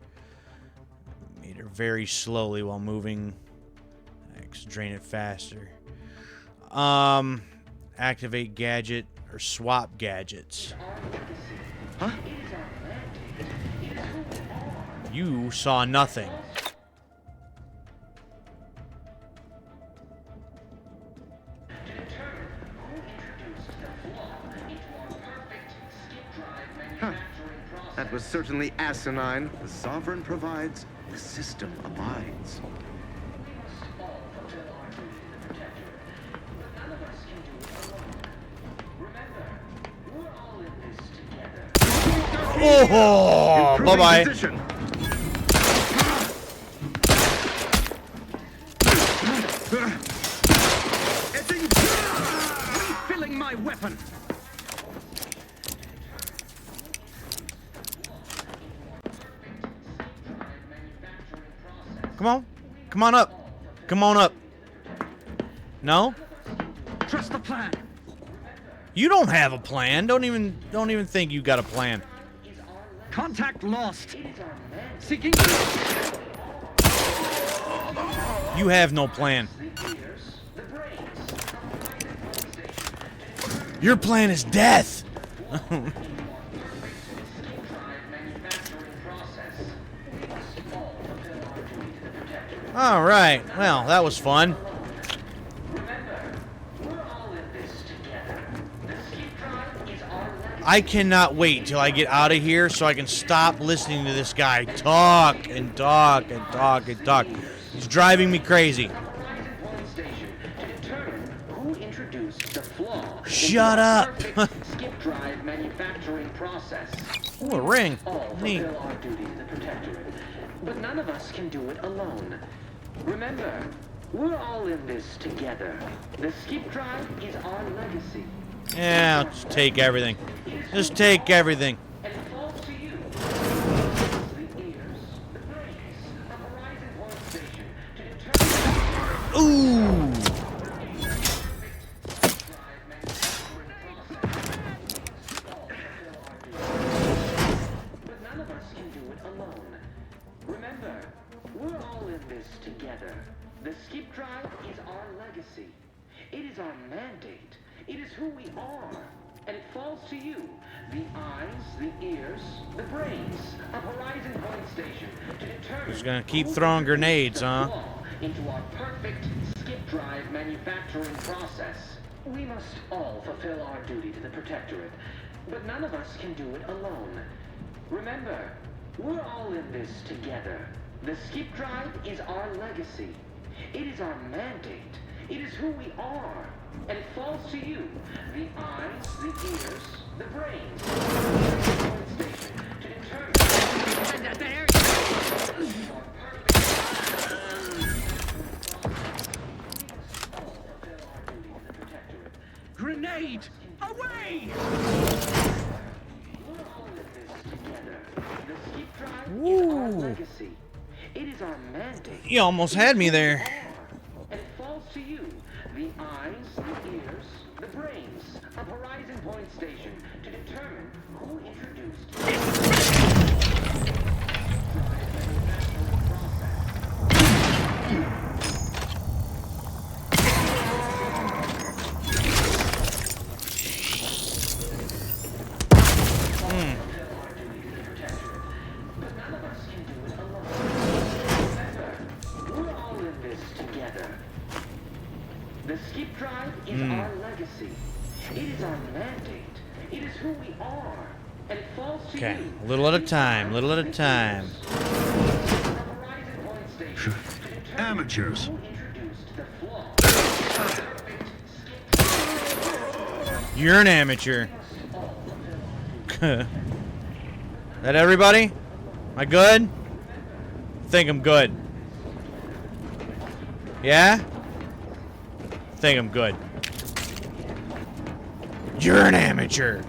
meter very slowly while moving. Drain it faster. Activate gadget or swap gadgets. Huh? You saw nothing. That was certainly asinine. The Sovereign provides, the system abides. Oh, bye-bye. Refilling my weapon. Come on. Come on up. Come on up. No? Trust the plan. You don't have a plan. Don't even think you got a plan. Contact lost. Seeking. You have no plan. Your plan is death. All right. Well, that was fun. I cannot wait till I get out of here so I can stop listening to this guy talk and talk and talk and talk. He's driving me crazy. Shut up. Skip drive manufacturing process. Ooh, a ring. Neat. Fulfill our duty to the Protectorate, but none of us can do it alone. Remember, we're all in this together. The skip drive is our legacy. Yeah, just take everything. Just take everything. Ooh. But none of us can do it alone. Remember, we're all in this together. The skip drive is our legacy. It is our mandate. It is who we are. And it falls to you, the eyes, the ears, the brains of Horizon Point Station to determine Just gonna keep throwing grenades, huh? into our perfect skip drive manufacturing process. We must all fulfill our duty to the Protectorate, but none of us can do it alone. Remember, we're all in this together. The skip drive is our legacy. It is our mandate. It is who we are. And it falls to you, the eyes, the ears, the brains, to determine. Grenade! Away! Ooh. It is our mandate. You almost had me there. And it falls to you, the eyes, the ears, the brains of Horizon Point Station to determine who introduced. The skip drive is our legacy. It is our mandate. It is who we are. And it falls to Okay, you. a little at a time, little at a time. Amateurs. You're an amateur. That everybody? Am I good? I think I'm good. Yeah? I think I'm good. You're an amateur.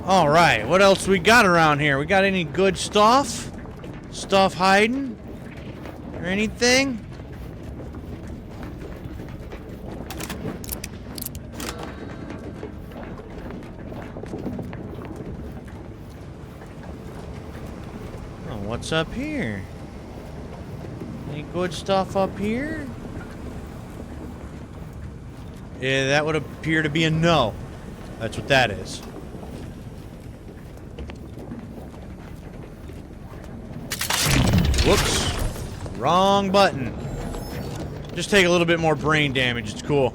All right, what else we got around here? We got any good stuff? Stuff hiding? Or anything? Oh, what's up here? Any good stuff up here? Yeah, that would appear to be a no. That's what that is. Whoops. Wrong button. Just take a little bit more brain damage. It's cool.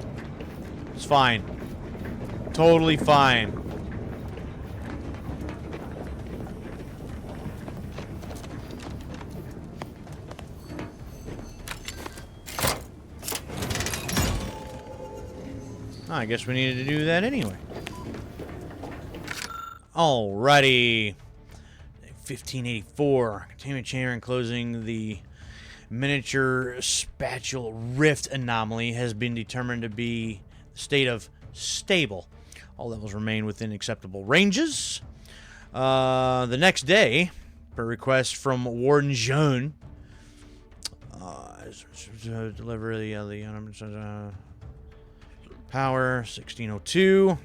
It's fine. Totally fine. I guess we needed to do that anyway. Alrighty. 1584. Containment chamber enclosing the miniature spatule rift anomaly has been determined to be the state of stable. All levels remain within acceptable ranges. The next day, per request from Warden Joan, deliver the power 1602.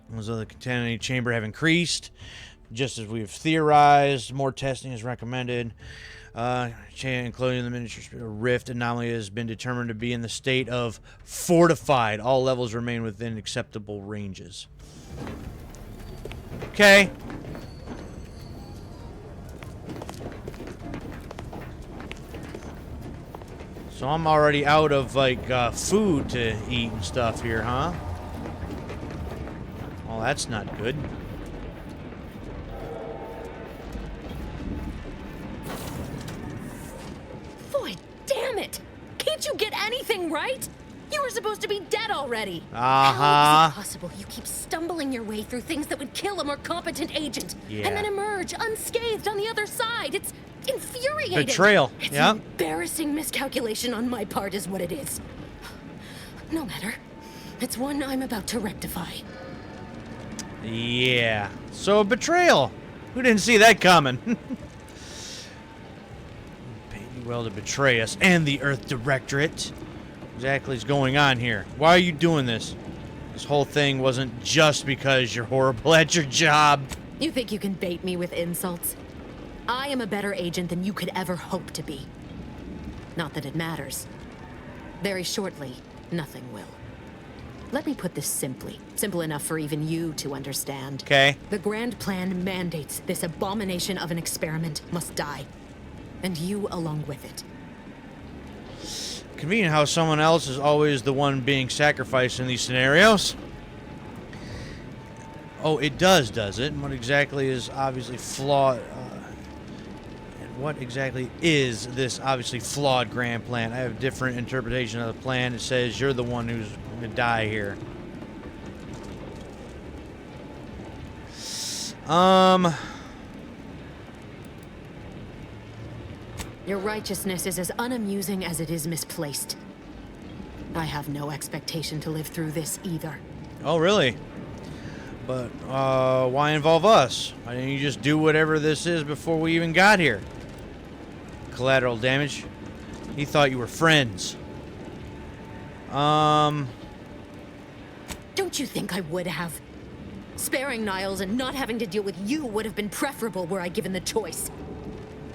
Those of the contaminated chamber have increased. Just as we've theorized, more testing is recommended. Including the miniature rift anomaly has been determined to be in the state of fortified. All levels remain within acceptable ranges. Okay. So I'm already out of, like, food to eat and stuff here, huh? Well, that's not good. Damn it! Can't you get anything right? You were supposed to be dead already. How is it possible you keep stumbling your way through things that would kill a more competent agent, Yeah. and then emerge unscathed on the other side? It's infuriating. Betrayal. It's Yeah. an embarrassing miscalculation on my part, is what it is. No matter. It's one I'm about to rectify. Yeah. So a betrayal. Who didn't see that coming? Well, to betray us and the Earth Directorate. What exactly is going on here? Why are you doing this? This whole thing wasn't just because you're horrible at your job. You think you can bait me with insults? I am a better agent than you could ever hope to be. Not that it matters. Very shortly, nothing will. Let me put this simply. Simple enough for even you to understand. Okay. The grand plan mandates this abomination of an experiment must die. And you along with it. Convenient how someone else is always the one being sacrificed in these scenarios. Oh, it does it? And what exactly is obviously flawed? And what exactly is this obviously flawed grand plan? I have a different interpretation of the plan. It says you're the one who's going to die here. Your righteousness is as unamusing as it is misplaced. I have no expectation to live through this either. Oh, really? But, why involve us? Why didn't you just do whatever this is before we even got here? Collateral damage? He thought you were friends. Don't you think I would have? Sparing Niles and not having to deal with you would have been preferable were I given the choice.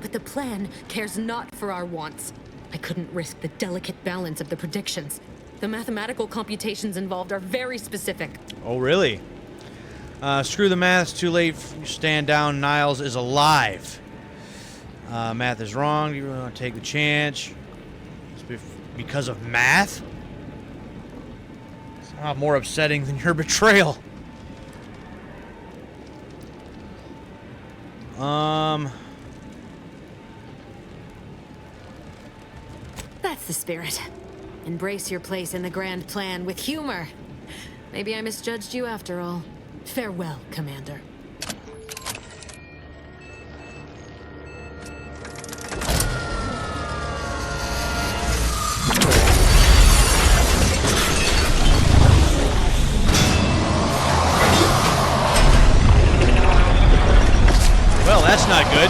But the plan cares not for our wants. I couldn't risk the delicate balance of the predictions. The mathematical computations involved are very specific. Oh, really? Screw the math. It's too late. You stand down. Niles is alive. Math is wrong. You want to take the chance. It's because of math? It's not more upsetting than your betrayal. That's the spirit. Embrace your place in the grand plan with humor. Maybe I misjudged you after all. Farewell, Commander. Well, that's not good.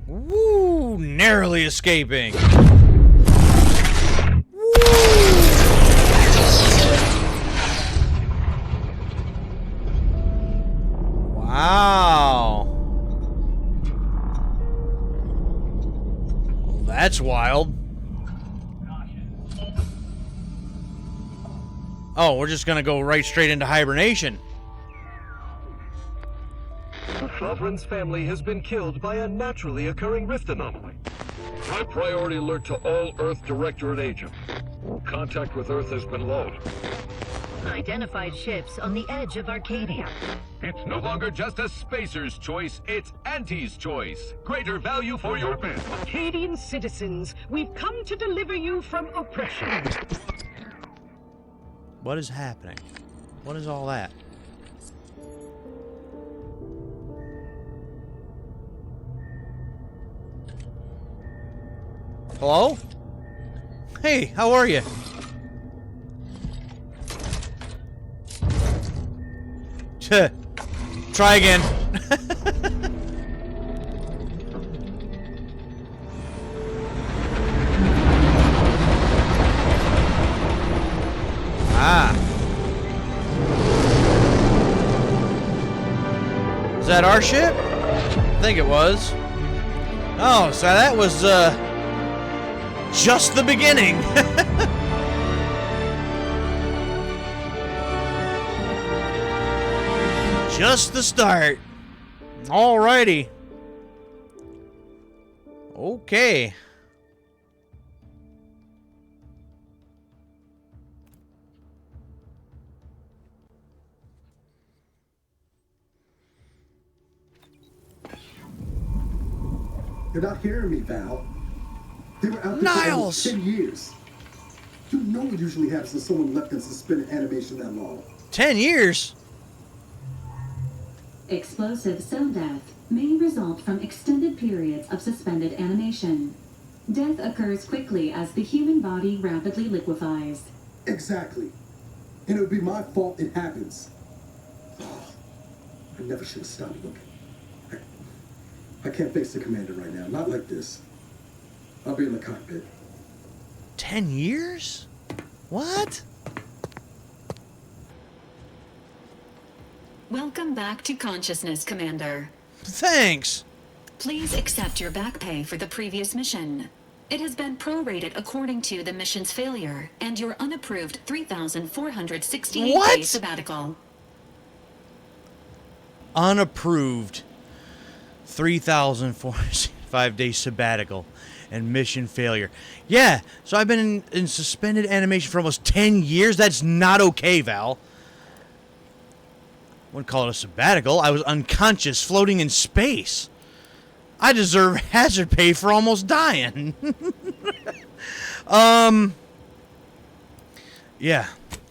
Woo! Narrowly escaping. Wow. Well, that's wild. Oh, we're just gonna go right straight into hibernation. The Sovereign's family has been killed by a naturally occurring rift anomaly. High priority alert to all Earth Directorate agents. Contact with Earth has been low. Identified ships on the edge of Arcadia. It's no longer just a spacer's choice, it's Auntie's choice. Greater value for your men. Arcadian citizens, we've come to deliver you from oppression. What is happening? What is all that? Hello? Hey, how are you? Try again. Ah. Is that our ship? I think it was. Oh, so that was, just the beginning. Just the start. Alrighty. Okay. You're not hearing me, Val. They were out there for Niles! almost 10 years. You know what usually happens when someone left in suspended animation that long. 10 years? Explosive cell death may result from extended periods of suspended animation. Death occurs quickly as the human body rapidly liquefies. Exactly. And it would be my fault it happens. Oh, I never should have stopped looking. I can't face the commander right now. Not like this. I'll be in the cockpit. 10 years? What? Welcome back to consciousness, Commander. Thanks. Please accept your back pay for the previous mission. It has been prorated according to the mission's failure and your unapproved 3,468-day sabbatical. Unapproved 3,045-day sabbatical and mission failure. Yeah, so I've been in suspended animation for almost 10 years. That's not okay, Val. I wouldn't call it a sabbatical. I was unconscious, floating in space. I deserve hazard pay for almost dying. Yeah.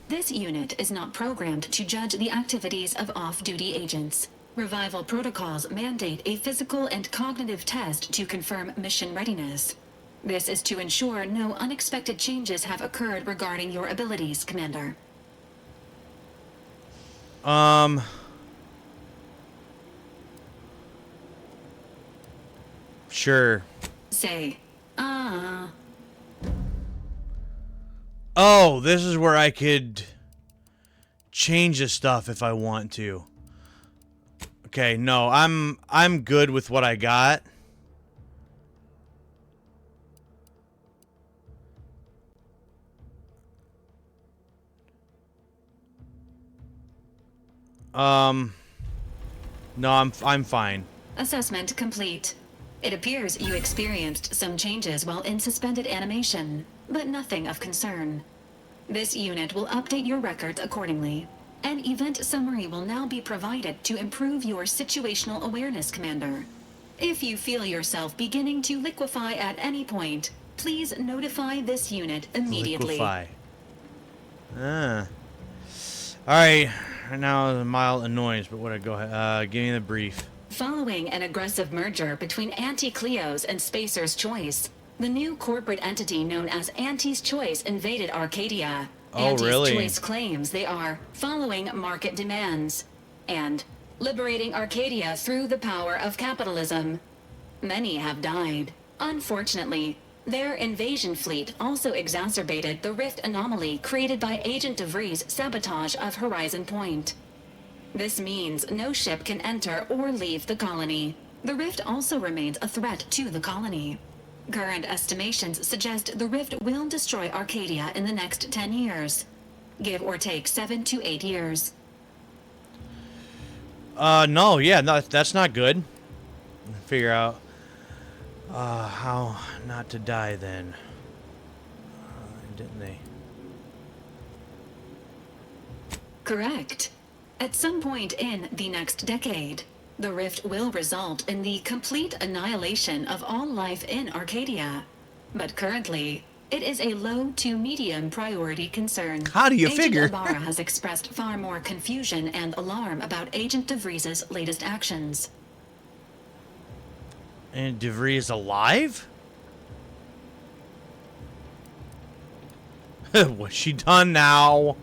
This unit is not programmed to judge the activities of off-duty agents. Revival protocols mandate a physical and cognitive test to confirm mission readiness. This is to ensure no unexpected changes have occurred regarding your abilities, Commander. Sure. Say, Oh, this is where I could change the stuff if I want to. Okay, no, I'm good with what I got. No, I'm fine. Assessment complete. It appears you experienced some changes while in suspended animation. but nothing of concern. This unit will update your records accordingly. An event summary will now be provided to improve your situational awareness, Commander. If you feel yourself beginning to liquefy at any point, please notify this unit immediately. Liquefy. Alright, right now a mild annoyance, but what I go ahead, give me the brief. Following an aggressive merger between Anti-Cleo's and Spacer's Choice, the new corporate entity known as Anti's Choice invaded Arcadia. Oh, Anti's really? Choice claims they are following market demands and liberating Arcadia through the power of capitalism. Many have died. Unfortunately, their invasion fleet also exacerbated the rift anomaly created by Agent DeVries' sabotage of Horizon Point. This means no ship can enter or leave the colony. The rift also remains a threat to the colony. Current estimations suggest the rift will destroy Arcadia in the next 10 years. Give or take 7 to 8 years. No, that's not good. Figure out how not to die then. Didn't they? Correct. At some point in the next decade, the rift will result in the complete annihilation of all life in Arcadia. But currently, it is a low to medium priority concern. How do you figure? Agent Ibarra has expressed far more confusion and alarm about Agent DeVries' latest actions. And DeVries alive? What's she done now?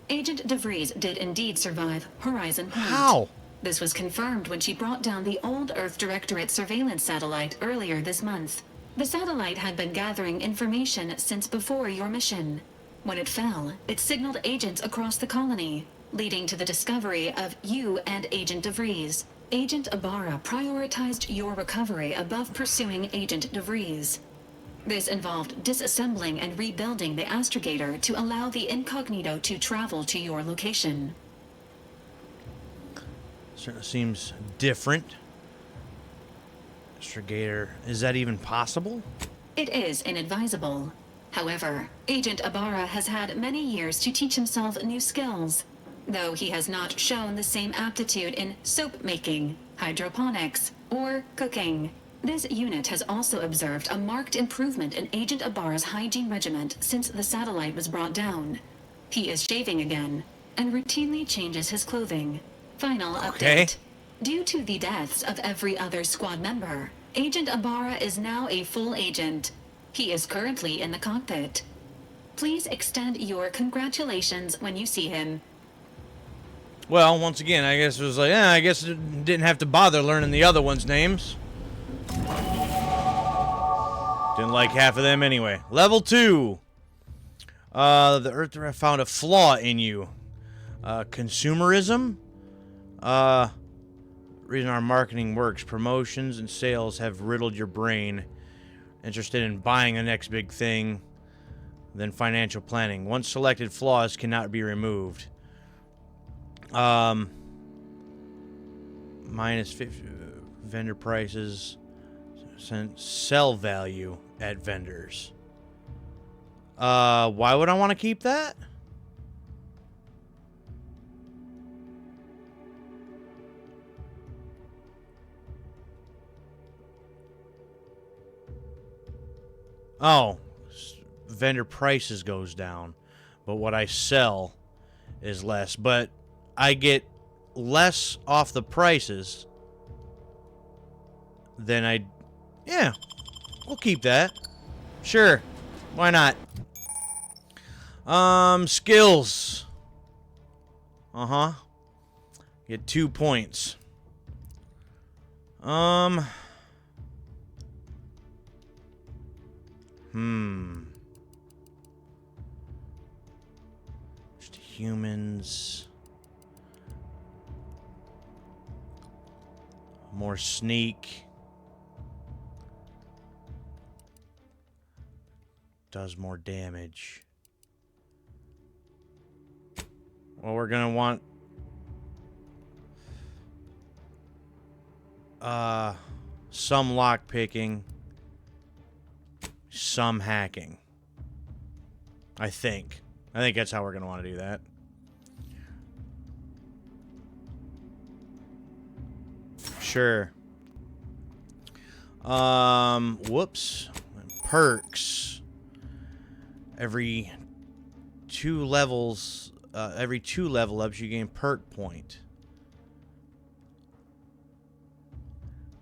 Agent DeVries did indeed survive Horizon Point. How? This was confirmed when she brought down the old Earth Directorate surveillance satellite earlier this month. The satellite had been gathering information since before your mission. When it fell, it signaled agents across the colony, leading to the discovery of you and Agent DeVries. Agent Ibarra prioritized your recovery above pursuing Agent DeVries. This involved disassembling and rebuilding the astrogator to allow the incognito to travel to your location. Certainly seems different. Astrogator, is that even possible? It is inadvisable. However, Agent Ibarra has had many years to teach himself new skills, though he has not shown the same aptitude in soap making, hydroponics, or cooking. This unit has also observed a marked improvement in Agent Ibarra's hygiene regiment since the satellite was brought down. He is shaving again, and routinely changes his clothing. Final update. Due to the deaths of every other squad member, Agent Ibarra is now a full agent. He is currently in the cockpit. Please extend your congratulations when you see him. Well, once again, I guess it was like, I guess it didn't have to bother learning the other ones' names. Didn't like half of them anyway. Level 2. The Earth Direct found a flaw in you. Consumerism? Reason our marketing works. Promotions and sales have riddled your brain. Interested in buying the next big thing. Then financial planning. Once selected flaws cannot be removed. Minus 50 vendor prices. Sell value at vendors. Why would I want to keep that? Oh, vendor prices goes down, but what I sell is less. But I get less off the prices than yeah, we'll keep that. Sure, why not? Skills. Get 2 points. Just humans. More sneak. Does more damage. Well, we're gonna want some lock picking. some hacking. I think that's how we're going to want to do that. Sure. Whoops. Perks. Every 2 levels, every 2 level ups, you gain perk point.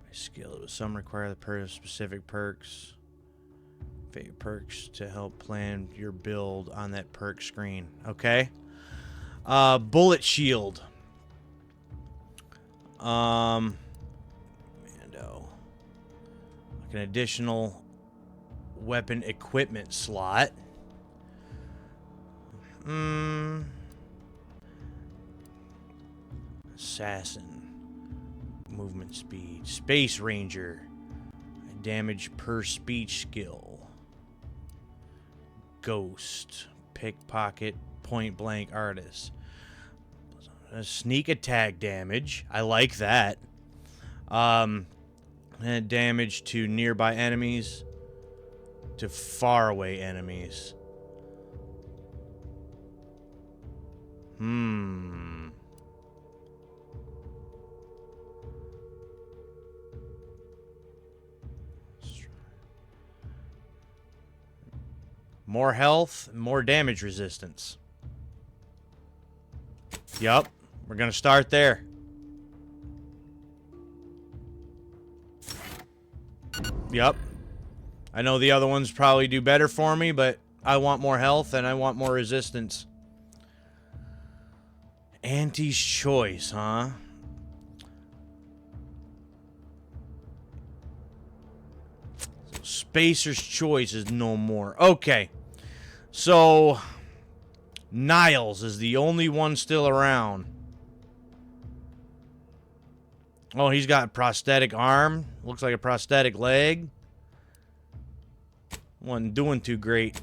By skill, some require the specific perks. Favorite perks to help plan your build on that perk screen. Okay. Bullet shield. Mando. Like an additional weapon equipment slot. Assassin. Movement speed. Space Ranger. Damage per speech skill. Ghost. Pickpocket. Point blank artist. Sneak attack damage. I like that. And damage to nearby enemies. To faraway enemies. More health, more damage resistance. Yup, we're gonna start there. Yup. I know the other ones probably do better for me, but I want more health and I want more resistance. Auntie's choice, huh? So Spacer's choice is no more. Okay. So Niles is the only one still around. Oh, he's got a prosthetic arm. Looks like a prosthetic leg. Wasn't doing too great.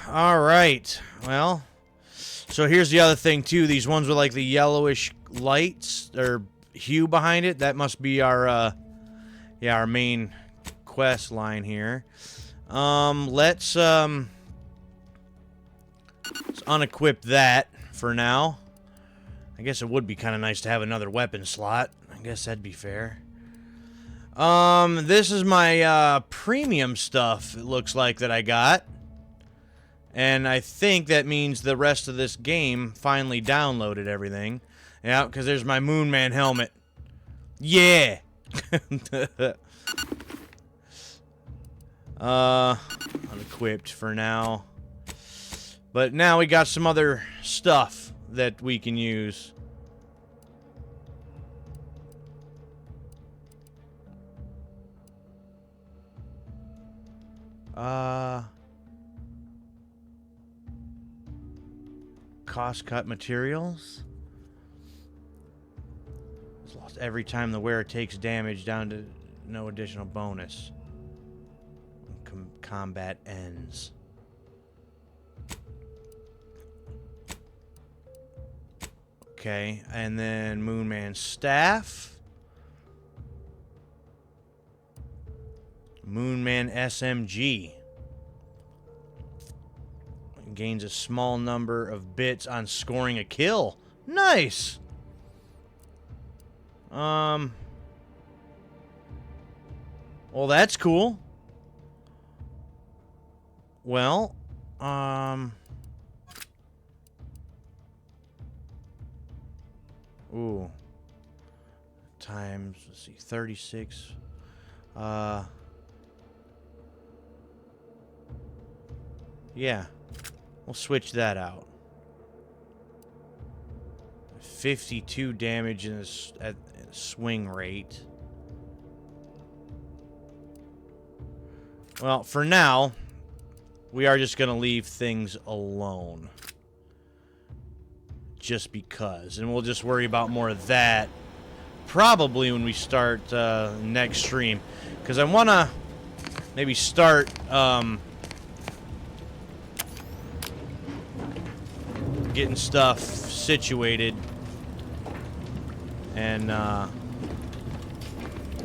All right. Well, so here's the other thing too. These ones with like the yellowish lights or hue behind it. That must be our our main quest line here. Let's unequip that for now. I guess it would be kind of nice to have another weapon slot. I guess that'd be fair. This is my premium stuff, it looks like, that I got. And I think that means the rest of this game finally downloaded everything. Yeah, because there's my Moon Man helmet. Yeah! Unequipped for now. But now we got some other stuff that we can use. Cost cut materials. It's lost every time the wearer takes damage, down to no additional bonus. Combat ends. Okay, and then Moon Man staff. Moon Man SMG. Gains a small number of bits on scoring a kill. Nice. Well, that's cool. Well, ooh. Times, let's see, 36. Yeah. We'll switch that out. 52 damage in at swing rate. Well, for now, we are just going to leave things alone. Just because. And we'll just worry about more of that probably when we start next stream. Because I want to maybe start... getting stuff situated and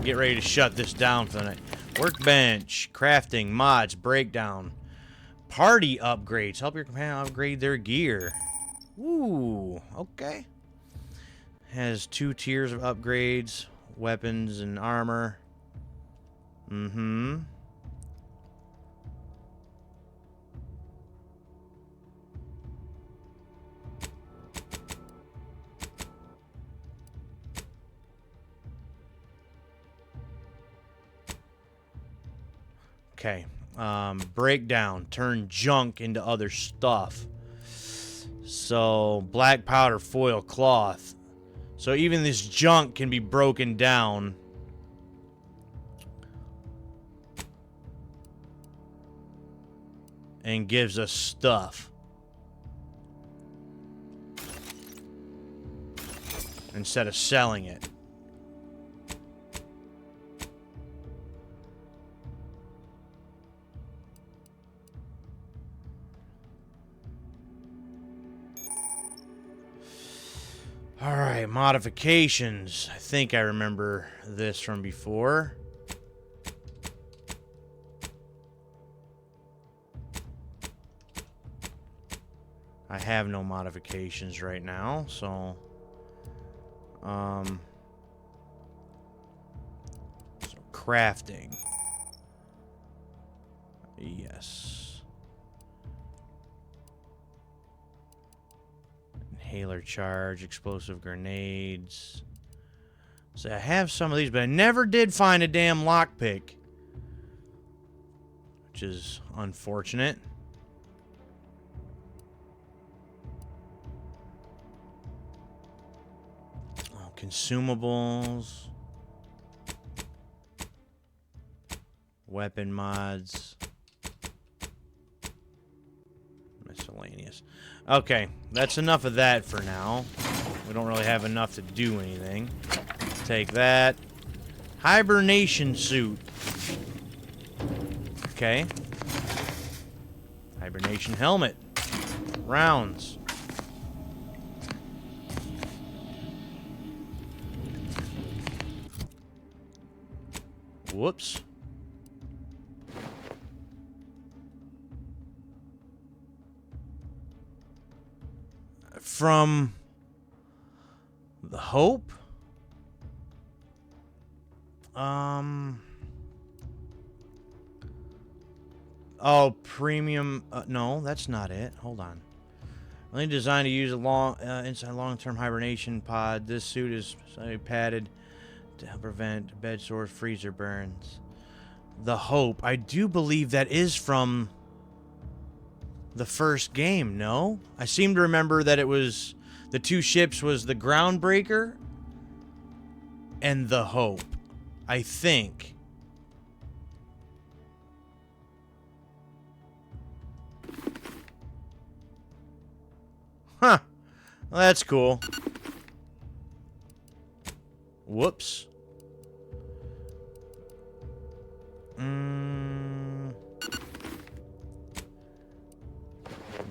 get ready to shut this down for the night. Workbench, crafting, mods, breakdown, party upgrades. Help your companion upgrade their gear. Ooh, okay. Has 2 tiers of upgrades, weapons and armor. Mm-hmm. Okay. Breakdown. Turn junk into other stuff. So, black powder, foil, cloth. So even this junk can be broken down. And gives us stuff. Instead of selling it. Alright, modifications. I think I remember this from before. I have no modifications right now, so... So, crafting. Yes. Inhaler charge, explosive grenades. So I have some of these, but I never did find a damn lockpick. Which is unfortunate. Oh, consumables. Weapon mods. Miscellaneous. Okay, that's enough of that for now. We don't really have enough to do anything. Take that. Hibernation suit. Okay. Hibernation helmet. Rounds. Whoops. From the Hope? Oh, premium. No, that's not it. Hold on. Only designed to use a inside long-term hibernation pod. This suit is padded to help prevent bed sores, freezer burns. The Hope. I do believe that is from the first game, no? I seem to remember that it was... The 2 ships was the Groundbreaker and the Hope. I think. Huh. Well, that's cool. Whoops.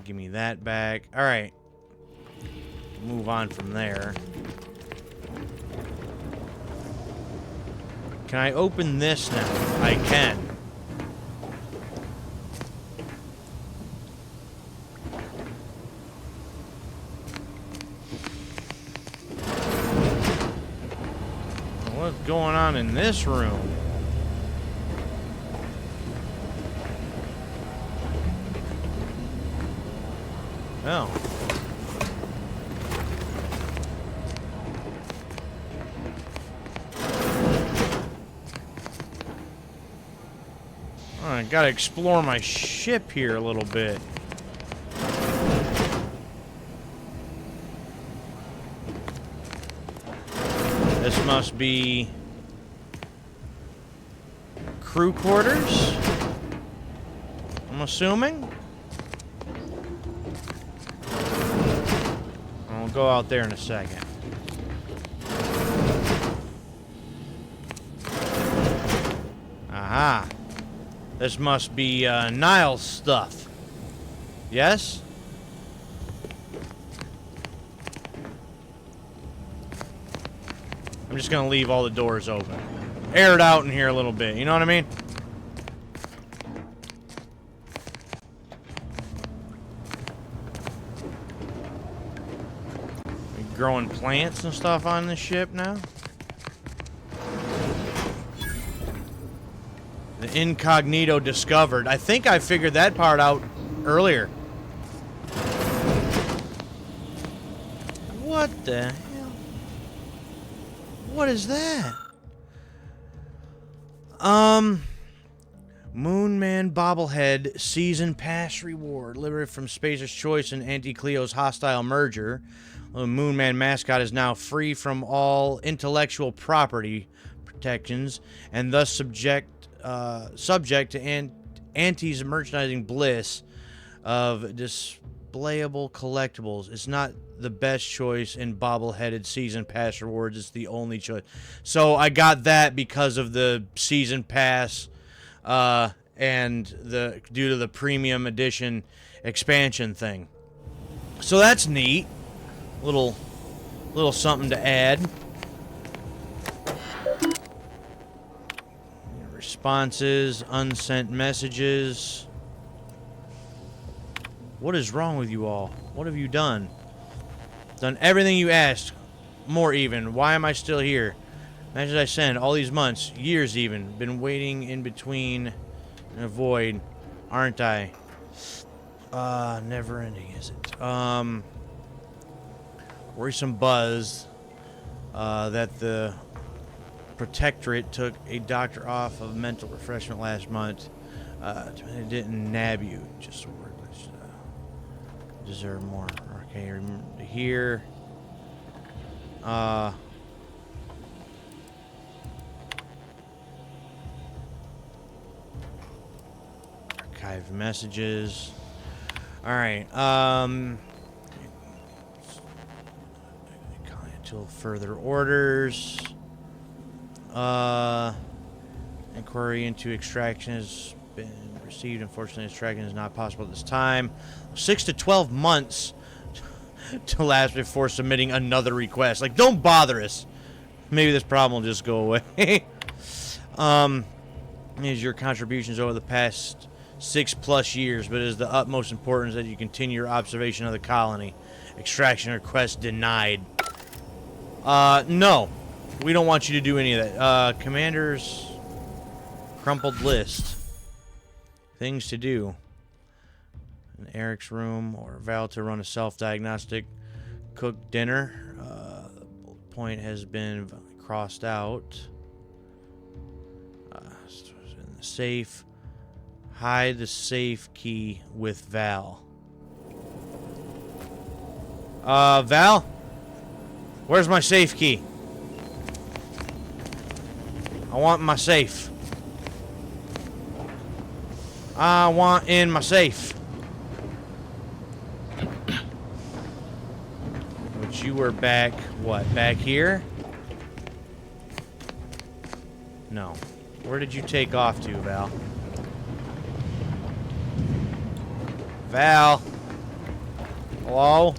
Give me that back. Alright. Move on from there. Can I open this now? I can. What's going on in this room? Oh. I gotta explore my ship here a little bit. This must be crew quarters, I'm assuming. I'll go out there in a second. Aha. This must be Nile's stuff. Yes? I'm just gonna leave all the doors open. air it out in here a little bit. You know what I mean? We growing plants and stuff on this ship now. The incognito discovered. I think I figured that part out earlier. What the hell? What is that? Moonman bobblehead season pass reward. Liberated from Spacer's Choice and Anti-Cleo's hostile merger. The Moonman mascot is now free from all intellectual property protections and thus subject to Auntie's merchandising bliss of displayable collectibles. It's not the best choice in bobbleheaded season pass rewards. It's the only choice. So I got that because of the season pass and due to the premium edition expansion thing. So that's neat. Little something to add. Responses, unsent messages. What is wrong with you all? What have you done? Done everything you asked. More even. Why am I still here? Messages I send all these months, years even. Been waiting in between in a void, aren't I? Never ending, is it? Worrisome buzz that the Protectorate took a doctor off of mental refreshment last month. It didn't nab you. Just worthless. Deserve more. Okay, remember here. Archive messages. Alright, until further orders. Inquiry into extraction has been received. Unfortunately, extraction is not possible at this time. 6 to 12 months to last before submitting another request. Like, don't bother us. Maybe this problem will just go away. Is your contributions over the past 6+ years, but it is the utmost importance that you continue your observation of the colony. Extraction request denied. No. We don't want you to do any of that. Commander's crumpled list. Things to do. In Eric's room or Val to run a self-diagnostic, cook dinner. The bullet point has been crossed out. In the safe. Hide the safe key with Val. Val? Where's my safe key? I want my safe. I want in my safe. But you were back, what, back here? No. Where did you take off to, Val? Val? Hello?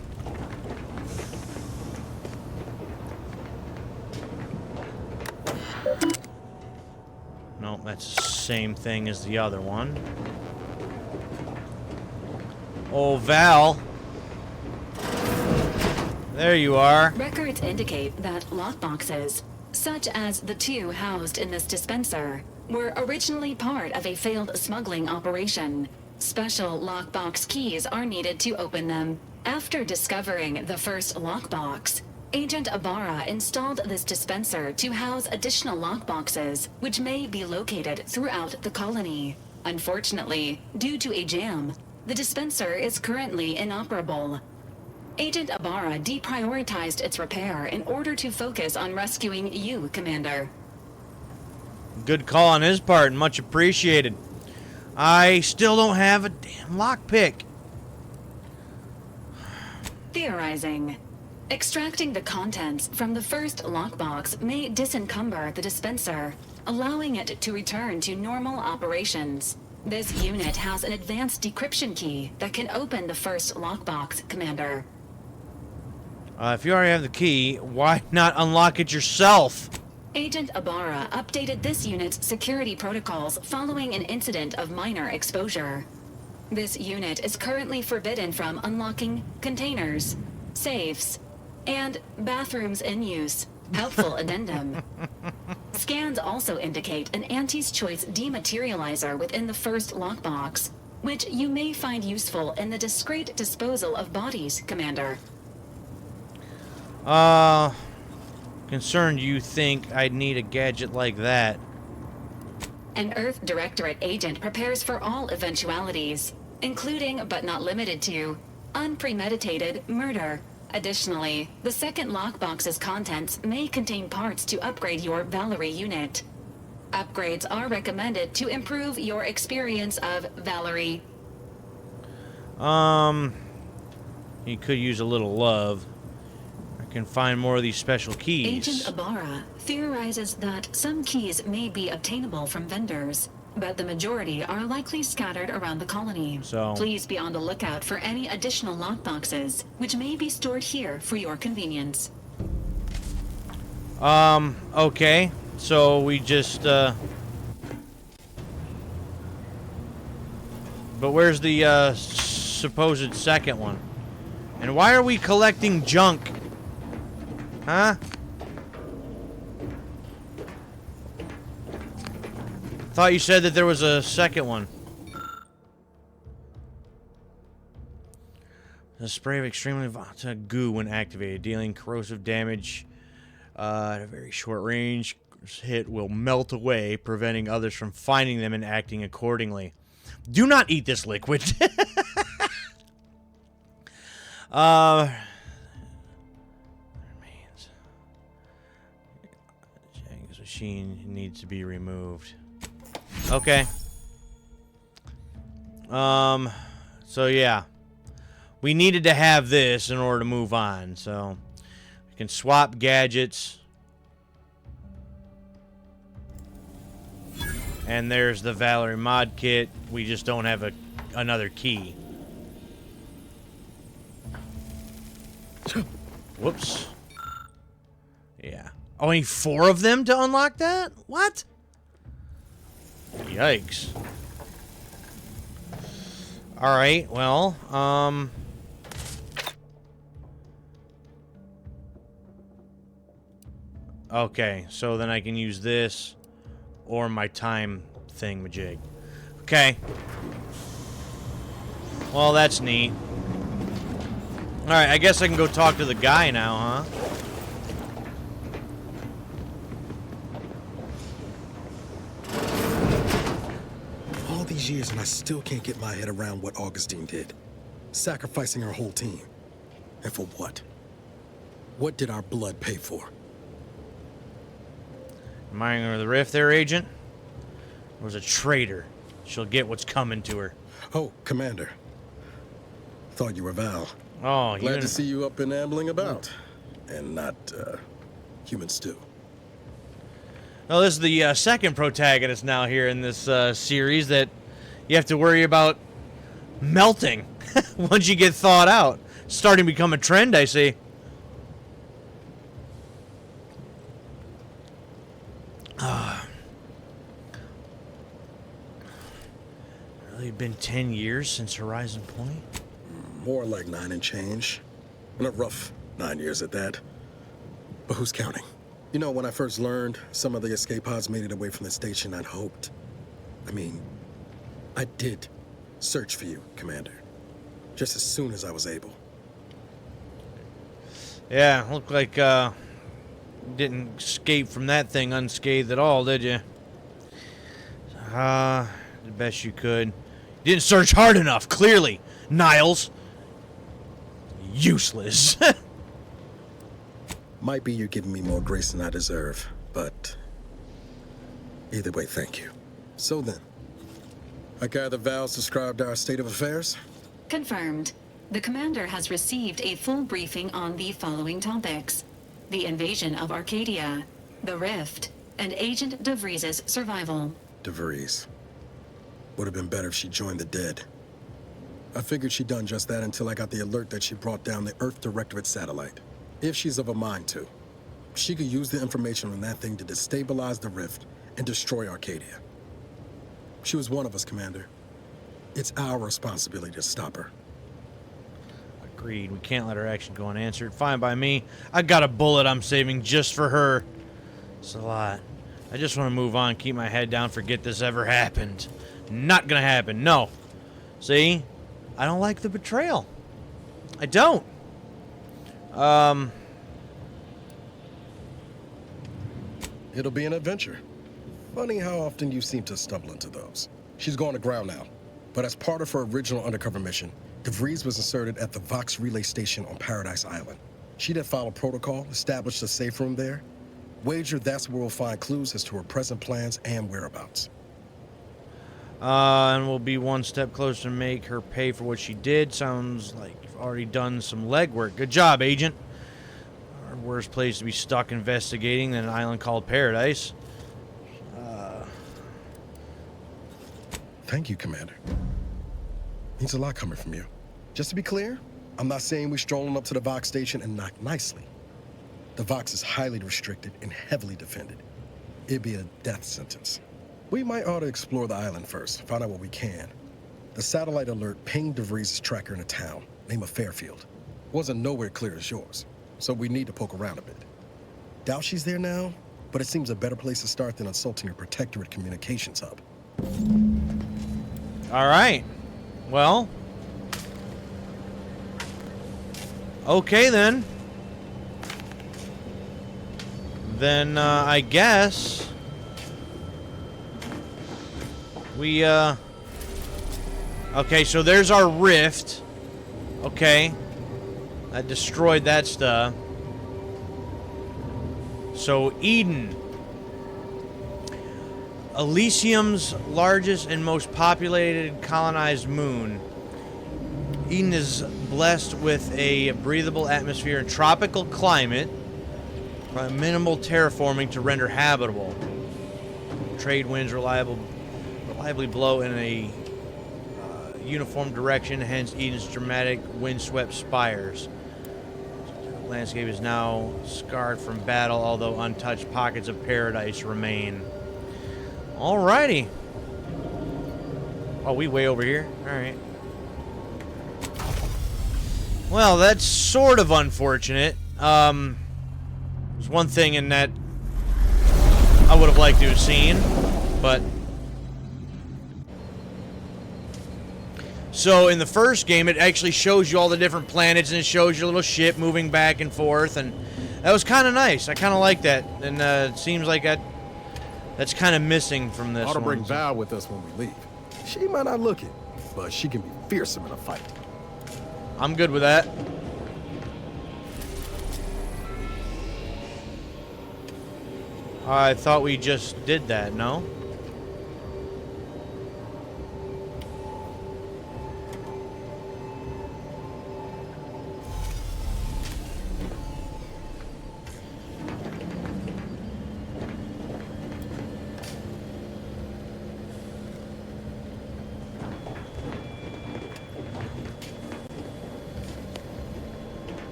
Nope, that's the same thing as the other one. Oh, Val. There you are. Records indicate that lockboxes, such as the two housed in this dispenser, were originally part of a failed smuggling operation. Special lockbox keys are needed to open them. After discovering the first lockbox, Agent Ibarra installed this dispenser to house additional lockboxes, which may be located throughout the colony. Unfortunately, due to a jam, the dispenser is currently inoperable. Agent Ibarra deprioritized its repair in order to focus on rescuing you, Commander. Good call on his part, and much appreciated. I still don't have a damn lockpick. Theorizing. Extracting the contents from the first lockbox may disencumber the dispenser, allowing it to return to normal operations. This unit has an advanced decryption key that can open the first lockbox, Commander. If you already have the key, why not unlock it yourself? Agent Ibarra updated this unit's security protocols following an incident of minor exposure. This unit is currently forbidden from unlocking containers, safes, and bathrooms in use. Helpful addendum. Scans also indicate an Auntie's Choice dematerializer within the first lockbox, which you may find useful in the discreet disposal of bodies, Commander. Concerned you think I'd need a gadget like that. An Earth Directorate agent prepares for all eventualities, including but not limited to unpremeditated murder. Additionally, the second lockbox's contents may contain parts to upgrade your Valerie unit. Upgrades are recommended to improve your experience of Valerie. You could use a little love. I can find more of these special keys. Agent Ibarra theorizes that some keys may be obtainable from vendors, but the majority are likely scattered around the colony. So please be on the lookout for any additional lockboxes, which may be stored here for your convenience. Okay. So we just, but where's the, supposed second one? And why are we collecting junk? Huh? Thought you said that there was a second one. A spray of extremely volatile goo when activated, dealing corrosive damage at a very short range. Hit will melt away, preventing others from finding them and acting accordingly. Do not eat this liquid. Remains. Jagg's machine needs to be removed. Okay. So yeah. We needed to have this in order to move on, so we can swap gadgets. And there's the Valerie mod kit. We just don't have another key. Whoops. Yeah. Only 4 of them to unlock that? What? Yikes. Alright, well, okay, so then I can use this or my time thingamajig. Okay. Well, that's neat. Alright, I guess I can go talk to the guy now, huh? All these years and I still can't get my head around what Augustine did. Sacrificing her whole team. And for what? What did our blood pay for? Mind her the rift there, Agent? There was a traitor. She'll get what's coming to her. Oh, Commander. Thought you were Val. Oh, glad to see you up and ambling about. And not, human stew. Well, this is the second protagonist now here in this series that you have to worry about melting once you get thawed out. Starting to become a trend, I see. Really been 10 years since Horizon Point? More like 9 and change. And a rough 9 years at that. But who's counting? You know, when I first learned some of the escape pods made it away from the station, I'd hoped. I mean, I did search for you, Commander. Just as soon as I was able. Yeah, looked like didn't escape from that thing unscathed at all, did you? The best you could. Didn't search hard enough, clearly, Niles. Useless. Might be you're giving me more grace than I deserve, but either way, thank you. So then, I gather Val's described our state of affairs? Confirmed. The commander has received a full briefing on the following topics: the invasion of Arcadia, the Rift, and Agent DeVries's survival. DeVries. Would have been better if she joined the dead. I figured she'd done just that until I got the alert that she brought down the Earth Directorate satellite. If she's of a mind to. She could use the information on that thing to destabilize the rift and destroy Arcadia. She was one of us, Commander. It's our responsibility to stop her. Agreed. We can't let her action go unanswered. Fine by me. I got a bullet I'm saving just for her. It's a lot. I just want to move on, keep my head down, forget this ever happened. Not gonna happen. No. See? I don't like the betrayal. I don't. It'll be an adventure. Funny how often you seem to stumble into those. She's going to ground now. But as part of her original undercover mission, DeVries was inserted at the Vox relay station on Paradise Island. She did follow protocol, established a safe room there. Wager that's where we'll find clues as to her present plans and whereabouts. And we'll be one step closer to make her pay for what she did. Sounds like you've already done some legwork. Good job, Agent. Our worst place to be stuck investigating than an island called Paradise. Thank you, Commander. Means a lot coming from you. Just to be clear, I'm not saying we're strolling up to the Vox station and knock nicely. The Vox is highly restricted and heavily defended. It'd be a death sentence. We might ought to explore the island first, find out what we can. The satellite alert pinged DeVries' tracker in a town, name of Fairfield. Wasn't nowhere clear as yours, so we need to poke around a bit. Doubt she's there now, but it seems a better place to start than assaulting her protectorate communications hub. All right. Well. Okay, then. Then, I guess we, okay, so there's our rift. Okay. I destroyed that stuff. So, Eden. Elysium's largest and most populated colonized moon. Eden is blessed with a breathable atmosphere and tropical climate. Minimal terraforming to render habitable. Trade winds reliably blow in a uniform direction, hence Eden's dramatic windswept spires. The landscape is now scarred from battle, although untouched pockets of paradise remain. Alrighty. Oh, we way over here? Alright. Well, that's sort of unfortunate. There's one thing in that I would have liked to have seen, but... So, in the first game, it actually shows you all the different planets, and it shows your little ship moving back and forth, and that was kind of nice. I kind of like that, and it seems like that's kind of missing from this one. Ought to bring Val with us when we leave. She might not look it, but she can be fearsome in a fight. I'm good with that. I thought we just did that, no?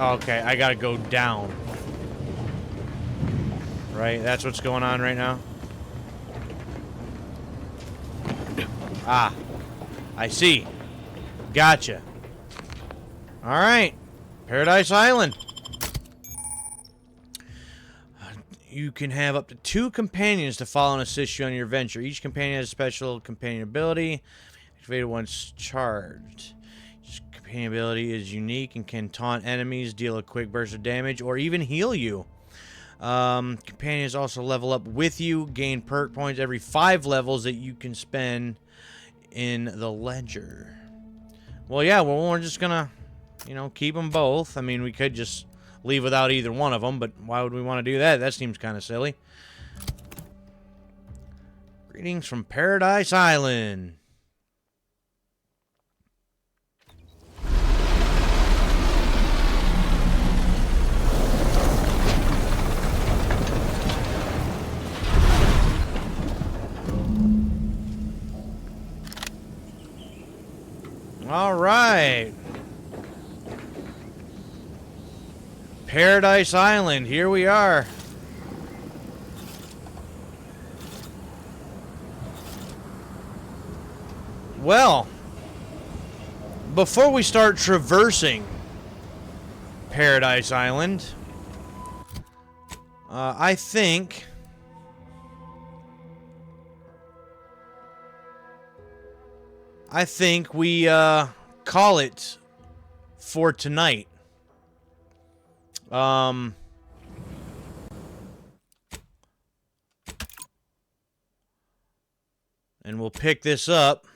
Okay, I gotta go down. Right, that's what's going on right now. Ah, I see. Gotcha. Alright, Paradise Island. You can have up to 2 companions to follow and assist you on your adventure. Each companion has a special companion ability. Activated once charged. Each companion ability is unique and can taunt enemies, deal a quick burst of damage, or even heal you. Companions also level up with you, gain perk points every 5 levels that you can spend in the ledger. Well, yeah, well, we're just gonna, you know, keep them both. I mean, we could just leave without either one of them, but why would we want to do that? That seems kind of silly. Greetings from Paradise Island. All right. Paradise Island, here we are. Well, before we start traversing Paradise Island, I think we call it for tonight. And we'll pick this up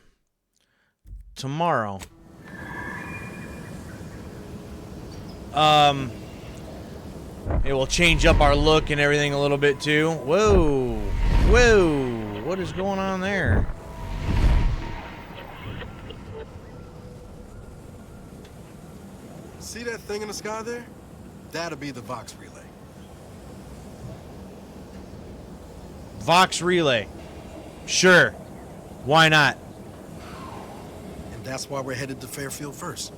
tomorrow. It will change up our look and everything a little bit too. Whoa. Whoa. What is going on there? See that thing in the sky there? That'll be the Vox relay. Vox relay. Sure. Why not? And that's why we're headed to Fairfield first.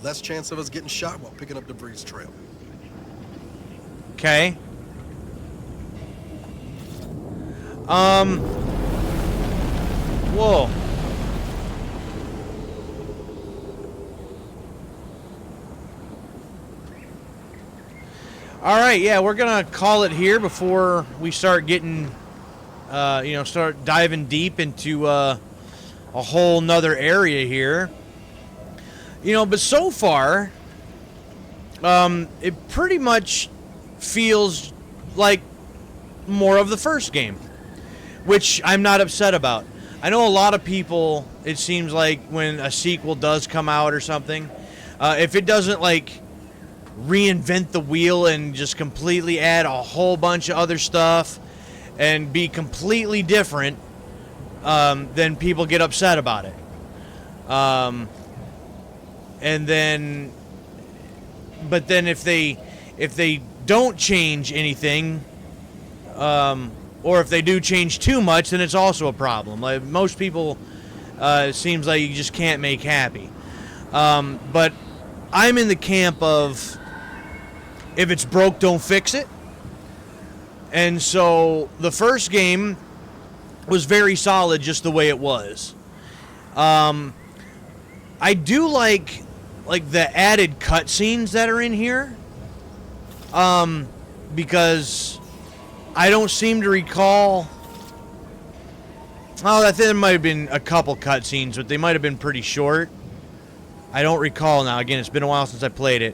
Less chance of us getting shot while picking up debris trail. Okay. Whoa. All right, yeah, we're gonna call it here before we start getting, start diving deep into a whole nother area here. But so far, it pretty much feels like more of the first game, which I'm not upset about. I know a lot of people, it seems like when a sequel does come out or something, if it doesn't like reinvent the wheel and just completely add a whole bunch of other stuff and be completely different, then people get upset about it. And then, but then if they don't change anything, or if they do change too much, then it's also a problem. Like most people, it seems like you just can't make happy. But I'm in the camp of if it's broke, don't fix it. And so the first game was very solid just the way it was. I do like the added cutscenes that are in here, because I don't seem to recall. Oh, I think there might have been a couple cutscenes, but they might have been pretty short. I don't recall now. Again, it's been a while since I played it,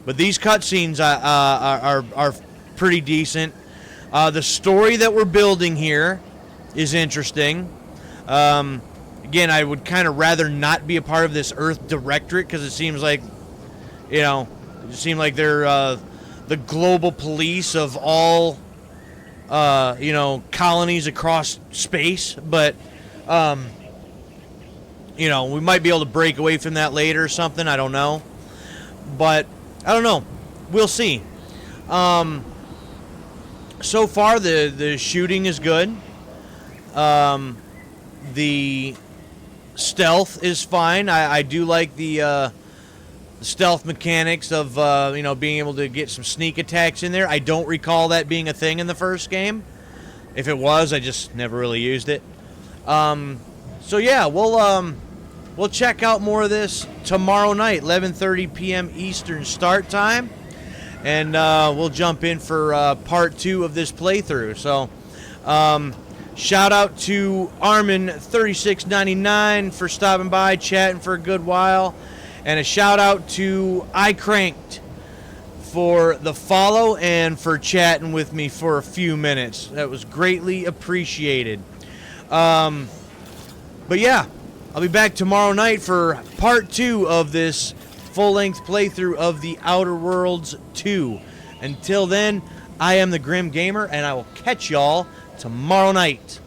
but these cutscenes are pretty decent. The story that we're building here is interesting. Again, I would kind of rather not be a part of this Earth Directorate because it seems like, it seems like they're the global police of all, colonies across space. But, we might be able to break away from that later or something. I don't know. But, I don't know. We'll see. So far, the shooting is good. The stealth is fine. I do like the stealth mechanics of being able to get some sneak attacks in there. I don't recall that being a thing in the first game. If it was, I just never really used it. So yeah, we'll check out more of this tomorrow night, 11:30 p.m. Eastern start time, and we'll jump in for part 2 of this playthrough. So shout out to Armin3699 for stopping by, chatting for a good while. And a shout out to iCranked for the follow and for chatting with me for a few minutes. That was greatly appreciated. But yeah, I'll be back tomorrow night for part 2 of this full-length playthrough of The Outer Worlds 2. Until then, I am the Grim Gamer, and I will catch y'all tomorrow night.